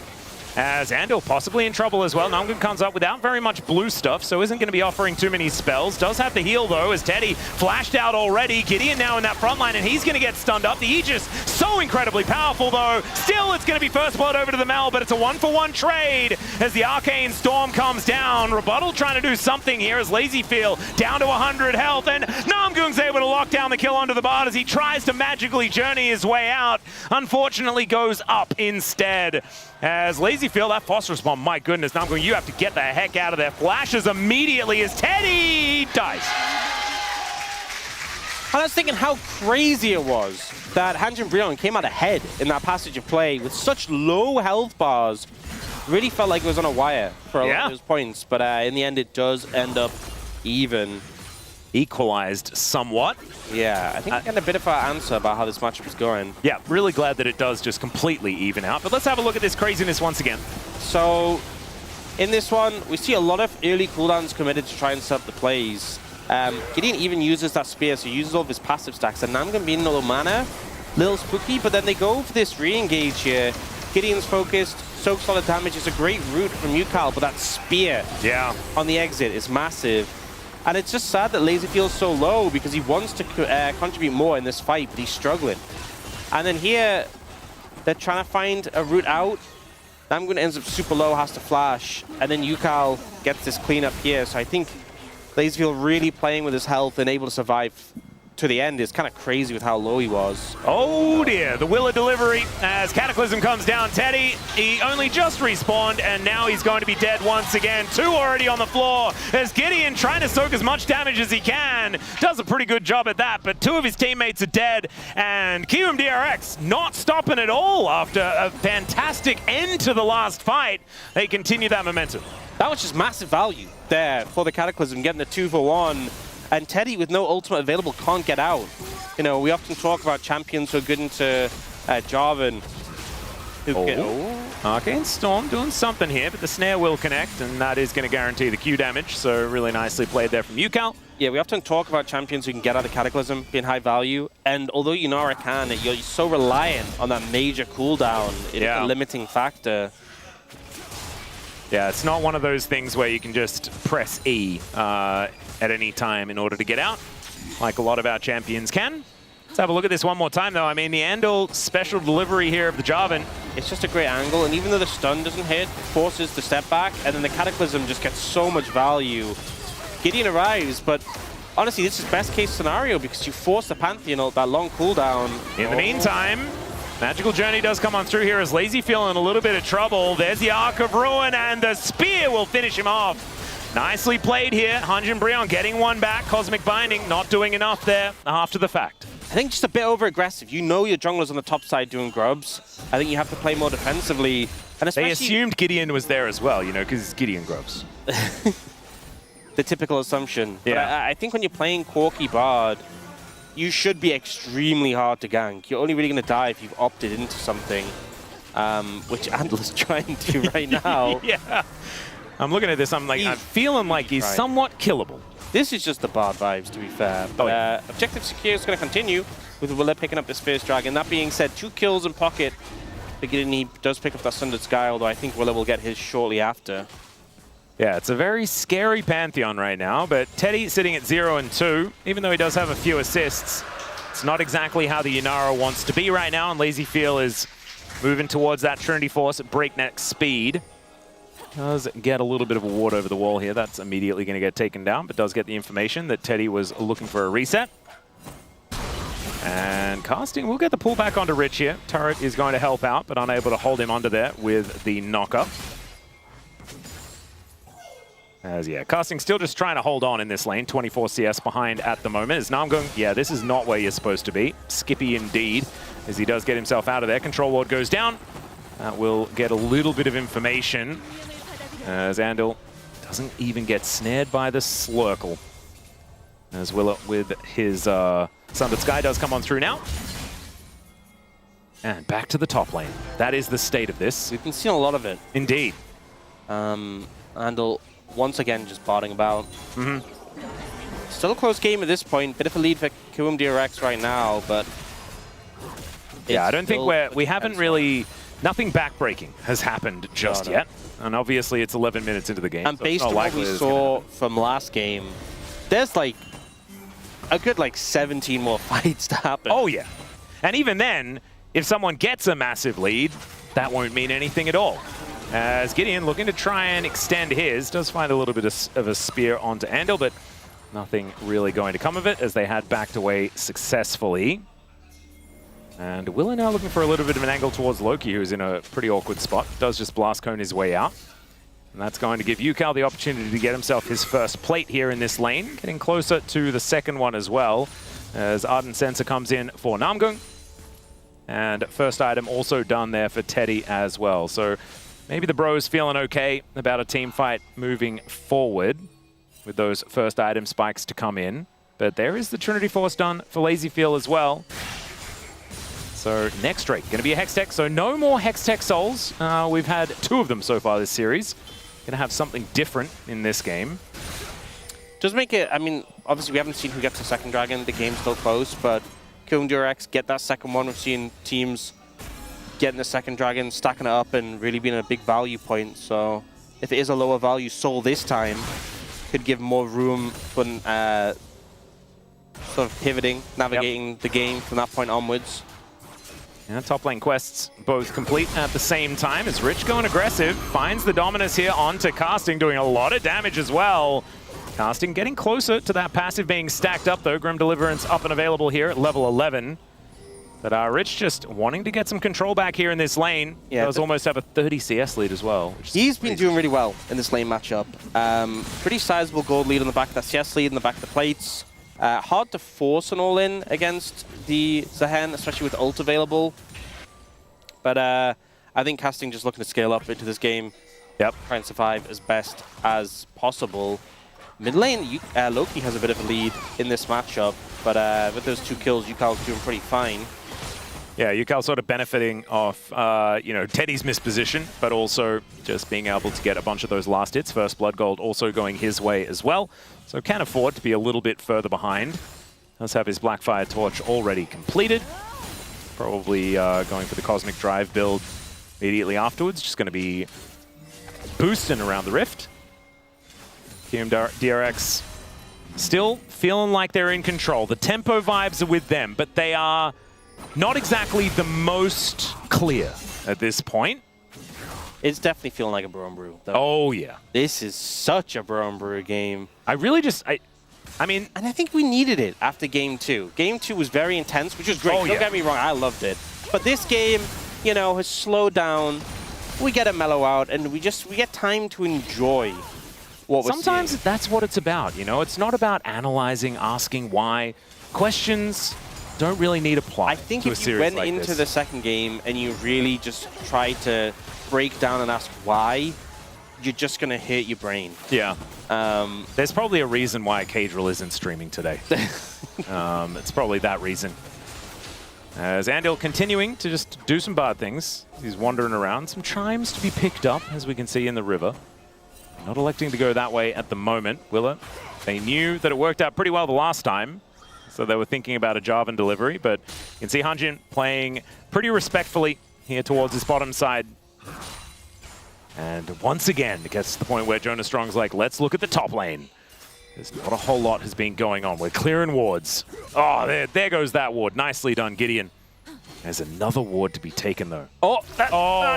As Andil possibly in trouble as well. Namgun comes up without very much blue stuff, so isn't going to be offering too many spells. Does have to heal, though, as Teddy flashed out already. Gideon now in that front line, and he's going to get stunned up. The Aegis, so incredibly powerful, though. Still, it's going to be first blood over to the Mel, but it's a 1-for-1 trade as the Arcane Storm comes down. Rebuttal trying to do something here as Lazyfield down to 100 health, and Namgun's able to lock down the kill onto the bard as he tries to magically journey his way out. Unfortunately, goes up instead. As Lazyfield, that phosphorus bomb, my goodness, Namgun, you have to get the heck out of there. Flashes immediately as Teddy dies. And I was thinking how crazy it was that Hanjin Breon came out ahead in that passage of play with such low health bars. Really felt like it was on a wire for a lot of those points, but in the end it does end up even. Equalized somewhat. Yeah, I think we got a bit of our answer about how this matchup is going. Yeah, really glad that it does just completely even out. But let's have a look at this craziness once again. So, in this one, we see a lot of early cooldowns committed to try and set up the plays. Gideon even uses that spear, so he uses all of his passive stacks. And Namgun being low mana, little spooky, but then they go for this re-engage here. Gideon's focused, soak solid damage is a great route from Yukal, but that spear on the exit is massive. And it's just sad that Lazy feels so low because he wants to contribute more in this fight, but he's struggling. And then here, they're trying to find a route out. Namgun ends up super low, has to flash, and then Yukal gets this cleanup here. So I think Lazyfield really playing with his health and able to survive to the end is kind of crazy with how low he was. Oh dear, the Willa delivery as Cataclysm comes down. Teddy, he only just respawned and now he's going to be dead once again. 2 already on the floor as Gideon trying to soak as much damage as he can. Does a pretty good job at that, but 2 of his teammates are dead and KRX not stopping at all after a fantastic end to the last fight. They continue that momentum. That was just massive value there for the Cataclysm, getting the 2-for-1. And Teddy, with no ultimate available, can't get out. You know, we often talk about champions who are good into Jarvan. Arcane Storm doing something here, but the snare will connect, and that is going to guarantee the Q damage. So really nicely played there from Yukal. Yeah, we often talk about champions who can get out of Cataclysm, being high value. And although Yunara can, you're so reliant on that major cooldown. It's a limiting factor. Yeah, it's not one of those things where you can just press E at any time in order to get out, like a lot of our champions can. Let's have a look at this one more time, though. I mean, the Andal special delivery here of the Jarvan. It's just a great angle, and even though the stun doesn't hit, forces the step back, and then the Cataclysm just gets so much value. Gideon arrives, but honestly, this is best case scenario because you force the Pantheon that long cooldown. In the meantime, Magical Journey does come on through here as Lazy feeling a little bit of trouble. There's the Arc of Ruin, and the Spear will finish him off. Nicely played here. Hanjin Brion getting one back. Cosmic Binding not doing enough there after the fact. I think just a bit over-aggressive. You know your jungler's on the top side doing grubs. I think you have to play more defensively. And they assumed Gideon was there as well, you know, because it's Gideon grubs. The typical assumption. Yeah. But I think when you're playing Corki Bard, you should be extremely hard to gank. You're only really going to die if you've opted into something, which Andal is trying to right now. Yeah. I'm looking at this, I'm feeling like he's somewhat killable. This is just the Bard vibes, to be fair. Objective secure is going to continue with Willa picking up this first dragon. That being said, 2 kills in pocket. Beginning, he does pick up that Sundered Sky, although I think Willa will get his shortly after. Yeah, it's a very scary Pantheon right now, but Teddy sitting at 0 and 2, even though he does have a few assists. It's not exactly how the Yunara wants to be right now, and Lazy Feel is moving towards that Trinity Force at breakneck speed. Does get a little bit of a ward over the wall here. That's immediately going to get taken down, but does get the information that Teddy was looking for a reset. And casting will get the pull back onto Rich here. Turret is going to help out, but unable to hold him under there with the knock-up. As casting still just trying to hold on in this lane. 24 CS behind at the moment. As Namgung, this is not where you're supposed to be. Skippy indeed, as he does get himself out of there. Control ward goes down. That will get a little bit of information. As Andal doesn't even get snared by the Slurkle. As Willa with his Sundered Sky does come on through now. And back to the top lane. That is the state of this. We've been seeing a lot of it. Indeed. Andal once again just botting about. Still a close game at this point. Bit of a lead for KRX right now, but... I don't think we haven't really... Nothing backbreaking has happened just yet. And obviously it's 11 minutes into the game. And based on what we saw from last game, there's like a good 17 more fights to happen. Oh yeah. And even then, if someone gets a massive lead, that won't mean anything at all. As Gideon looking to try and extend his, does find a little bit of a spear onto Andal, but nothing really going to come of it as they had backed away successfully. And Willa now looking for a little bit of an angle towards Loki, who's in a pretty awkward spot. Does just blast cone his way out. And that's going to give Yukal the opportunity to get himself his first plate here in this lane. Getting closer to the second one as well, as Ardent Sensor comes in for Namgung. And first item also done there for Teddy as well. So maybe the bros feeling okay about a team fight moving forward with those first item spikes to come in. But there is the Trinity Force done for Lazy Feel as well. So next Drake, going to be a Hextech. So no more Hextech Souls. We've had 2 of them so far this series. Going to have something different in this game. Does make it, I mean, obviously we haven't seen who gets the second dragon. The game's still close, but KRX get that second one. We've seen teams getting the second dragon, stacking it up, and really being a big value point. So if it is a lower value soul this time, could give more room for sort of pivoting, navigating the game from that point onwards. And top lane quests both complete at the same time as Rich going aggressive, finds the Dominus here onto Casting, doing a lot of damage as well. Casting getting closer to that passive being stacked up though. Grim Deliverance up and available here at level 11. But Rich just wanting to get some control back here in this lane. Yeah, does almost have a 30 CS lead as well. He's been doing really well in this lane matchup. Pretty sizable gold lead on the back of that CS lead, in the back of the plates. Hard to force an all-in against the Zahen, especially with ult available. But I think Casting just looking to scale up into this game. Yep. Try and survive as best as possible. Mid lane, Loki has a bit of a lead in this matchup, but with those 2 kills, Yukal's doing pretty fine. Yeah, Yukal sort of benefiting off, you know, Teddy's misposition, but also just being able to get a bunch of those last hits. First Blood Gold also going his way as well, so can afford to be a little bit further behind. Does have his Blackfire Torch already completed. Probably going for the Cosmic Drive build immediately afterwards. Just going to be boosting around the Rift. KRX still feeling like they're in control. The tempo vibes are with them, but they are not exactly the most clear at this point. It's definitely feeling like a Brew and Brew, though. Oh, yeah. This is such a Brew and Brew game. I really just... I mean... And I think we needed it after Game 2. Game 2 was very intense, which was great. Oh, Don't get me wrong, I loved it. But this game, you know, has slowed down. We get a mellow out, and we get time to enjoy what we're seeing. Sometimes that's what it's about, you know? It's not about analyzing, asking why. Questions don't really need a plot. I think if you went into the second game and you really just tried to break down and ask why, you're just going to hit your brain. Yeah. There's probably a reason why Cadril isn't streaming today. It's probably that reason. As Andil continuing to just do some bad things. He's wandering around. Some chimes to be picked up, as we can see in the river. Not electing to go that way at the moment, Willa. They knew that it worked out pretty well the last time, so they were thinking about a Jarvan delivery, but you can see Hanjin playing pretty respectfully here towards his bottom side. And once again, it gets to the point where Jonas Strong's like, let's look at the top lane. There's not a whole lot has been going on. We're clearing wards. Oh, there goes that ward. Nicely done, Gideon. There's another ward to be taken, though. Oh,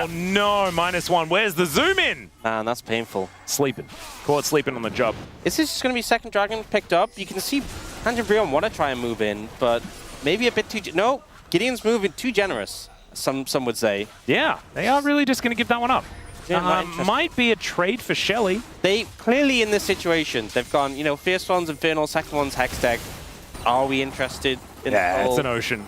no, -1. Where's the zoom in? Man, that's painful. Sleeping. Caught sleeping on the job. Is this just going to be second dragon picked up? You can see Hanjin Brion want to try and move in, but maybe a bit too... No, Gideon's moving too generous, some would say. Yeah, they are really just going to give that one up. Yeah, might be a trade for Shelly. They clearly in this situation, they've gone, you know, Fierce one's Infernal, second one's Hex Tech. Are we interested in it's an Ocean.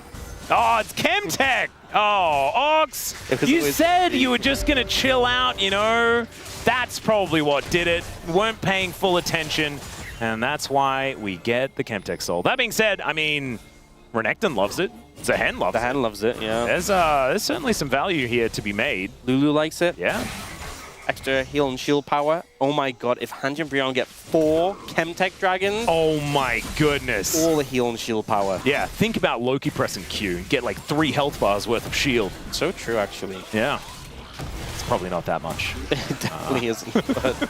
Oh, it's Chemtech! Oh, Ox! You said you were just going to chill out, you know? That's probably what did it. Weren't paying full attention, and that's why we get the Chemtech Soul. That being said, I mean, Renekton loves it. Zahen loves it. Zahen loves it, yeah. There's certainly some value here to be made. Lulu likes it. Yeah. Extra heal and shield power. Oh my god, if Hanjin Brion get 4 Chemtech Dragons... Oh my goodness. All the heal and shield power. Yeah, think about Loki pressing Q and get like 3 health bars worth of shield. So true, actually. Yeah. It's probably not that much. It definitely isn't, but...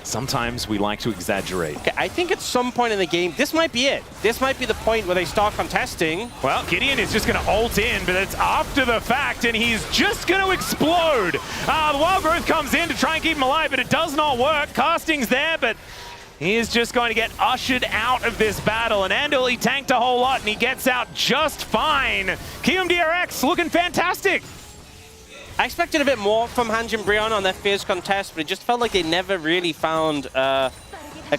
Sometimes we like to exaggerate. Okay, I think at some point in the game, this might be it. This might be the point where they start contesting. Well, Gideon is just going to ult in, but it's after the fact, and he's just going to explode. The Wild Growth comes in to try and keep him alive, but it does not work. Casting's there, but he is just going to get ushered out of this battle. And Andil, he tanked a whole lot, and he gets out just fine. KRX looking fantastic. I expected a bit more from Hanjin Brion on their fierce contest, but it just felt like they never really found a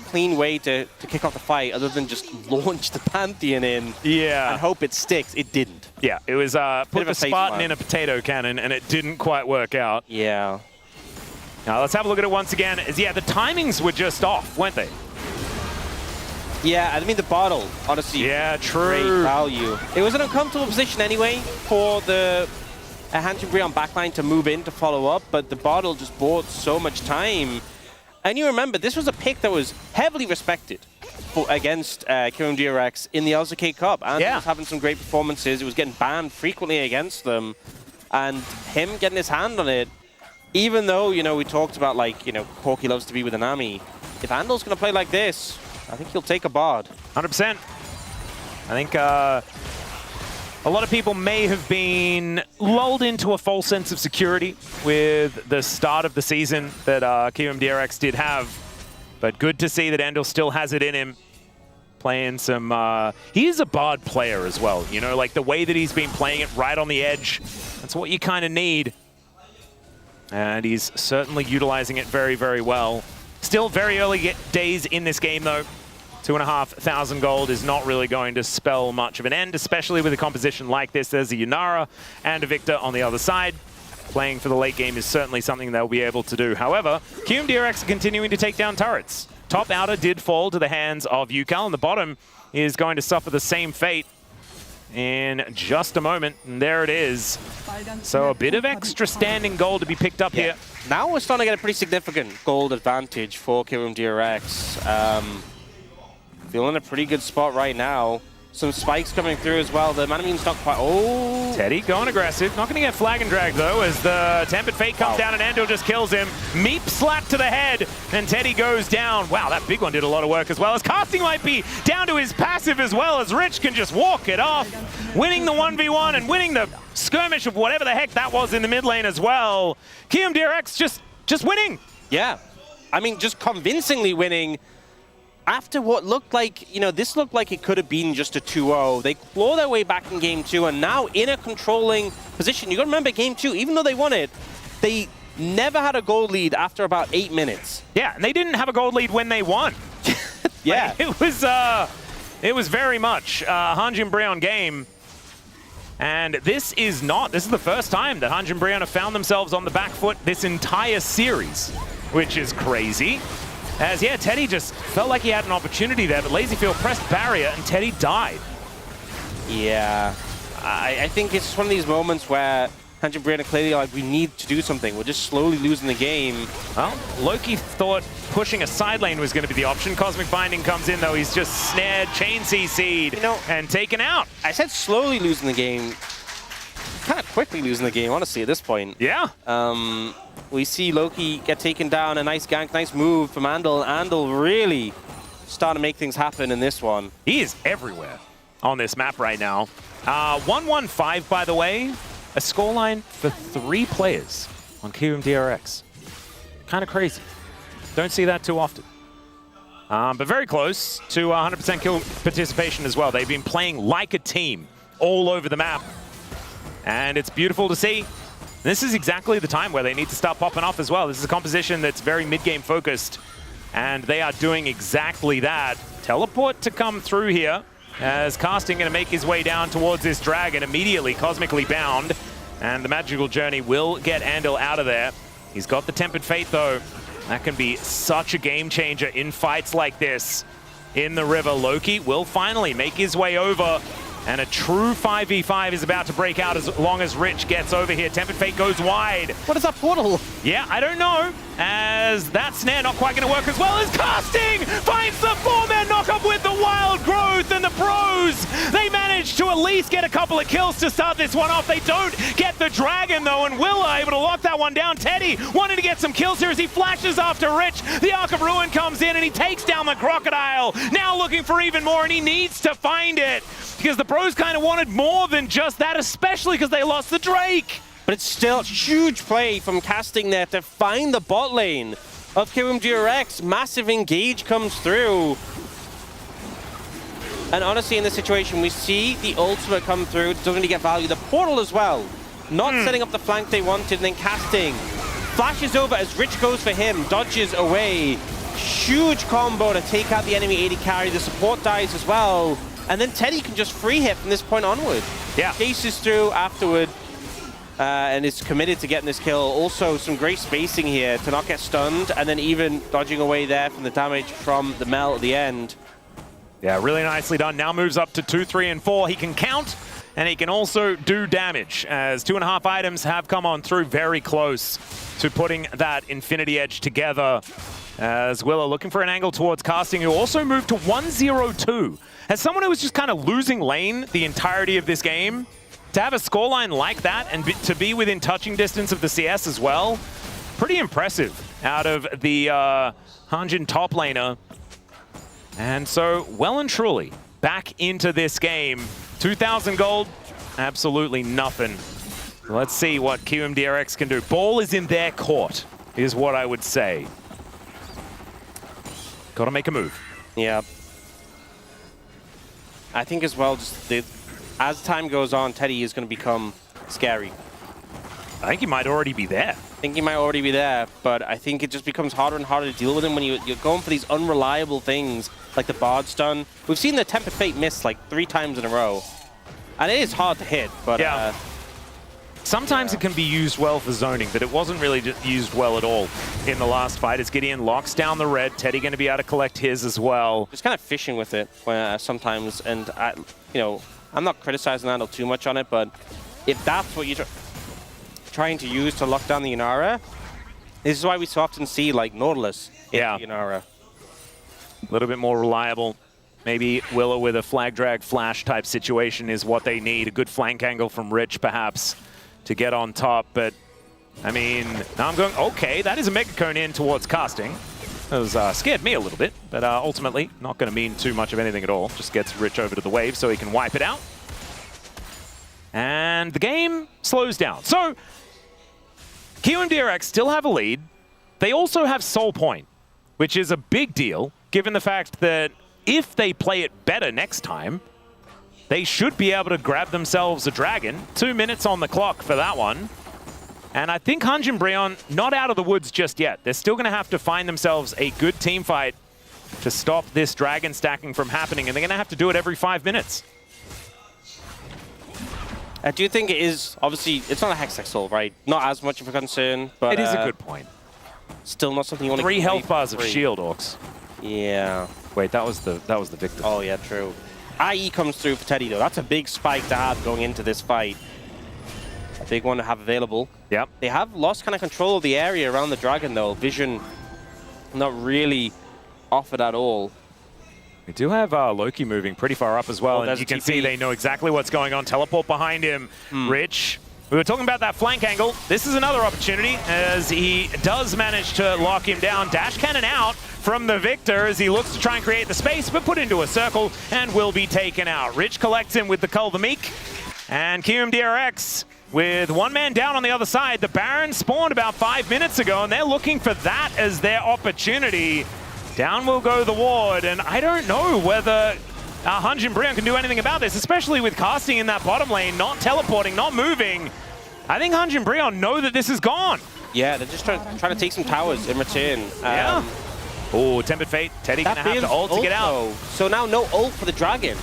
clean way to kick off the fight other than just launch the Pantheon in and hope it sticks. It didn't. Yeah, it was put the Spartan in a potato cannon, and it didn't quite work out. Yeah. Now let's have a look at it once again. Yeah, the timings were just off, weren't they? Yeah, I mean the bottle, honestly. Yeah, true. Great value. It was an uncomfortable position anyway for the Hanjin Brion backline to move in to follow up, but the bottle just bought so much time. And you remember, this was a pick that was heavily respected against KRX in the LCK Cup. And he was having some great performances. He was getting banned frequently against them. And him getting his hand on it, even though, you know, we talked about, like, you know, Corki loves to be with an Ami. If Andel's going to play like this, I think he'll take a Bard. 100%. I think a lot of people may have been lulled into a false sense of security with the start of the season that KRX did have. But good to see that Andel still has it in him. Playing some... he is a Bard player as well. You know, like the way that he's been playing it right on the edge. That's what you kind of need. And he's certainly utilizing it very, very well. Still very early days in this game, though. 2,500 gold is not really going to spell much of an end, especially with a composition like this. There's a Yunara and a Victor on the other side. Playing for the late game is certainly something they'll be able to do. However, KRX are continuing to take down turrets. Top outer did fall to the hands of UCal, and the bottom is going to suffer the same fate in just a moment. And there it is. So a bit of extra standing gold to be picked up here. Now we're starting to get a pretty significant gold advantage for KRX. Feeling a pretty good spot right now. Some spikes coming through as well. The Manamene's not quite... Oh! Teddy going aggressive. Not going to get flag and drag, though, as the Tempered Fate comes down and Andel just kills him. Meep slap to the head, and Teddy goes down. Wow, that big one did a lot of work as well, as Casting might be down to his passive as well, as Rich can just walk it off. Winning the 1v1 and winning the skirmish of whatever the heck that was in the mid lane as well. KRX just winning. Yeah. I mean, just convincingly winning. After what looked like, you know, this looked like it could have been just a 2-0. They claw their way back in game 2 and now in a controlling position. You got to remember game 2, even though they won it, they never had a gold lead after about 8 minutes. Yeah, and they didn't have a gold lead when they won. Yeah. Like, it was very much Hanjin Breon game. And this is the first time that Hanjin Breon have found themselves on the back foot this entire series, which is crazy. As, yeah, Teddy just felt like he had an opportunity there, but Lazyfield pressed barrier and Teddy died. Yeah. I think it's just one of these moments where Hanjin Breon are clearly like, we need to do something. We're just slowly losing the game. Well, Loki thought pushing a side lane was going to be the option. Cosmic Binding comes in, though. He's just snared, chain CC'd, you know, and taken out. I said slowly losing the game. Kind of quickly losing the game, honestly, at this point. Yeah. We see Loki get taken down, a nice gank, nice move from Andel. Andel really starting to make things happen in this one. He is everywhere on this map right now. 1-1-5, by the way. A scoreline for 3 players on KRX. Kind of crazy. Don't see that too often. But very close to 100% kill participation as well. They've been playing like a team all over the map. And it's beautiful to see. This is exactly the time where they need to start popping off as well. This is a composition that's very mid-game focused, and they are doing exactly that. Teleport to come through here, as Casting going to make his way down towards this dragon, immediately cosmically bound, and the Magical Journey will get Andel out of there. He's got the Tempered Fate, though. That can be such a game changer in fights like this. In the river, Loki will finally make his way over. And a true 5v5 is about to break out as long as Rich gets over here. Tempered Fate goes wide. What is that portal? Yeah, I don't know. As that snare not quite going to work as well as Casting finds the 4-man knockup with the Wild Growth, and the pros, they manage to at least get a couple of kills to start this one off. They don't get the dragon though, and Will are able to lock that one down. Teddy wanting to get some kills here as he flashes after Rich. The Arc of Ruin comes in and he takes down the Crocodile. Now looking for even more, and he needs to find it because the pros kind of wanted more than just that, especially because they lost the Drake. But it's still a huge play from Casting there to find the bot lane of KRX. Massive engage comes through. And honestly, in this situation, we see the ultimate come through. Still going to get value. The portal as well. Not setting up the flank they wanted. And then Casting flashes over as Rich goes for him. Dodges away. Huge combo to take out the enemy AD carry. The support dies as well. And then Teddy can just free hit from this point onward. Yeah. Chases through afterward. And is committed to getting this kill. Also, some great spacing here to not get stunned, and then even dodging away there from the damage from the Mel at the end. Yeah, really nicely done. Now moves up to 2, 3, and 4. He can count, and he can also do damage, as 2.5 items have come on through very close to putting that Infinity Edge together. As Willow looking for an angle towards Casting, who also moved to 1-0-2. As someone who was just kind of losing lane the entirety of this game, to have a scoreline like that and to be within touching distance of the CS as well, pretty impressive out of the Hanjin top laner. And so, well and truly, back into this game. 2,000 gold, absolutely nothing. Let's see what QMDRX can do. Ball is in their court, is what I would say. Gotta make a move. Yeah. I think as well, just as time goes on, Teddy is going to become scary. I think he might already be there. I think he might already be there, but I think it just becomes harder and harder to deal with him when you're going for these unreliable things like the Bard stun. We've seen the Tempered Fate miss like 3 times in a row. And it is hard to hit, but... Yeah. Sometimes it can be used well for zoning, but it wasn't really used well at all in the last fight. As Gideon locks down the red, Teddy going to be able to collect his as well. Just kind of fishing with it sometimes, and I'm not criticizing Nandle too much on it, but if that's what you're trying to use to lock down the Inara, this is why we so often see like Nautilus in the Inara. A little bit more reliable. Maybe Willow with a flag drag flash type situation is what they need. A good flank angle from Rich perhaps to get on top, but I mean, now I'm going, okay, that is a Mega Cone in towards Casting. That was, scared me a little bit, but ultimately not going to mean too much of anything at all. Just gets Rich over to the wave so he can wipe it out. And the game slows down. So, QMDRX still have a lead. They also have Soul Point, which is a big deal, given the fact that if they play it better next time, they should be able to grab themselves a dragon. 2 minutes on the clock for that one. And I think Hanjin Breon not out of the woods just yet. They're still going to have to find themselves a good team fight to stop this dragon stacking from happening, and they're going to have to do it every 5 minutes. I do think it is, obviously, it's not a Hextech Soul, right? Not as much of a concern, but... It is a good point. Still not something you want to... 3 health bars of shield, Orcs. Yeah. Wait, that was the victim. Oh, yeah, true. IE comes through for Teddy, though. That's a big spike to have going into this fight. A big one to have available. Yep. They have lost kind of control of the area around the dragon, though. Vision not really offered at all. We do have Loki moving pretty far up as well, and you can see they know exactly what's going on. Teleport behind him. Rich. We were talking about that flank angle. This is another opportunity as he does manage to lock him down. Dash cannon out from the Victor as he looks to try and create the space, but put into a circle and will be taken out. Rich collects him with the Cull the Meek. And QMDRX with 1 man down on the other side. The Baron spawned about 5 minutes ago, and they're looking for that as their opportunity. Down will go the ward, and I don't know whether Hanjin Breon can do anything about this, especially with Casting in that bottom lane, not teleporting, not moving. I think Hanjin Breon know that this is gone. Yeah, they're just trying to take some towers in return. Yeah. Oh, Tempered Fate. Teddy gonna have to ult to get out. Though. So now no ult for the dragon.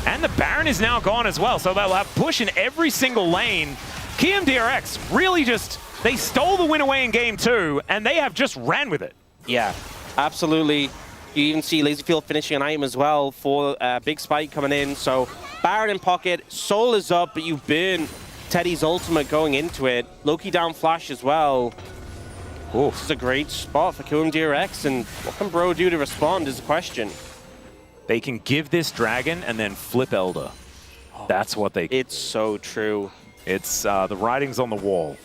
And the Baron is now gone as well, so they'll have push in every single lane. QMDRX really just, they stole the win away in game 2, and they have just ran with it. Yeah, absolutely. You even see Lazyfield finishing an item as well for big spike coming in. So Baron in pocket, Soul is up, but you burn Teddy's ultimate going into it. Loki down flash as well. Oh, this is a great spot for QMDRX, and what can Bro do to respond is the question. They can give this dragon and then flip Elder. That's what they... It's so true. It's the writing's on the wall.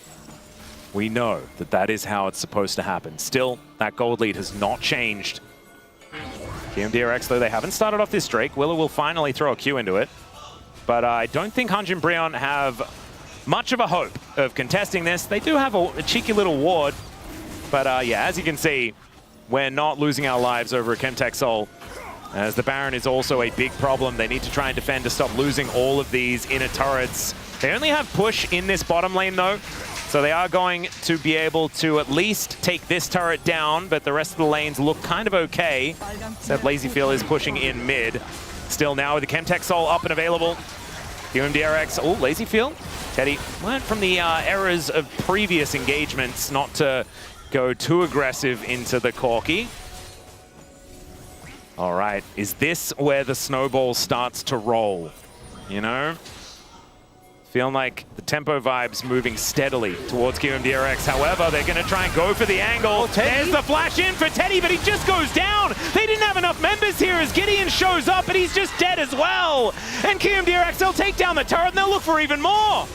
We know that that is how it's supposed to happen. Still, that gold lead has not changed. QMDRX, though, they haven't started off this Drake. Willow will finally throw a Q into it. But I don't think Hanjin Breon have much of a hope of contesting this. They do have a cheeky little ward. But yeah, as you can see, we're not losing our lives over a Chemtech Soul. As the Baron is also a big problem. They need to try and defend to stop losing all of these inner turrets. They only have push in this bottom lane, though. So they are going to be able to at least take this turret down, but the rest of the lanes look kind of okay. Except Lazyfield is pushing in mid. Still now with the Chemtech Soul up and available. QMDRX, oh, Lazyfield. Teddy learned from the errors of previous engagements not to go too aggressive into the Corki. All right, is this where the snowball starts to roll? You know? Feeling like the tempo vibe's moving steadily towards KRX. However, they're going to try and go for the angle. There's the flash in for Teddy, but he just goes down. They didn't have enough members here as Gideon shows up, and he's just dead as well. And KRX, they'll take down the turret, and they'll look for even more.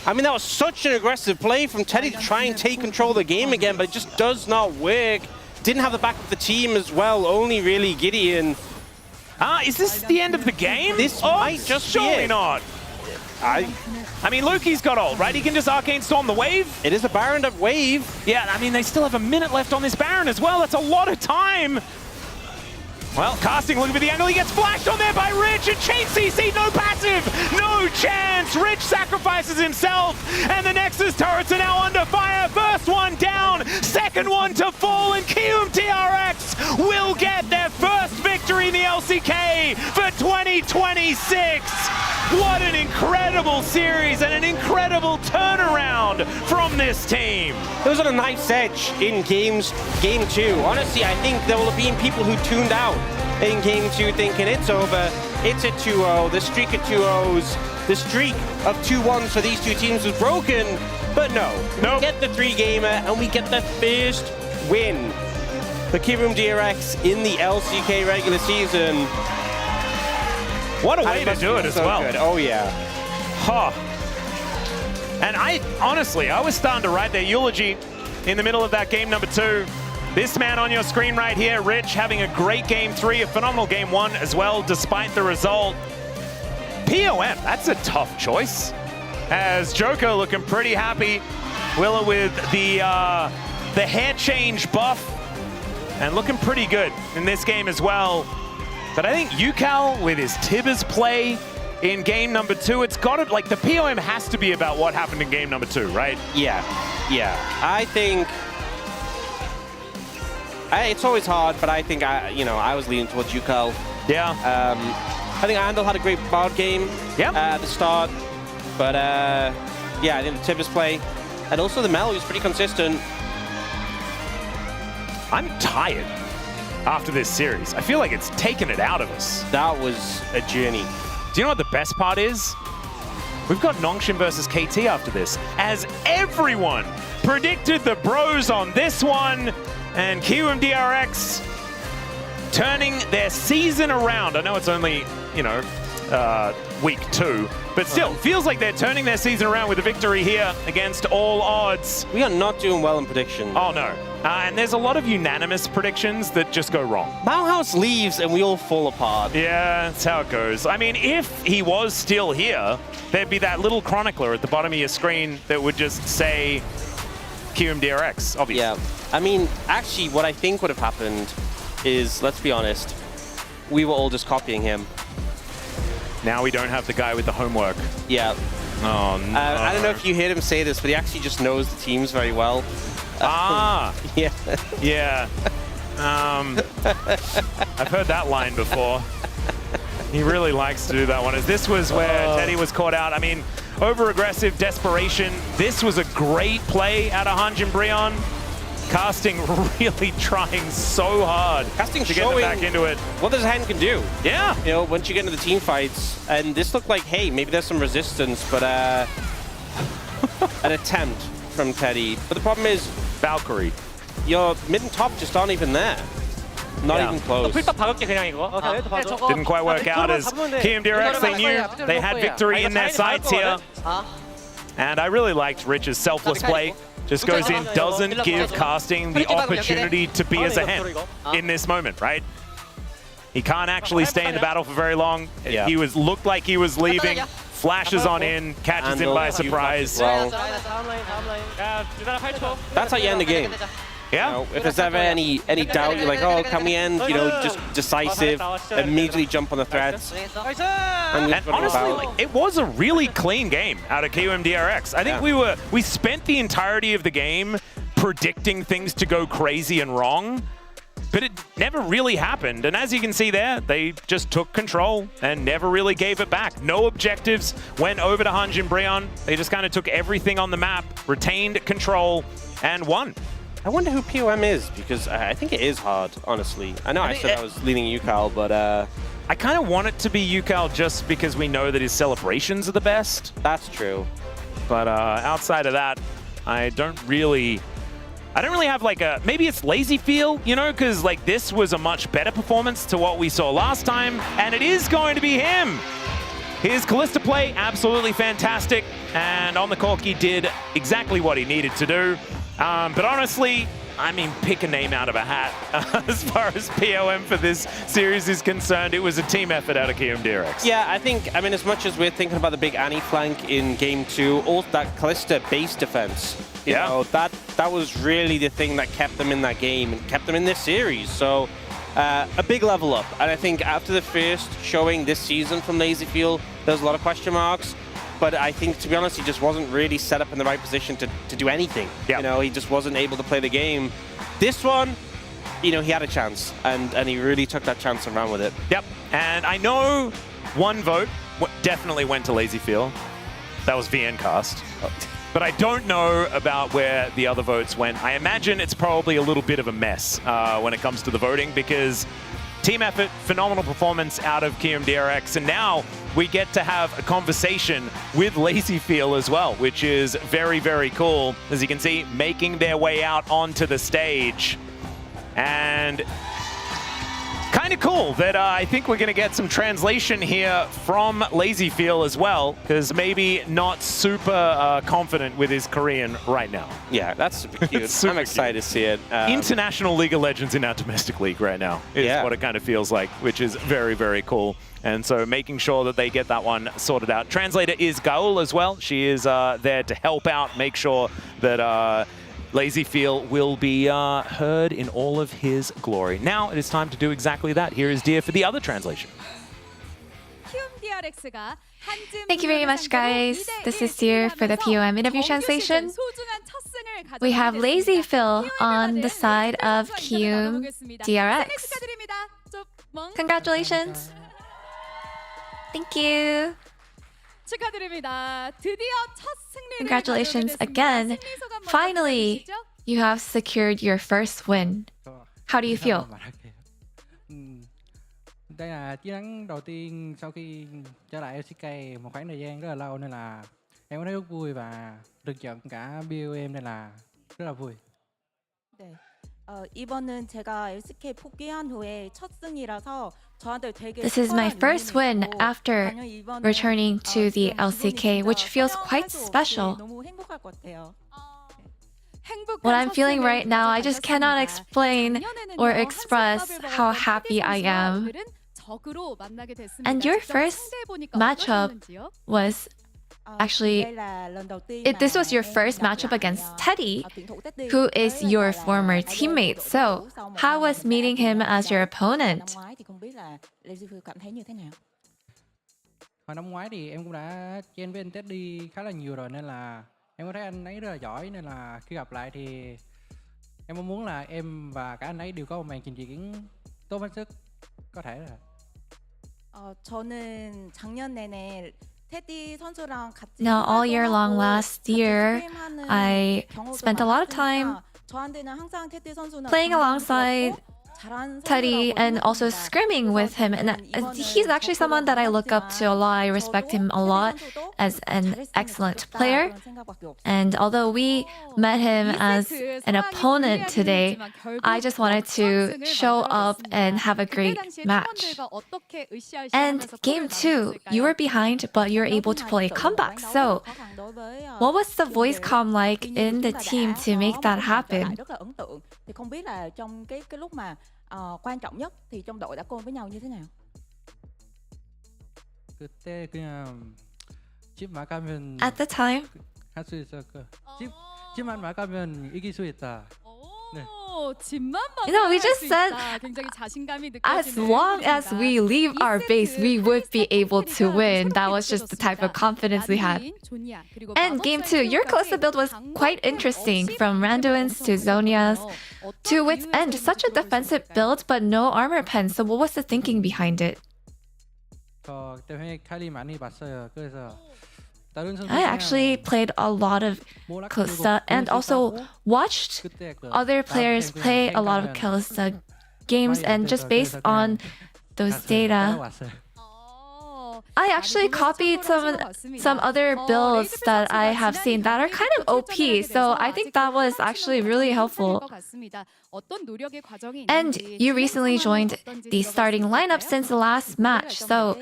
I mean, that was such an aggressive play from Teddy to try and take control of the game again, but it just does not work. Didn't have the back of the team as well, only really Gideon. Is this the end of the game? This might just be surely it. not. I mean, Luki's got ult, right? He can just Arcane Storm the wave. It is a Baron up wave. Yeah, I mean, they still have a minute left on this Baron as well. That's a lot of time. Well, Casting looking for the angle. He gets flashed on there by Rich. And Chain CC, no passive, no chance. Rich sacrifices himself. And the Nexus turrets are now under fire. First one down, second one to fall. And KRX will get their first victory in the LCK for 2026. What an incredible series and an incredible turnaround from this team. It was on a nice edge in game 2. Honestly, I think there will have been people who tuned out in game 2 thinking it's over. It's a 2-0, the streak of 2-0s, the streak of 2-1s for these two teams was broken. But no, we get the 3-gamer and we get the first win for KRX in the LCK regular season. What a way to do it as well. Good. Oh, yeah. Huh. And I was starting to write their eulogy in the middle of that game number 2. This man on your screen right here, Rich, having a great game 3, a phenomenal game 1 as well, despite the result. POM, that's a tough choice. As Joker looking pretty happy. Willa with the hair change buff and looking pretty good in this game as well. But I think Yukal with his Tibbers play in game number 2, it's got to, like, the POM has to be about what happened in game number 2, right? Yeah, yeah. I think it's always hard, but I think I was leaning towards Yukal. Yeah. I think Andal had a great board game at the start, but yeah, I think the Tibbers play and also the Mel was pretty consistent. I'm tired after this series. I feel like it's taken it out of us. That was a journey. Do you know what the best part is? We've got Nongshin versus KT after this, as everyone predicted the bros on this one, and KRX turning their season around. I know it's only, week 2, but still, feels like they're turning their season around with a victory here against all odds. We are not doing well in prediction. Oh, no. And there's a lot of unanimous predictions that just go wrong. Bauhaus leaves and we all fall apart. Yeah, that's how it goes. I mean, if he was still here, there'd be that little chronicler at the bottom of your screen that would just say KRX, obviously. Yeah. I mean, actually, what I think would have happened is, let's be honest, we were all just copying him. Now we don't have the guy with the homework. Yeah. Oh, no. I don't know if you heard him say this, but he actually just knows the teams very well. Yeah. Yeah. I've heard that line before. He really likes to do that one. As this was where Teddy was caught out. I mean, over-aggressive desperation. This was a great play out of Hanjin Brion. Casting really trying so hard Casting to get them back into it. What this hand can do. Yeah. You know, once you get into the team fights, and this looked like, hey, maybe there's some resistance, but an attempt from Teddy. But the problem is, Valkyrie. your mid and top just aren't even there. Not even close. 풀탑 박을게 그냥 이거. 오케이, 또 봐줘. Didn't quite work out as KRX, they knew they had victory in their sights here. And I really liked Rich's selfless play. Just goes in, doesn't give Casting the opportunity to be as a hand in this moment, right? He can't actually stay in the battle for very long. Yeah. He looked like he was leaving, flashes on in, catches him by surprise. Well, 야, 유달아 8초. that's how you end the game. Yeah. You know, if there's ever any doubt, you're like, oh, can we end? You know, just decisive, immediately jump on the threats. And honestly, like, it was a really clean game out of KRX. I think we spent the entirety of the game predicting things to go crazy and wrong, but it never really happened. And as you can see there, they just took control and never really gave it back. No objectives went over to Hanjin Brion. They just kind of took everything on the map, retained control, and won. I wonder who POM is, because I think it is hard, honestly. I know I said I was leaning UCal, but I kind of want it to be UCal just because we know that his celebrations are the best. that's true. But outside of that, I don't really have like a, maybe it's lazy feel, you know, because like this was a much better performance to what we saw last time, and it is going to be him. His Kalista play, absolutely fantastic, and on the Corki did exactly what he needed to do. But honestly, I mean, pick a name out of a hat. As far as POM for this series is concerned, it was a team effort out of KRX. Yeah, I mean, as much as we're thinking about the big Annie flank in Game 2, all that Kalista base defense, you know, that was really the thing that kept them in that game and kept them in this series. So a big level up. And I think after the first showing this season from LazyField, there's a lot of question marks. But I think, to be honest, he just wasn't really set up in the right position to do anything. You know, he just wasn't able to play the game. This one, you know, he had a chance, and he really took that chance and ran with it. Yep, and I know one vote definitely went to LazyField. That was VNcast. But I don't know about where the other votes went. I imagine it's probably a little bit of a mess when it comes to the voting, because team effort, phenomenal performance out of KRX, and now we get to have a conversation with LazyField as well, which is very, very cool. As you can see, making their way out onto the stage. And kind of cool that I think we're going to get some translation here from LazyField as well, because maybe not super confident with his Korean right now. Yeah, that's super cute. Super I'm excited to see it. International League of Legends in our domestic league right now is what it kind of feels like, which is very, very cool. And so making sure that they get that one sorted out. Translator is Gaul as well. She is there to help out, make sure that LazyField will be heard in all of his glory. Now it is time to do exactly that. Here is Dia for the other translation. Thank you very much, guys. This is Dear for the POM interview translation. We have LazyField on the side of KRX. Congratulations. Thank you. Congratulations again. Finally, you have secured your first win. How do you feel? Đây là chiến thắng đầu tiên sau khi trở lại LCK một khoảng thời gian rất là lâu, nên là em có thấy rất vui và được chọn cả BOM nên là rất là vui. 네. 이번은 제가 LCK 복귀한 후에 첫 승이라서 저한테 되게 This is my first win after returning to the LCK, which feels quite special. 너무 행복할 것 같아요. What I'm feeling right now, I just cannot explain or express how happy I am. And your first matchup was actually, this was your first matchup against Teddy, who is your former teammate. So, how was meeting him as your opponent? Hồi năm ngoái thì em cũng đã chen với anh Teddy khá là nhiều rồi, nên là em có thấy anh ấy rất là giỏi, nên là khi gặp lại thì em mong muốn là em và cả anh ấy đều có một màn trình diễn tốt hết sức có thể rồi. 저는 작년 내내 테디 선수랑 같이 Now, all year long last year, I spent a lot of time playing alongside Teddy and also scrimming with him, and he's actually someone that I look up to a lot. I respect him a lot as an excellent player, and although we met him as an opponent today, I just wanted to show up and have a great match. And game 2, you were behind, but you were able to play a comeback. So what was the voice comm like in the team to make that happen? Thì không biết là trong cái lúc mà quan trọng nhất thì trong đội đã call với nhau như thế nào? 그때 그냥 집 나가면 At the time, 할 수 있었고 집만 나가면 이길 수 있다. 네. we just said as long as we leave our base, we would be able to win. That was just the type of confidence we had. And game 2, your Kalista build was quite interesting, from Randuin's to Zhonya's to Wit's End. Such a defensive build, but no armor pen. So what was the thinking behind it? 저 그때 칼리 많이 봤어요. 그래서 I actually played a lot of Kalista and also watched other players play a lot of Kalista games, and just based on those data, I actually copied some other builds that I have seen that are kind of OP, so I think that was actually really helpful. And you recently joined the starting lineup since the last match, so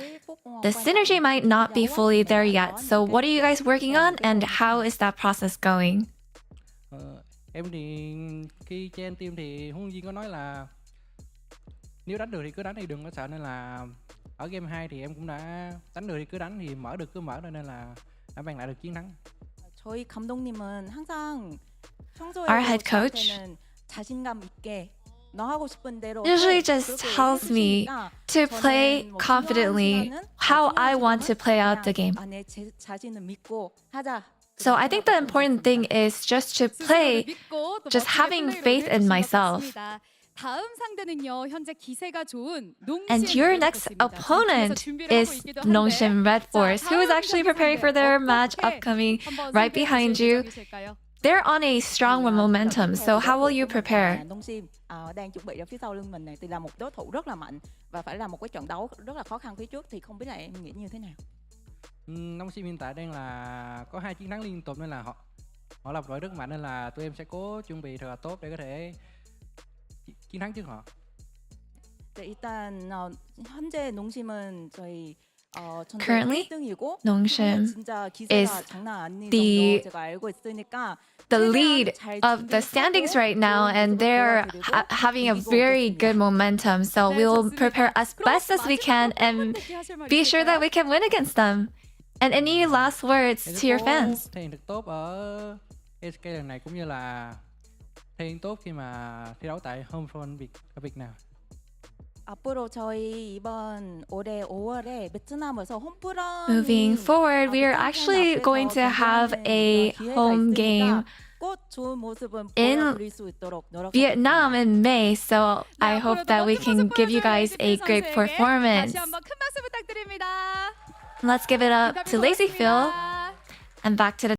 the synergy might not be fully there yet. So what are you guys working on, and how is that process going? Em thì khi trên team thì Huân Duyên có nói là nếu đánh được thì cứ đánh, thì đừng có sợ, nên là ở game 2 thì em cũng đã đánh được thì cứ đánh, thì mở được cứ mở thôi, nên là đã mang lại được chiến thắng. 저희 감독님은 항상 평소에 Our head coach 저한테는 자신감 있게 너 하고 싶은 대로 usually just tells me to play confidently how I want to play out the game. 안에 제 자신을 믿고 하자. So I think the important thing is just to play, just having faith in myself. And your next opponent is Nongshim Red Force, who is actually preparing for their match upcoming right behind you. They're on a strong momentum, so how will you prepare? Nongshim đang chuẩn bị ở phía sau lưng mình này, thì là một đối thủ rất là mạnh và phải là một cái trận đấu rất là khó khăn phía trước, thì không biết là em nghĩ như thế nào? Nongshim hiện tại đang là có 2 chiến thắng liên tục, nên là họ lập đội rất mạnh, nên là tụi em sẽ cố chuẩn bị thật là tốt để có thể chiến thắng trước họ. 네, 일단 현재 농심은 저희 Currently, Nongshim is the lead of the standings right now, and they're having a very good momentum. So we'll prepare as best as we can and be sure that we can win against them. And any last words to your fans? Thể hiện thật tốt ở LCK lần này, cũng như là thể hiện tốt khi mà thi đấu tại Homefront ở Việt Nam. 앞으로 저희 이번 올해 5월에 베트남에서 홈프런 Moving forward, we are actually going to have a home game in Vietnam in May, so I hope that we can give you guys a great performance. Let's give it up to Lazy Phil and back to the